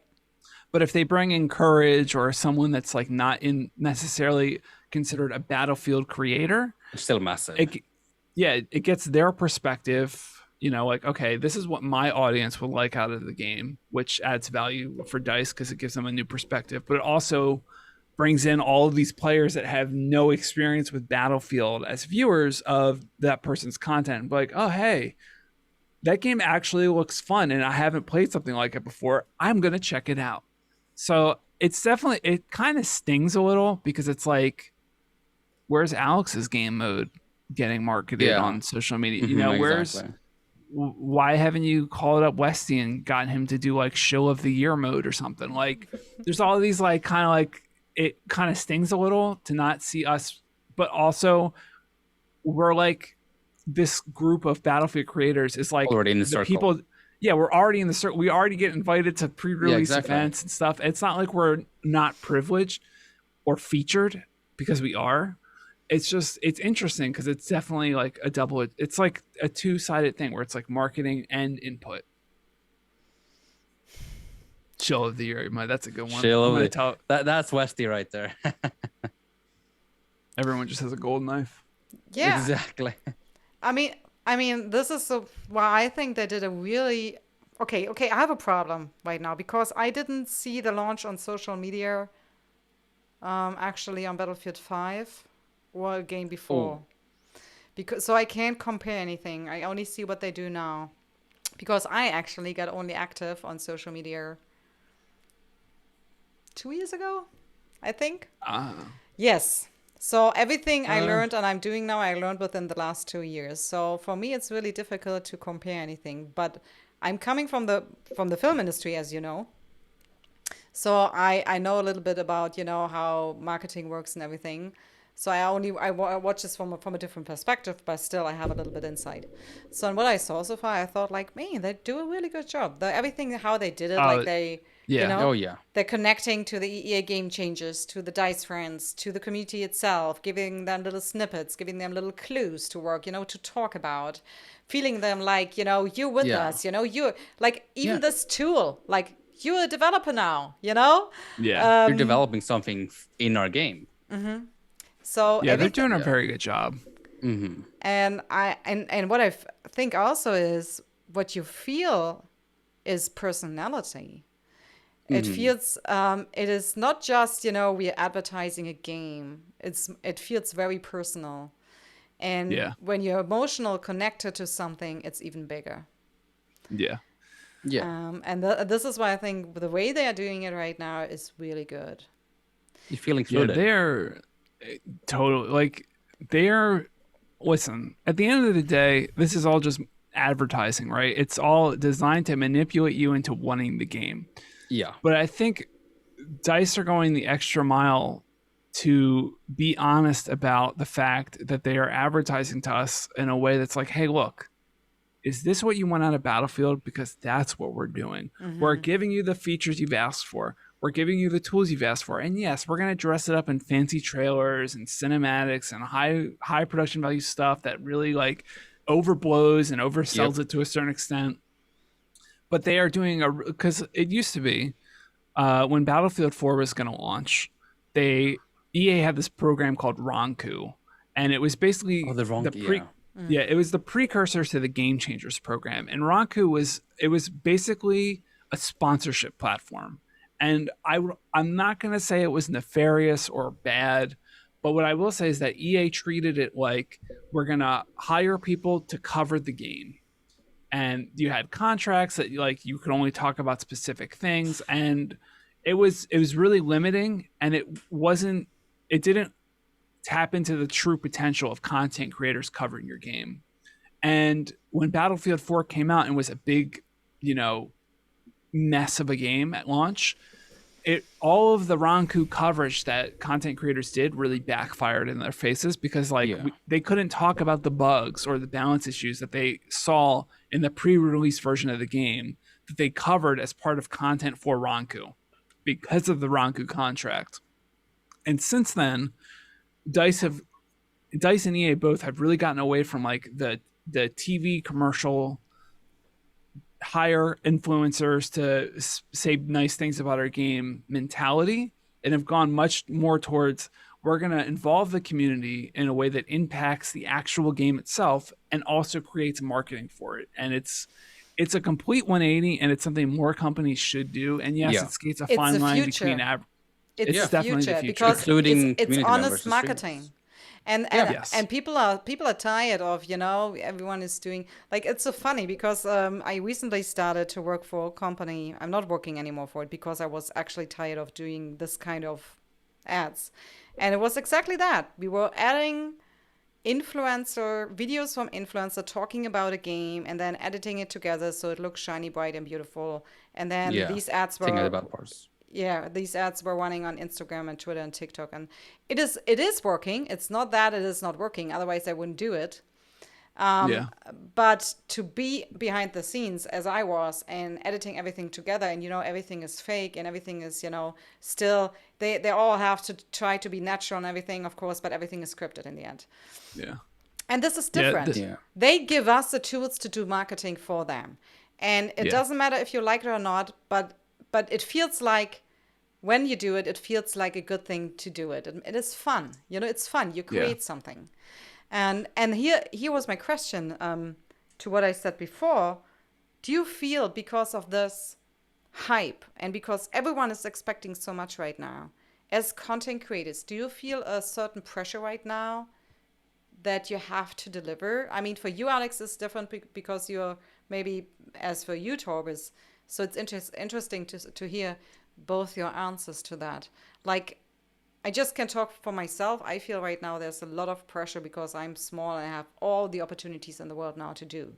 But if they bring in Courage or someone that's like not in necessarily considered a Battlefield creator, It's still massive. it gets their perspective. Like, okay, this is what my audience would like out of the game, which adds value for DICE because it gives them a new perspective. But it also brings in all of these players that have no experience with Battlefield as viewers of that person's content. And be like, oh, hey, that game actually looks fun and I haven't played something like it before. I'm going to check it out. So it's definitely, it kind of stings a little because it's like, where's Alex's game mode getting marketed on social media? Where's, why haven't you called up Westy and gotten him to do like show of the year mode or something? Like there's all these like kind of like, it kind of stings a little to not see us, but also we're like this group of Battlefield creators is like already in the circle. People. Yeah, we're already in the circle. We already get invited to pre-release events and stuff. It's not like we're not privileged or featured because we are. It's just, it's interesting because it's definitely like it's like a two-sided thing where it's like marketing and input. Chill of the year. That's a good one. That's Westy right there. Everyone just has a gold knife. Yeah. Exactly. I mean, this is why I think they did a really okay. I have a problem right now because I didn't see the launch on social media. Actually, on Battlefield 5 or a game before, so I can't compare anything. I only see what they do now, because I actually got only active on social media 2 years ago, I think. Yes. So everything I learned and I'm doing now, I learned within the last 2 years. So for me, it's really difficult to compare anything. But I'm coming from the film industry, as you know. So I know a little bit about, how marketing works and everything. So I watch this from a different perspective, but still I have a little bit insight. So in what I saw so far, I thought like, man, they do a really good job. Everything, how they did it, like they... Yeah. They're connecting to the EA game changes, to the DICE friends, to the community itself, giving them little snippets, giving them little clues to work, to talk about, feeling them like, you're with us, you're like, even this tool, like, you're a developer now, you know? Yeah. You're developing something in our game. So Yeah, they're everything, doing a very good job. and what I think also is what you feel is personality. It feels it is not just, you know, we're advertising a game. It feels very personal. And Yeah. when you're emotional connected to something, it's even bigger. Yeah. Yeah. And this is why I think the way they are doing it right now is really good. You feel Yeah, included. they're totally like they're listen, at the end of the day, this is all just advertising, right? It's all designed to manipulate you into wanting the game. Yeah. But I think DICE are going the extra mile to be honest about the fact that they are advertising to us in a way that's like, hey, look, is this what you want out of Battlefield? Because that's what we're doing. We're giving you the features you've asked for. We're giving you the tools you've asked for. And yes, we're going to dress it up in fancy trailers and cinematics and high production value stuff that really like overblows and oversells it to a certain extent. But they are doing because it used to be when Battlefield 4 was going to launch, EA had this program called Ronku, and it was basically it was the precursor to the Game Changers program. And Ronku was basically a sponsorship platform. And I'm not going to say it was nefarious or bad, but what I will say is that EA treated it like we're going to hire people to cover the game. And you had contracts that like you could only talk about specific things, and it was really limiting, and it didn't tap into the true potential of content creators covering your game. And when Battlefield 4 came out and was a big, you know, mess of a game at launch, all of the Ronku coverage that content creators did really backfired in their faces because they couldn't talk about the bugs or the balance issues that they saw in the pre-release version of the game that they covered as part of content for Ronku because of the Ronku contract. And since then, DICE and EA both have really gotten away from like the TV commercial hire influencers to say nice things about our game mentality and have gone much more towards we're going to involve the community in a way that impacts the actual game itself and also creates marketing for it. And it's a complete 180, and it's something more companies should do. And yes, it skates a fine line between it's definitely the future because including it's honest members, marketing. And people are tired of, you know, everyone is doing like, it's so funny because I recently started to work for a company. I'm not working anymore for it because I was actually tired of doing this kind of ads. And it was exactly that. We were adding videos from influencer talking about a game and then editing it together so it looks shiny, bright, and beautiful. And then these ads were these ads were running on Instagram and Twitter and TikTok, and it is working. It's not that it is not working. Otherwise, I wouldn't do it. But to be behind the scenes as I was and editing everything together, and you know everything is fake and everything is, you know, still they all have to try to be natural and everything, of course, but everything is scripted in the end. Yeah. And this is different. They give us the tools to do marketing for them, and it doesn't matter if you like it or not, but it feels like when you do it, it feels like a good thing to do it. And it is fun. You know, it's fun. You create something. And here was my question to what I said before. Do you feel because of this hype and because everyone is expecting so much right now, as content creators, do you feel a certain pressure right now that you have to deliver? I mean, for you, Alex, it's different because you're maybe as for you, Torbis. So it's interesting to hear both your answers to that. Like, I just can talk for myself. I feel right now there's a lot of pressure because I'm small and I have all the opportunities in the world now to do.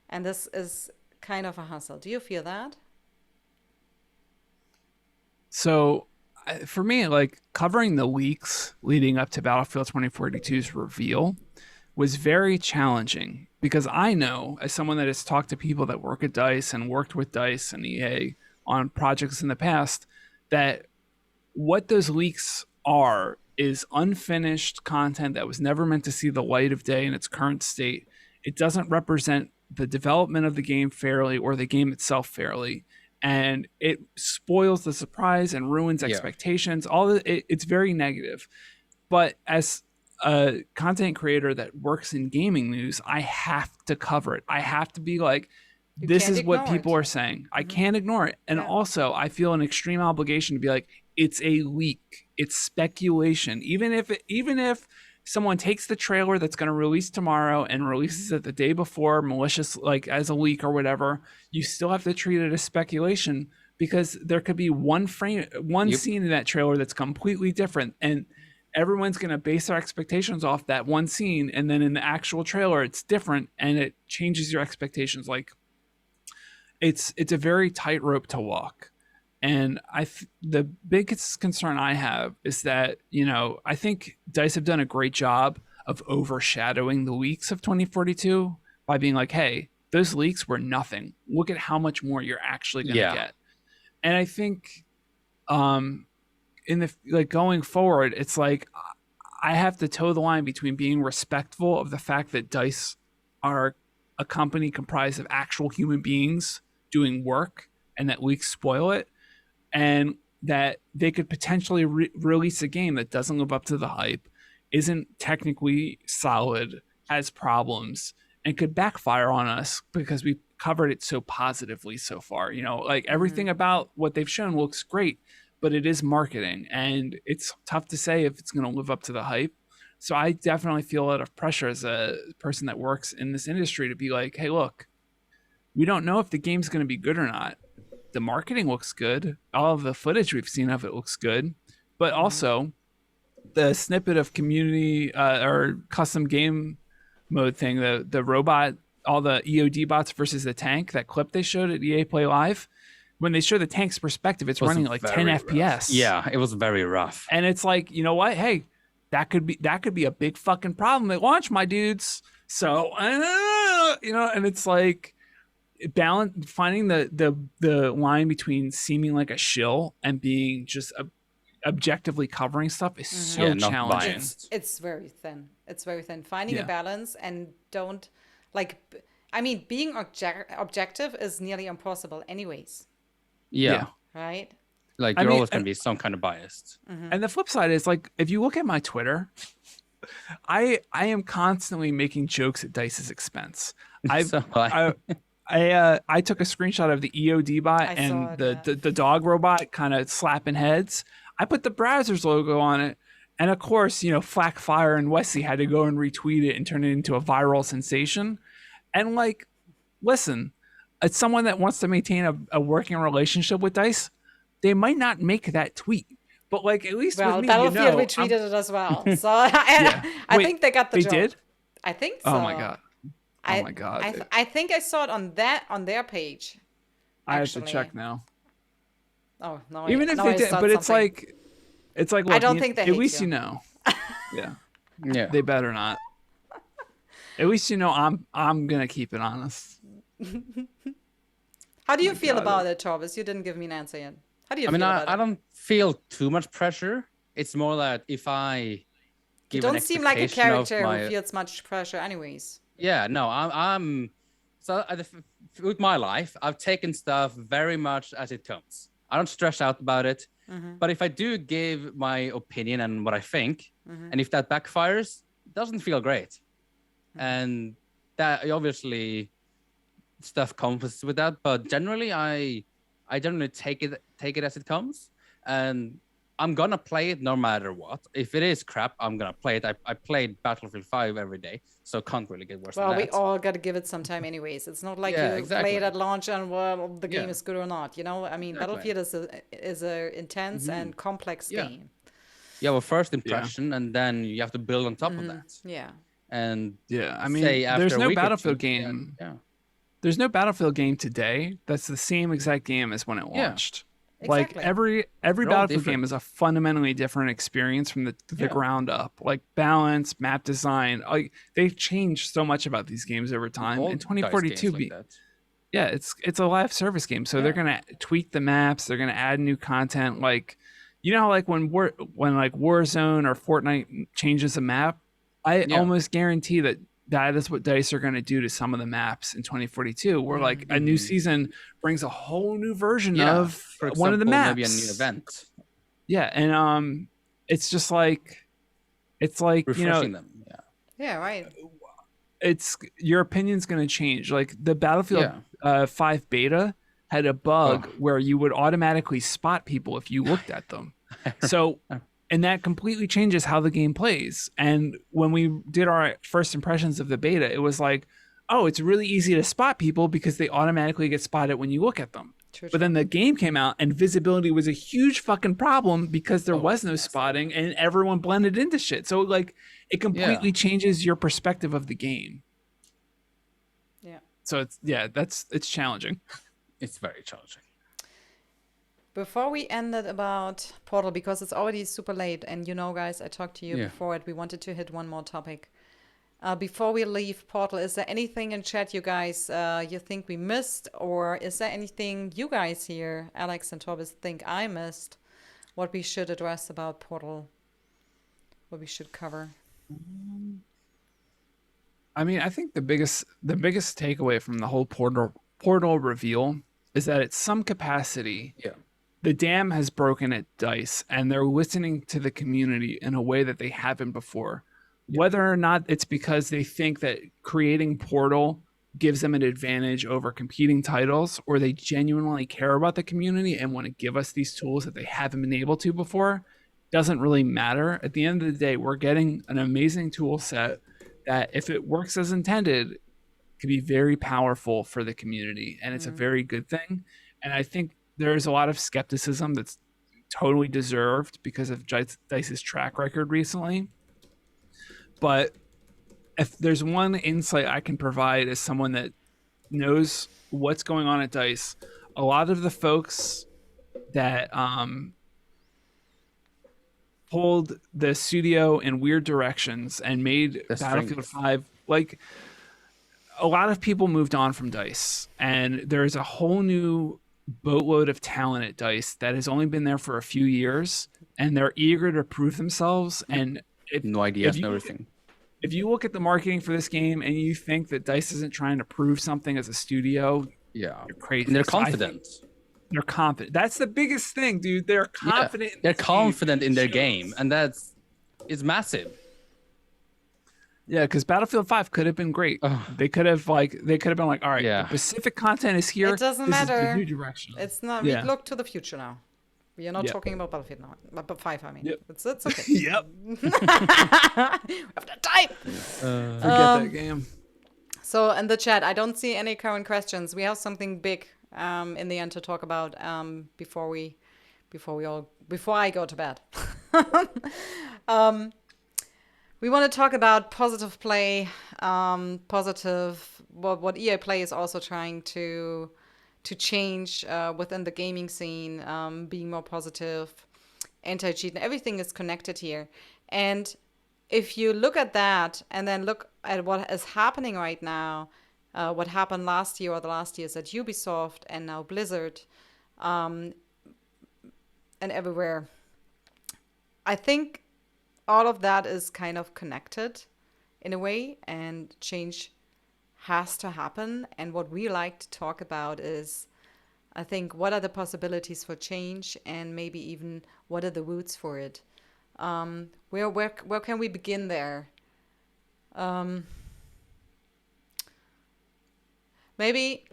And this is kind of a hustle. Do you feel that? So for me, like covering the leaks leading up to Battlefield 2042's reveal was very challenging because I know, as someone that has talked to people that work at DICE and worked with DICE and EA on projects in the past, that what those leaks are is unfinished content that was never meant to see the light of day in its current state. It doesn't represent the development of the game fairly or the game itself fairly. and it spoils the surprise and ruins expectations. It's very negative. But as a content creator that works in gaming news, I have to cover it. I have to be like, this is what people are saying. I can't ignore it. And also, I feel an extreme obligation to be like, it's a leak. It's speculation. Even if someone takes the trailer that's going to release tomorrow and releases it the day before, malicious, like as a leak or whatever, you still have to treat it as speculation, because there could be one scene in that trailer that's completely different, and everyone's going to base their expectations off that one scene, and then in the actual trailer it's different, and it changes your expectations. Like, it's a very tightrope to walk. And the biggest concern I have is that, I think DICE have done a great job of overshadowing the leaks of 2042 by being like, hey, those leaks were nothing. Look at how much more you're actually going to get. And I think going forward, it's like I have to toe the line between being respectful of the fact that DICE are a company comprised of actual human beings doing work, and that leaks spoil it, and that they could potentially release a game that doesn't live up to the hype, isn't technically solid, has problems, and could backfire on us because we covered it so positively so far. Like everything about what they've shown looks great, but it is marketing, and it's tough to say if it's going to live up to the hype. So I definitely feel a lot of pressure as a person that works in this industry to be like, hey, look, we don't know if the game's going to be good or not. The marketing looks good. All of the footage we've seen of it looks good. But also, the snippet of community or custom game mode thing, the robot, all the EOD bots versus the tank, that clip they showed at EA Play Live, when they show the tank's perspective, it's running like 10 FPS. Yeah, it was very rough. And it's like, you know what? Hey, that could be a big fucking problem at launch, my dudes. So, and it's like, finding the line between seeming like a shill and being just objectively covering stuff is so challenging. It's very thin. Finding a balance, and being objective is nearly impossible anyways. Yeah. Right? Like, you're always going to be some kind of biased. And the flip side is, like, if you look at my Twitter, I am constantly making jokes at DICE's expense. I took a screenshot of the EOD bot and the dog robot kind of slapping heads. I put the Brazzers logo on it. And of course, Flackfire and Wesley had to go and retweet it and turn it into a viral sensation. And like, listen, as someone that wants to maintain a working relationship with DICE, they might not make that tweet. But like, at least with me, Battlefield retweeted it as well. So I think they got the joke. They did? I think so. Oh my God. Oh my God! I think I saw it on their page. I have to check now. Oh no! Even if they did, but it's like, look, I don't think they. At least you know. Yeah. They better not. At least I'm gonna keep it honest. How do you feel about it, Torbis? You didn't give me an answer yet. How do you feel about it? I don't feel too much pressure. It's more that if I you don't seem like a character who feels much pressure, anyways. Yeah, no, I'm so with my life, I've taken stuff very much as it comes. I don't stress out about it. But if I do give my opinion and what I think, and if that backfires, it doesn't feel great. And that obviously stuff comes with that. But generally, I generally take it as it comes, and I'm gonna play it no matter what. If it is crap, I'm gonna play it. I played Battlefield 5 every day, so can't really get worse than that. Well, we all gotta give it some time anyways. It's not like you play it at launch and the game is good or not. Battlefield is a intense and complex game. You have a first impression, and then you have to build on top of that. Yeah. And there's no Battlefield game. There's no Battlefield game today that's the same exact game as when it launched. Exactly. Like every Battlefield game is a fundamentally different experience from the ground up. Like balance, map design, like they've changed so much about these games over time. In 2042, it's a live service game, so they're gonna tweak the maps, they're gonna add new content. Like, like when Warzone or Fortnite changes a map, I almost guarantee that that is what DICE are going to do to some of the maps in 2042, where like a new season brings a whole new version of for example, one of the maps. maybe a new event. Yeah, and it's just like, it's like, refreshing them. Yeah, right. It's your opinion's going to change. Like the Battlefield 5 beta had a bug where you would automatically spot people if you looked at them. So, and that completely changes how the game plays. And when we did our first impressions of the beta, it was like, oh, it's really easy to spot people because they automatically get spotted when you look at them. True. But then the game came out and visibility was a huge fucking problem because there was no spotting and everyone blended into shit. So like it completely changes your perspective of the game. Yeah. So it's challenging. It's very challenging. Before we ended about Portal, because it's already super late, and guys, I talked to you before it. We wanted to hit one more topic. Before we leave Portal, is there anything in chat you guys you think we missed, or is there anything you guys here, Alex and Torbis, think I missed? What we should address about Portal? What we should cover? I mean, I think the biggest takeaway from the whole Portal reveal is that at some capacity, the dam has broken at DICE, and they're listening to the community in a way that they haven't before. Whether or not it's because they think that creating Portal gives them an advantage over competing titles, or they genuinely care about the community and want to give us these tools that they haven't been able to before, doesn't really matter. At the end of the day, we're getting an amazing tool set that, if it works as intended, can be very powerful for the community, and it's a very good thing. And I think there's a lot of skepticism that's totally deserved because of DICE's track record recently. But if there's one insight I can provide as someone that knows what's going on at DICE, a lot of the folks that pulled the studio in weird directions and made Battlefield 5, like, a lot of people moved on from DICE, and there's a whole new boatload of talent at DICE that has only been there for a few years, and they're eager to prove themselves. And no ideas and everything. If you look at the marketing for this game and you think that DICE isn't trying to prove something as a studio, you're crazy. And they're confident. They're confident. That's the biggest thing, dude. They're confident. They're confident in their game, and it's massive. Yeah, because Battlefield 5 could have been great. They could have been like, all right, the Pacific content is here. It doesn't matter. Is the new direction. It's not. We look to the future now. We are not talking about Battlefield now, but 5. I mean, it's okay. Yep. We have the time. Forget that game. So in the chat, I don't see any current questions. We have something big in the end to talk about before I go to bed. We want to talk about positive play, what EA Play is also trying to change within the gaming scene, being more positive, anti-cheat, and everything is connected here. And if you look at that and then look at what is happening right now, what happened last year or the last years at Ubisoft and now Blizzard, and everywhere, I think all of that is kind of connected in a way, and change has to happen. And what we like to talk about is, I think, what are the possibilities for change, and maybe even what are the roots for it. Where can we begin there? Maybe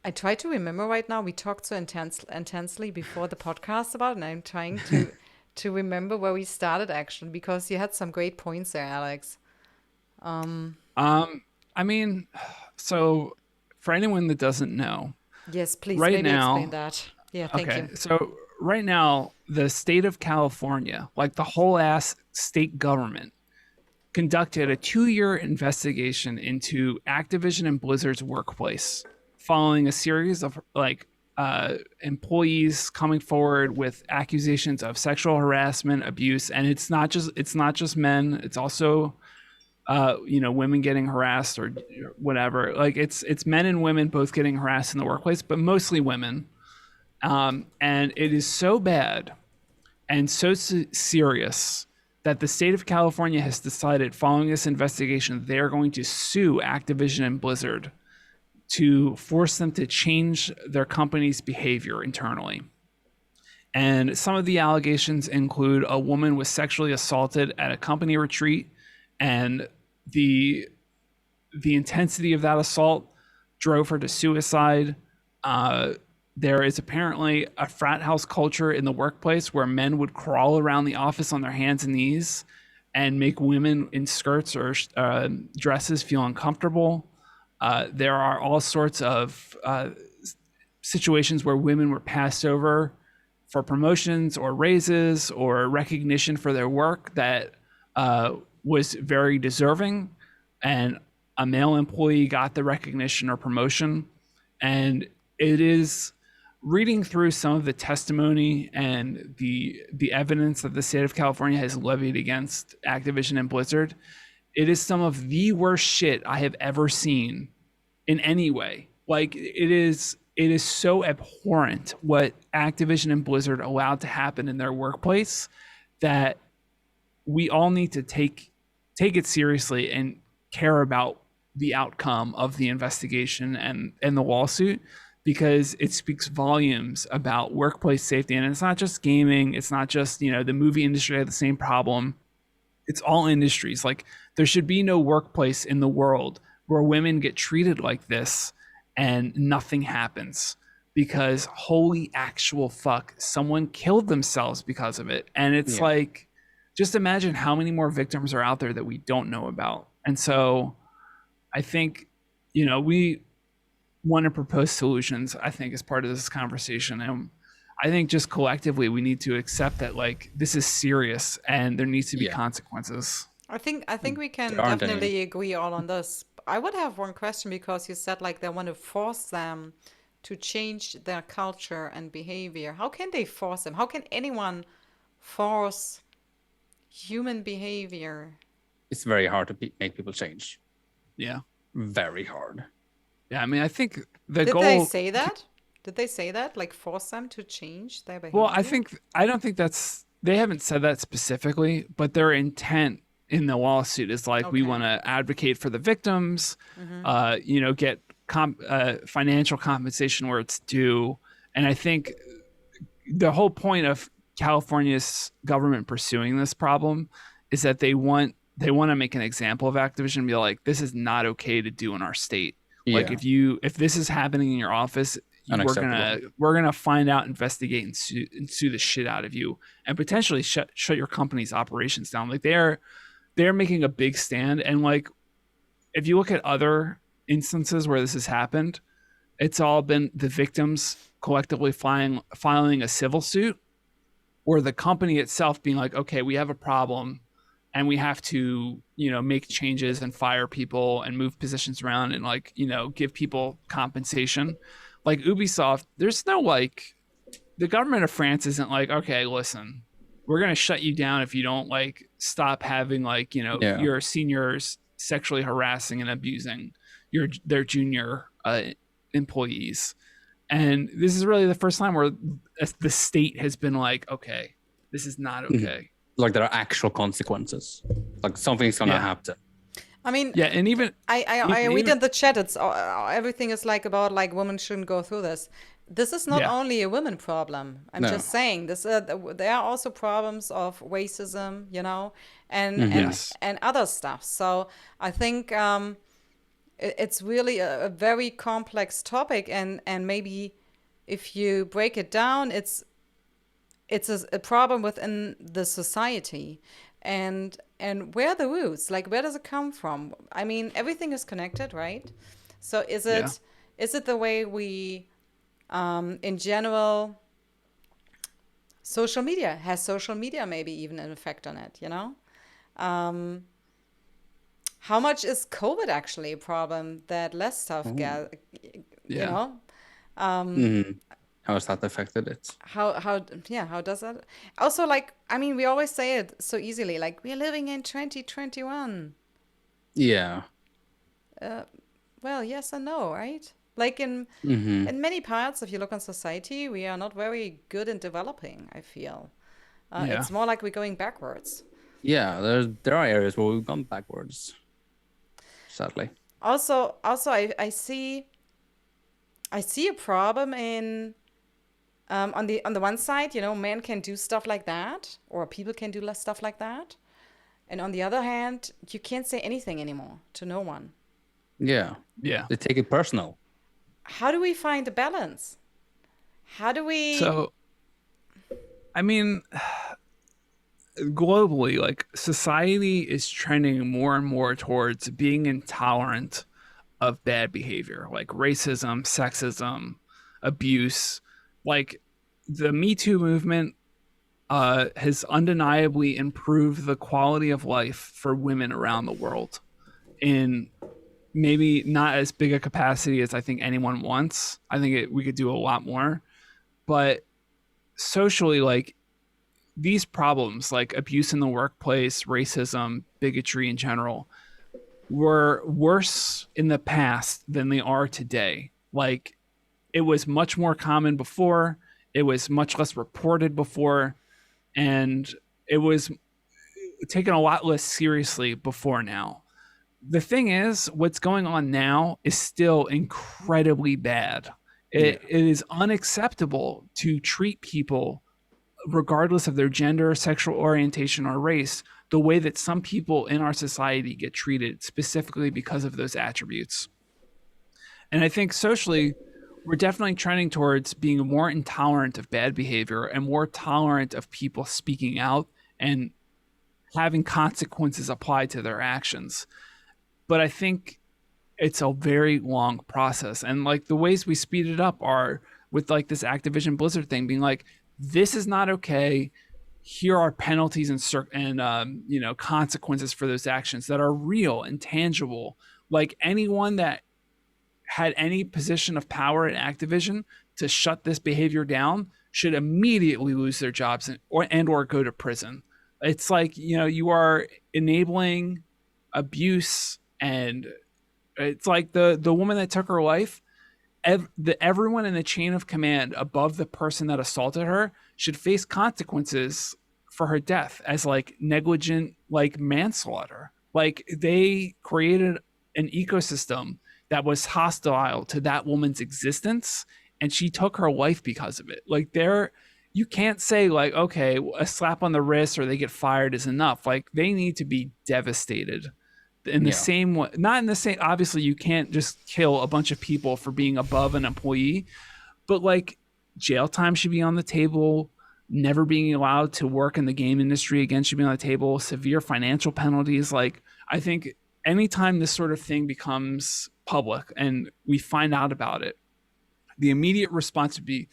I try to remember right now. We talked so intensely before the podcast about it, and I'm trying to remember where we started actually, because you had some great points there, Alex. I mean, so for anyone that doesn't know, yes, please, right maybe now, explain that. Yeah, thank you. So right now, the state of California, like the whole ass state government, conducted a 2-year investigation into Activision and Blizzard's workplace, following a series of employees coming forward with accusations of sexual harassment, abuse, and it's not just men. It's also women getting harassed or whatever. Like it's men and women both getting harassed in the workplace, but mostly women. And it is so bad and so serious that the state of California has decided following this investigation, they're going to sue Activision and Blizzard to force them to change their company's behavior internally. And some of the allegations include a woman was sexually assaulted at a company retreat, and the intensity of that assault drove her to suicide. There is apparently a frat house culture in the workplace where men would crawl around the office on their hands and knees and make women in skirts or dresses feel uncomfortable. There are all sorts of situations where women were passed over for promotions or raises or recognition for their work that was very deserving, and a male employee got the recognition or promotion. And it is reading through some of the testimony and the evidence that the state of California has levied against Activision and Blizzard, it is some of the worst shit I have ever seen in any way. Like, it is so abhorrent what Activision and Blizzard allowed to happen in their workplace that we all need to take it seriously and care about the outcome of the investigation and the lawsuit, because it speaks volumes about workplace safety. And it's not just gaming, it's not just, the movie industry had the same problem. It's all industries. Like, there should be no workplace in the world where women get treated like this and nothing happens, because holy actual fuck, someone killed themselves because of it. And it's like, just imagine how many more victims are out there that we don't know about. And so I think, we want to propose solutions, I think, as part of this conversation. And I think just collectively we need to accept that, like, this is serious and there needs to be consequences. I think we can definitely agree all on this. I would have one question, because you said like they want to force them to change their culture and behavior. How can they force them? How can anyone force human behavior? It's very hard to make people change. Yeah. Very hard. Yeah, I mean, I think the goal... Did they say that? Did they say that? Like, force them to change their behavior? Well, I don't think that's... They haven't said that specifically, but their intent in the lawsuit is like, we want to advocate for the victims, get financial compensation where it's due. And I think the whole point of California's government pursuing this problem is that they want to make an example of Activision and be like, this is not okay to do in our state. Like, if this is happening in your office, we're gonna find out, investigate, and sue the shit out of you, and potentially shut your company's operations down. Like, they're making a big stand. And like, if you look at other instances where this has happened, it's all been the victims collectively filing a civil suit, or the company itself being like, okay, we have a problem and we have to, make changes and fire people and move positions around and like, give people compensation. Like Ubisoft, there's no like, the government of France isn't like, okay, listen, we're going to shut you down if you don't like stop having like, your seniors sexually harassing and abusing their junior employees. And this is really the first time where the state has been like, okay, this is not okay. Like, there are actual consequences. Like, something's gonna happen. I mean, and even I read in the chat, it's everything is like about like women shouldn't go through this. This is not only a women problem. I'm just saying this. There are also problems of racism, and other stuff. So I think it's really a very complex topic, and maybe if you break it down, it's a problem within the society, and where are the roots? Like, where does it come from? I mean, everything is connected, right? So is it the way we, in general, social media maybe even an effect on it? How much is COVID actually a problem that less stuff How has that affected it? How does that? Also, like, I mean, we always say it so easily, like, we're living in 2021. Yeah. Well, yes and no, right? Like in many parts, if you look on society, we are not very good in developing, I feel. It's more like we're going backwards. Yeah, there are areas where we've gone backwards, sadly. Also, I see a problem in on the one side, men can do stuff like that, or people can do less stuff like that, and on the other hand, you can't say anything anymore to no one. Yeah, Yeah. they take it personal. How do we find the balance? How do we? So, I mean, globally, like society is trending more and more towards being intolerant of bad behavior, like racism, sexism, abuse. Like the Me Too movement has undeniably improved the quality of life for women around the world in maybe not as big a capacity as I think anyone wants. I think we could do a lot more, but socially, like these problems, like abuse in the workplace, racism, bigotry in general, were worse in the past than they are today. Like it was much more common before, it was much less reported before, and it was taken a lot less seriously before now. The thing is, what's going on now is still incredibly bad. Yeah. It is unacceptable to treat people, regardless of their gender, sexual orientation, or race, the way that some people in our society get treated specifically because of those attributes. And I think socially, we're definitely trending towards being more intolerant of bad behavior and more tolerant of people speaking out and having consequences applied to their actions. But I think it's a very long process. And like the ways we speed it up are with like this Activision Blizzard thing being like, this is not okay. Here are penalties and consequences for those actions that are real and tangible. Like anyone that had any position of power in Activision to shut this behavior down should immediately lose their jobs or go to prison. It's like, you are enabling abuse, and it's like the woman that took her life. Everyone in the chain of command above the person that assaulted her should face consequences for her death as like negligent, like manslaughter. Like they created an ecosystem that was hostile to that woman's existence, and she took her life because of it. Like you can't say like, okay, a slap on the wrist or they get fired is enough. Like they need to be devastated in the same way. Not in the same, obviously you can't just kill a bunch of people for being above an employee, but like jail time should be on the table. Never being allowed to work in the game industry again should be on the table. Severe financial penalties. Like I think anytime this sort of thing becomes public and we find out about it, the immediate response would be,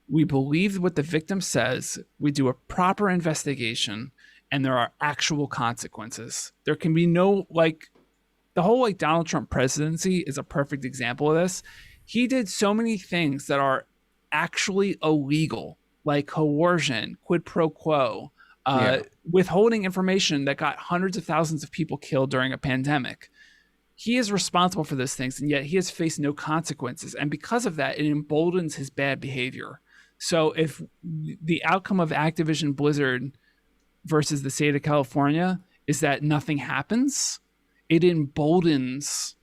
we believe what the victim says, we do a proper investigation, and there are actual consequences. There can be no, like, the whole like Donald Trump presidency is a perfect example of this. He did so many things that are actually illegal, like coercion, quid pro quo, withholding information that got hundreds of thousands of people killed during a pandemic. He is responsible for those things, and yet he has faced no consequences. And because of that, it emboldens his bad behavior. So if the outcome of Activision Blizzard versus the state of California is that nothing happens, it emboldens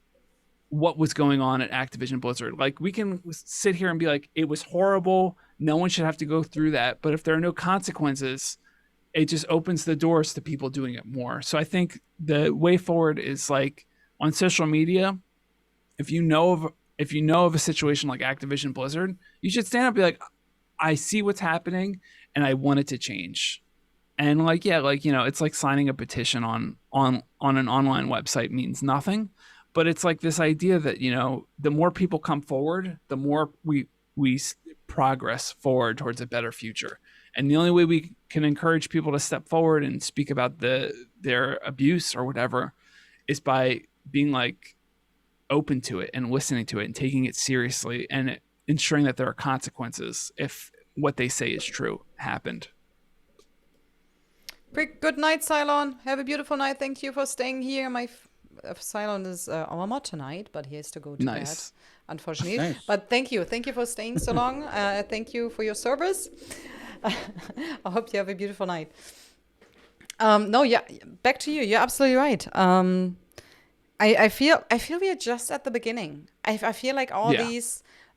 what was going on at Activision Blizzard. Like we can sit here and be like, it was horrible, no one should have to go through that. But if there are no consequences, it just opens the doors to people doing it more. So I think the way forward is like on social media, if you know of a situation like Activision Blizzard, you should stand up and be like, I see what's happening and I want it to change. And like, yeah, like, it's like signing a petition on an online website means nothing. But it's like this idea that, the more people come forward, the more we progress forward towards a better future. And the only way we can encourage people to step forward and speak about their abuse or whatever is by being like open to it and listening to it and taking it seriously and ensuring that there are consequences if what they say is true happened. Good night, Cylon. Have a beautiful night. Thank you for staying here. Cylon is our mod tonight, but he has to go to bed, unfortunately. Nice. But thank you for staying so long. Thank you for your service. I hope you have a beautiful night. No, yeah, back to you. You're absolutely right. I feel we are just at the beginning. I feel like Yeah.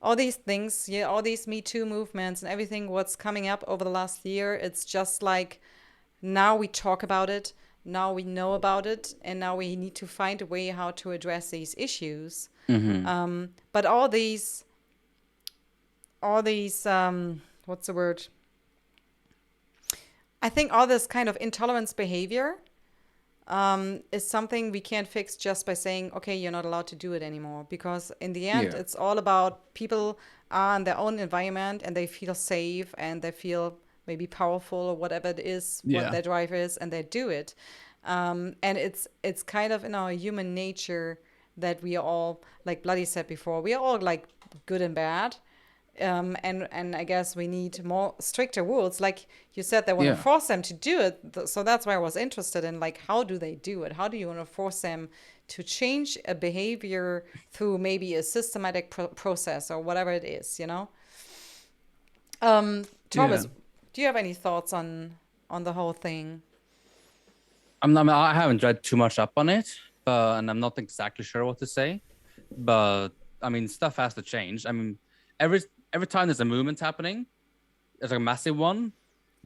all these things, yeah, all these Me Too movements and everything what's coming up over the last year, it's just like now we talk about it, now we know about it, and now we need to find a way how to address these issues. But all these what's the word? I think all this kind of intolerance behavior is something we can't fix just by saying, okay, you're not allowed to do it anymore. Because in the end, Yeah. it's all about people are in their own environment and they feel safe and they feel maybe powerful or whatever it is, what Yeah. their drive is, and they do it. And it's kind of in our human nature that we are all, like Bloody said before, we are all like good and bad. And I guess we need more stricter rules. Like you said, they want to Yeah. force them to do it. So that's why I was interested in like, how do they do it? How do you want to force them to change a behavior through maybe a systematic process or whatever it is, you know? Yeah. Thomas, do you have any thoughts on the whole thing? I haven't read too much up on it, but and I'm not exactly sure what to say. But I mean, stuff has to change. I mean, every every time there's a movement happening, there's like a massive one.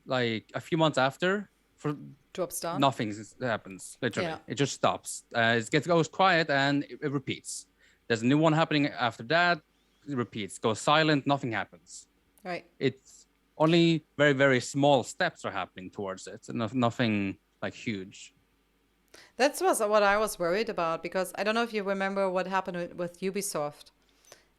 Like a few months after, for Drops down? nothing happens. Literally, Yeah. it just stops. Goes quiet and it repeats. There's a new one happening after that. It repeats. Goes silent. Nothing happens. Right. It's only very very small steps are happening towards it. Nothing like huge. That was what I was worried about because I don't know if you remember what happened with Ubisoft.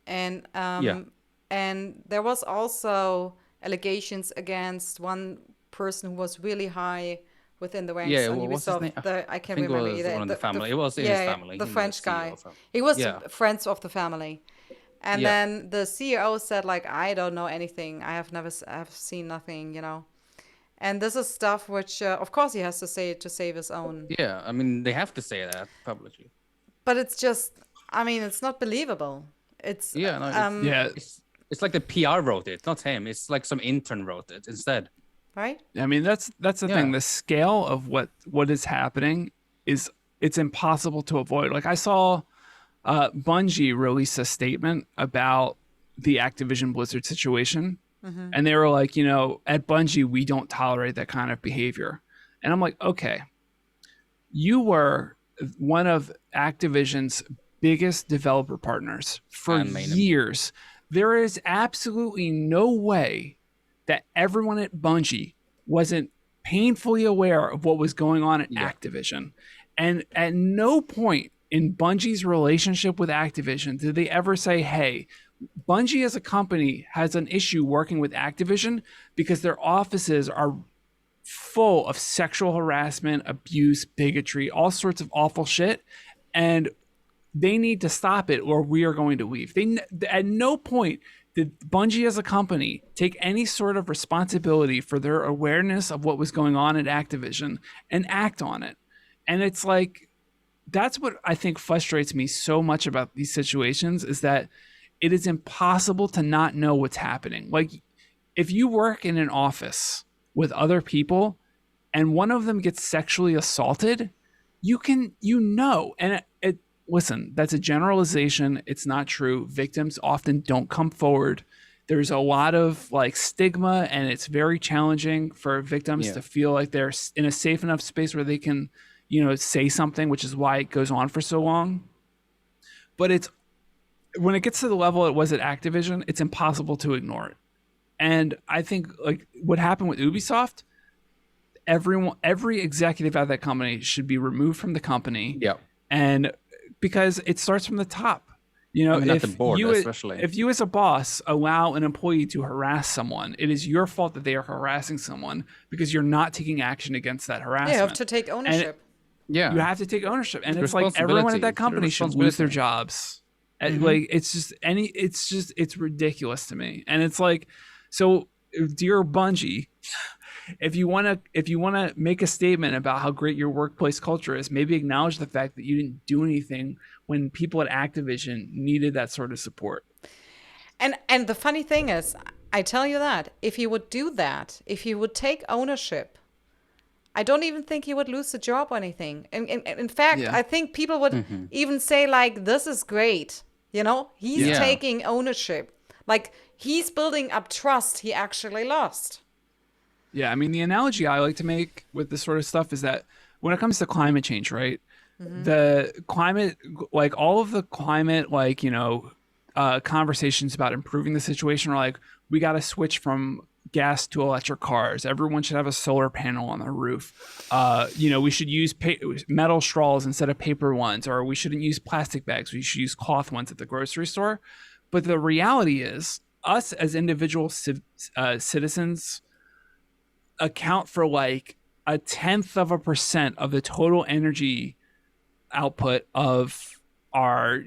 And Yeah. and there was also allegations against one person who was really high within the ranks Yeah. on What's his Ubisoft. name? I I can't think it remember was either. one of the family. It was in his Yeah, family. the In the French CEO guy. family. He was Yeah. friends of the family. And Yeah. then the CEO said like, I don't know anything. I've seen nothing, you know. And this is stuff which, of course, he has to say it to save his own. Yeah. I mean, they have to say that publicly. But it's just, I mean, it's not believable. It's, Yeah. No. Yeah. It's like the PR wrote it, not him. It's like some intern wrote it instead. right? I mean, that's the thing. Yeah. The scale of what is happening is it's impossible to avoid. Like I saw Bungie release a statement about the Activision Blizzard situation, and they were like, you know, at Bungie we don't tolerate that kind of behavior. And I'm like, okay, you were one of Activision's biggest developer partners for And main years. There is absolutely no way that everyone at Bungie wasn't painfully aware of what was going on at Yeah. Activision. And at no point in Bungie's relationship with Activision did they ever say, hey, Bungie as a company has an issue working with Activision because their offices are full of sexual harassment, abuse, bigotry, all sorts of awful shit. And they need to stop it or we are going to leave. They at no point did Bungie as a company take any sort of responsibility for their awareness of what was going on at Activision and act on it. And it's like that's what I think frustrates me so much about these situations is that it is impossible to not know what's happening. Like if you work in an office with other people and one of them gets sexually assaulted, you know, and listen, that's a generalization. It's not true. Victims often don't come forward. There's a lot of like stigma, and it's very challenging for victims to feel like they're in a safe enough space where they can, you know, say something, which is why it goes on for so long. But it's when it gets to the level it was at Activision, it's impossible to ignore it. And I think like what happened with Ubisoft, every executive at that company should be removed from the company. Yeah. And because it starts from the top. You know, I mean, at the board, especially. If you as a boss allow an employee to harass someone, it is your fault that they are harassing someone because you're not taking action against that harassment. Yeah, you have to take ownership. Yeah. You have to take ownership. And It's it's like everyone at that responsibility. company It's should lose their responsibility. jobs. Like it's ridiculous to me. And it's like, so dear Bungie, if you want to make a statement about how great your workplace culture is, maybe acknowledge the fact that you didn't do anything when people at Activision needed that sort of support. And the funny thing is, I tell you that if he would do that, if he would take ownership I don't even think he would lose the job or anything. In fact, Yeah. I think people would even say like, this is great. You know, he's Yeah. taking ownership. Like he's building up trust he actually lost. Yeah, I mean, the analogy I like to make with this sort of stuff is that when it comes to climate change, right? The climate, like all of the climate, like, conversations about improving the situation are like, we got to switch from gas to electric cars. Everyone should have a solar panel on their roof. We should use metal straws instead of paper ones, or we shouldn't use plastic bags. We should use cloth ones at the grocery store. But the reality is, us as individual citizens account for like 0.1% of the total energy output of our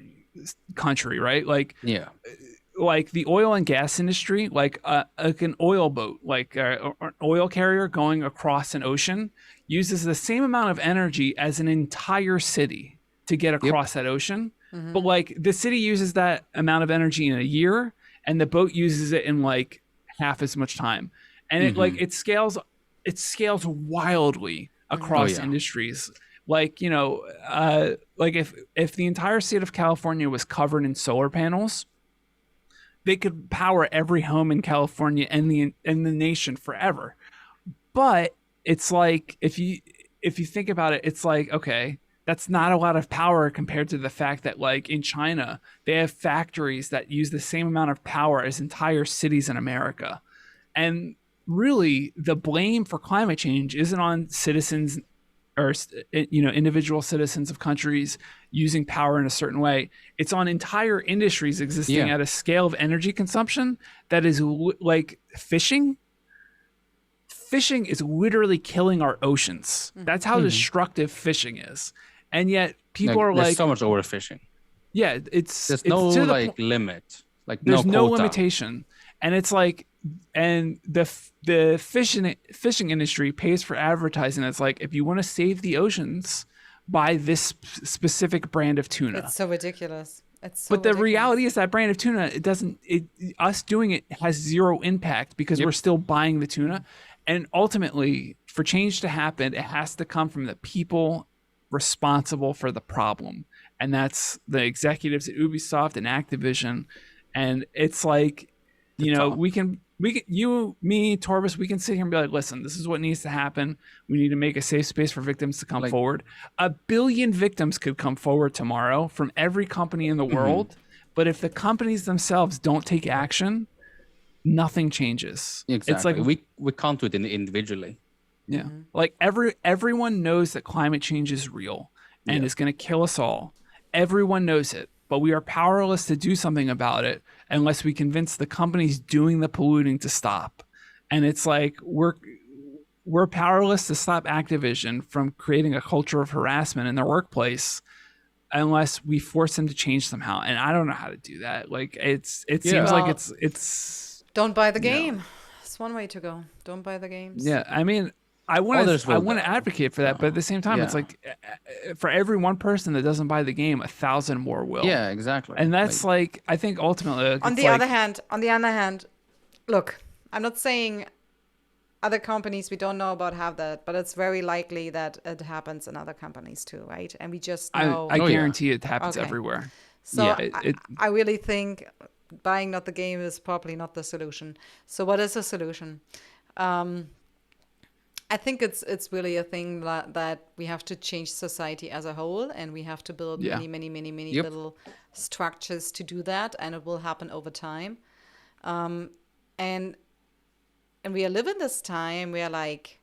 country, right? Like the oil and gas industry, like an oil boat, like an oil carrier going across an ocean uses the same amount of energy as an entire city to get across that ocean. But like the city uses that amount of energy in a year and the boat uses it in like half as much time. And it scales wildly across industries. Like, like if the entire state of California was covered in solar panels, they could power every home in California and the nation forever. But it's like if you think about it, it's like, okay, that's not a lot of power compared to the fact that like in China, they have factories that use the same amount of power as entire cities in America. And really the blame for climate change isn't on citizens or individual citizens of countries using power in a certain way. It's on entire industries existing at a scale of energy consumption that is like fishing. Fishing is literally killing our oceans. That's how destructive fishing is. And yet people are there's like, so much overfishing. Yeah, there's no like limit. Like there's no quota. limitation. And it's like, and the fishing industry pays for advertising. It's like, if you want to save the oceans, buy this specific brand of tuna. It's so ridiculous. But the reality is that brand of tuna, us doing it has zero impact because we're still buying the tuna. And ultimately, for change to happen, it has to come from the people responsible for the problem. And that's the executives at Ubisoft and Activision. And it's like, we can, you, me, Torbis, we can sit here and be like, listen, this is what needs to happen. We need to make a safe space for victims to come forward. 1 billion victims could come forward tomorrow from every company in the world. But if the companies themselves don't take action, nothing changes. Exactly. It's like we can't do it individually. Yeah. Like everyone knows that climate change is real and is going to kill us all. Everyone knows it, but we are powerless to do something about it unless we convince the companies doing the polluting to stop. And it's like we're powerless to stop Activision from creating a culture of harassment in their workplace unless we force them to change somehow. And I don't know how to do that. Like it seems like it's don't buy the game. It's one way to go. Don't buy the games. Yeah, I mean, I want to advocate for that, but at the same time, it's like for every one person that doesn't buy the game, 1,000 more will. Yeah, exactly. And that's like I think ultimately. On the other hand, look, I'm not saying other companies we don't know about have that, but it's very likely that it happens in other companies too, right? And we just know. I guarantee it happens everywhere. So I really think buying not the game is probably not the solution. So what is the solution? I think it's really a thing that we have to change society as a whole, and we have to build many little structures to do that, and it will happen over time. And we are living this time where, like,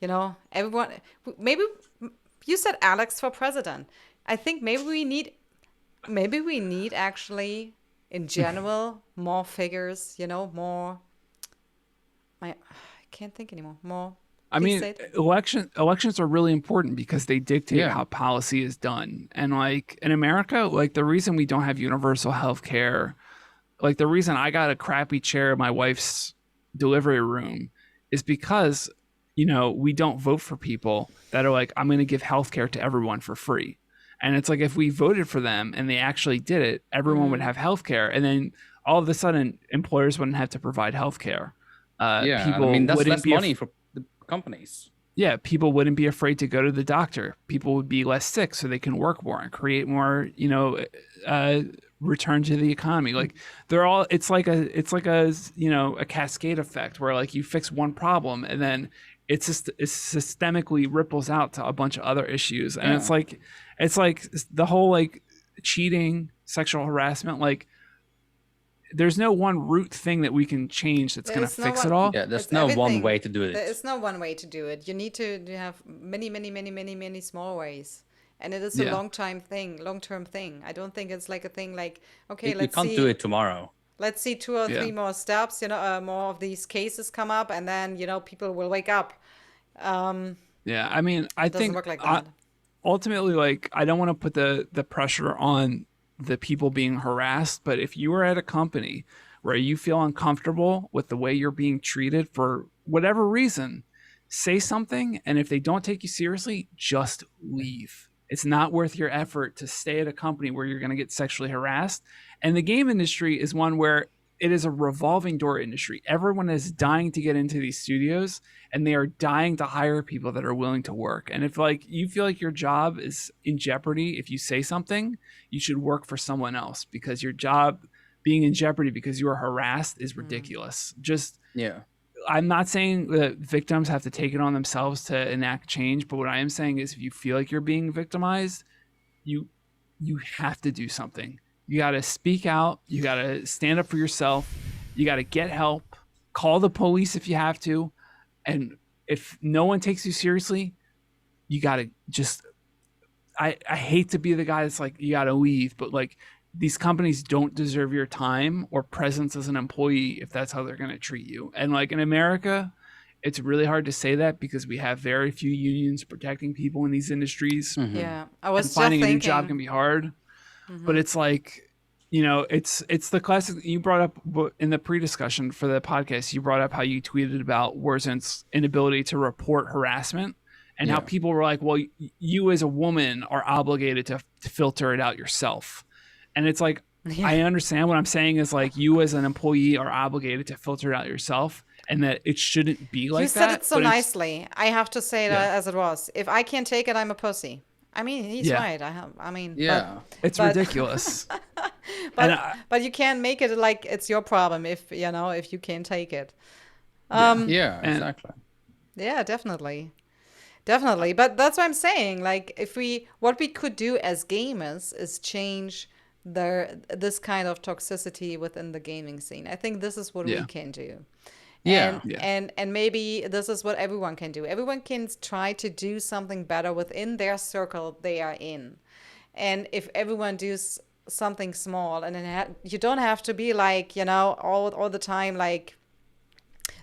everyone. Maybe you said Alex for president. I think maybe we need actually, in general, more figures. More. I can't think anymore. More. I mean, elections are really important because they dictate how policy is done. And like in America, like the reason we don't have universal health care, like the reason I got a crappy chair in my wife's delivery room is because, we don't vote for people that are like, I'm going to give health care to everyone for free. And it's like, if we voted for them and they actually did it, everyone would have health care. And then all of a sudden employers wouldn't have to provide health care. I mean, that's less money for the companies. yeah, people wouldn't be afraid to go to the doctor. People would be less sick so they can work more and create more, uh, return to the economy. Like they're all, it's like a, a cascade effect where like you fix one problem and then it systemically ripples out to a bunch of other issues. And it's like the whole like cheating, sexual harassment, like there's no one root thing that we can change that's going to fix it all. Yeah, there's It's no one everything. way to do it. There is no one way to do it. You need to have many, many, many, many, many small ways. And it is a Yeah. long-term thing. I don't think it's like a thing like, okay, You let's can't see. do it tomorrow. Let's see 2 or 3 Yeah. more steps, more of these cases come up, and then, people will wake up. Yeah, I mean, I It doesn't think work like that. ultimately, like, I don't want to put the pressure on the people being harassed, but if you are at a company where you feel uncomfortable with the way you're being treated for whatever reason, say something, and if they don't take you seriously, just leave. It's not worth your effort to stay at a company where you're going to get sexually harassed. And the game industry is one where it is a revolving door industry. Everyone is dying to get into these studios and they are dying to hire people that are willing to work. And if like you feel like your job is in jeopardy if you say something, you should work for someone else because your job being in jeopardy because you are harassed is ridiculous. Just Yeah. I'm not saying that victims have to take it on themselves to enact change, but what I am saying is if you feel like you're being victimized, you have to do something. You got to speak out, you got to stand up for yourself, you got to get help, call the police if you have to, and if no one takes you seriously, you got to just I hate to be the guy that's like you got to leave, but like these companies don't deserve your time or presence as an employee if that's how they're going to treat you. And like in America, it's really hard to say that because we have very few unions protecting people in these industries. Yeah, I And was just finding a new thinking. job can be hard. But it's like, it's the classic. You brought up in the pre-discussion for the podcast, you brought up how you tweeted about Warzone's inability to report harassment and how Yeah. people were like, well, you as a woman are obligated to filter it out yourself. And it's like, Yeah. I understand what I'm saying is like you as an employee are obligated to filter it out yourself and that it shouldn't be like You that. said it so but it's- nicely. I have to say it Yeah. as it was. If I can't take it, I'm a pussy. I mean, he's Yeah. right. Yeah. It's but- ridiculous. But And but you can't make it like it's your problem if you can't take it. Yeah, And- exactly. Yeah, definitely. Definitely. But that's what I'm saying. Like what we could do as gamers is change this kind of toxicity within the gaming scene. I think this is what we Yeah. can do. Yeah. And maybe this is what everyone can do. Everyone can try to do something better within their circle they are in. And if everyone does something small, and then you don't have to be like, all the time like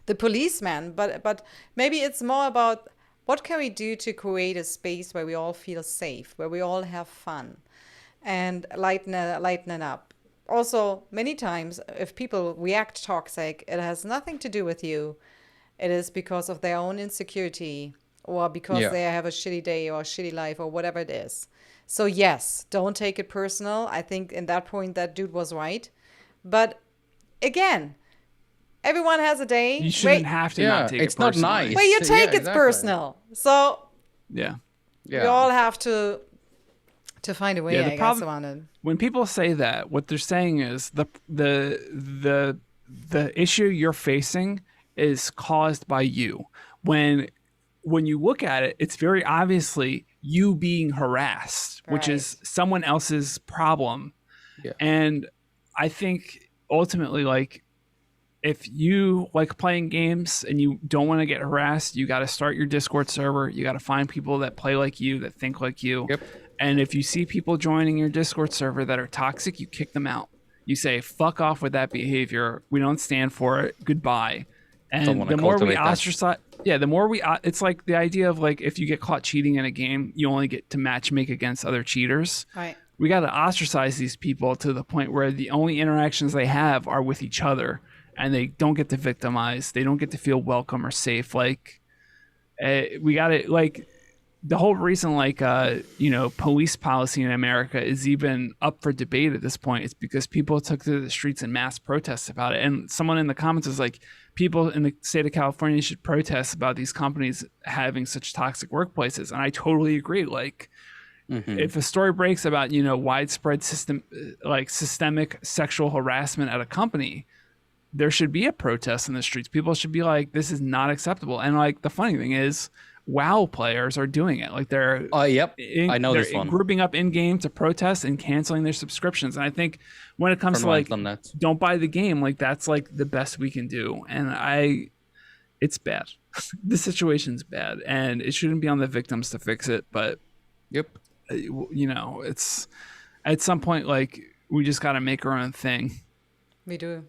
the policeman, but maybe it's more about what can we do to create a space where we all feel safe, where we all have fun and lighten it up. Also, many times if people react toxic, it has nothing to do with you. It is because of their own insecurity or because Yeah. they have a shitty day or a shitty life or whatever it is. So yes, don't take it personal. I think in that point that dude was right. But again, everyone has a day you shouldn't where, have to Yeah, not take it's it not personally. nice. where you Yeah, take it exactly. personal. So Yeah. Yeah. we all have to find a way, Yeah, the I problem- guess, around it. When people say that, what they're saying is the issue you're facing is caused by you. When you look at it, it's very obviously you being harassed, which is someone else's problem. Yeah. And I think ultimately, like, if you like playing games and you don't want to get harassed, you got to start your Discord server. You got to find people that play like you, that think like you. Yep. And if you see people joining your Discord server that are toxic, you kick them out. You say, fuck off with that behavior. We don't stand for it. Goodbye. Don't And wanna the more we cultivate that. ostracize, the more we, it's like the idea of like, if you get caught cheating in a game, you only get to match make against other cheaters. Right. We got to ostracize these people to the point where the only interactions they have are with each other and they don't get to victimize. They don't get to feel welcome or safe. Like, we got to, like, the whole reason, like, police policy in America is even up for debate at this point is because people took to the streets in mass protests about it. And someone in the comments was like, people in the state of California should protest about these companies having such toxic workplaces. And I totally agree. Like, if a story breaks about, widespread systemic sexual harassment at a company, there should be a protest in the streets. People should be like, this is not acceptable. And like, the funny thing is, WoW players are doing it. Like, they're I know they're this one. grouping up in game to protest and canceling their subscriptions. And I think when it comes to like, don't buy the game, like, that's like the best we can do. And it's bad. The situation's bad, and it shouldn't be on the victims to fix it. But it's at some point, like, we just got to make our own thing. We do.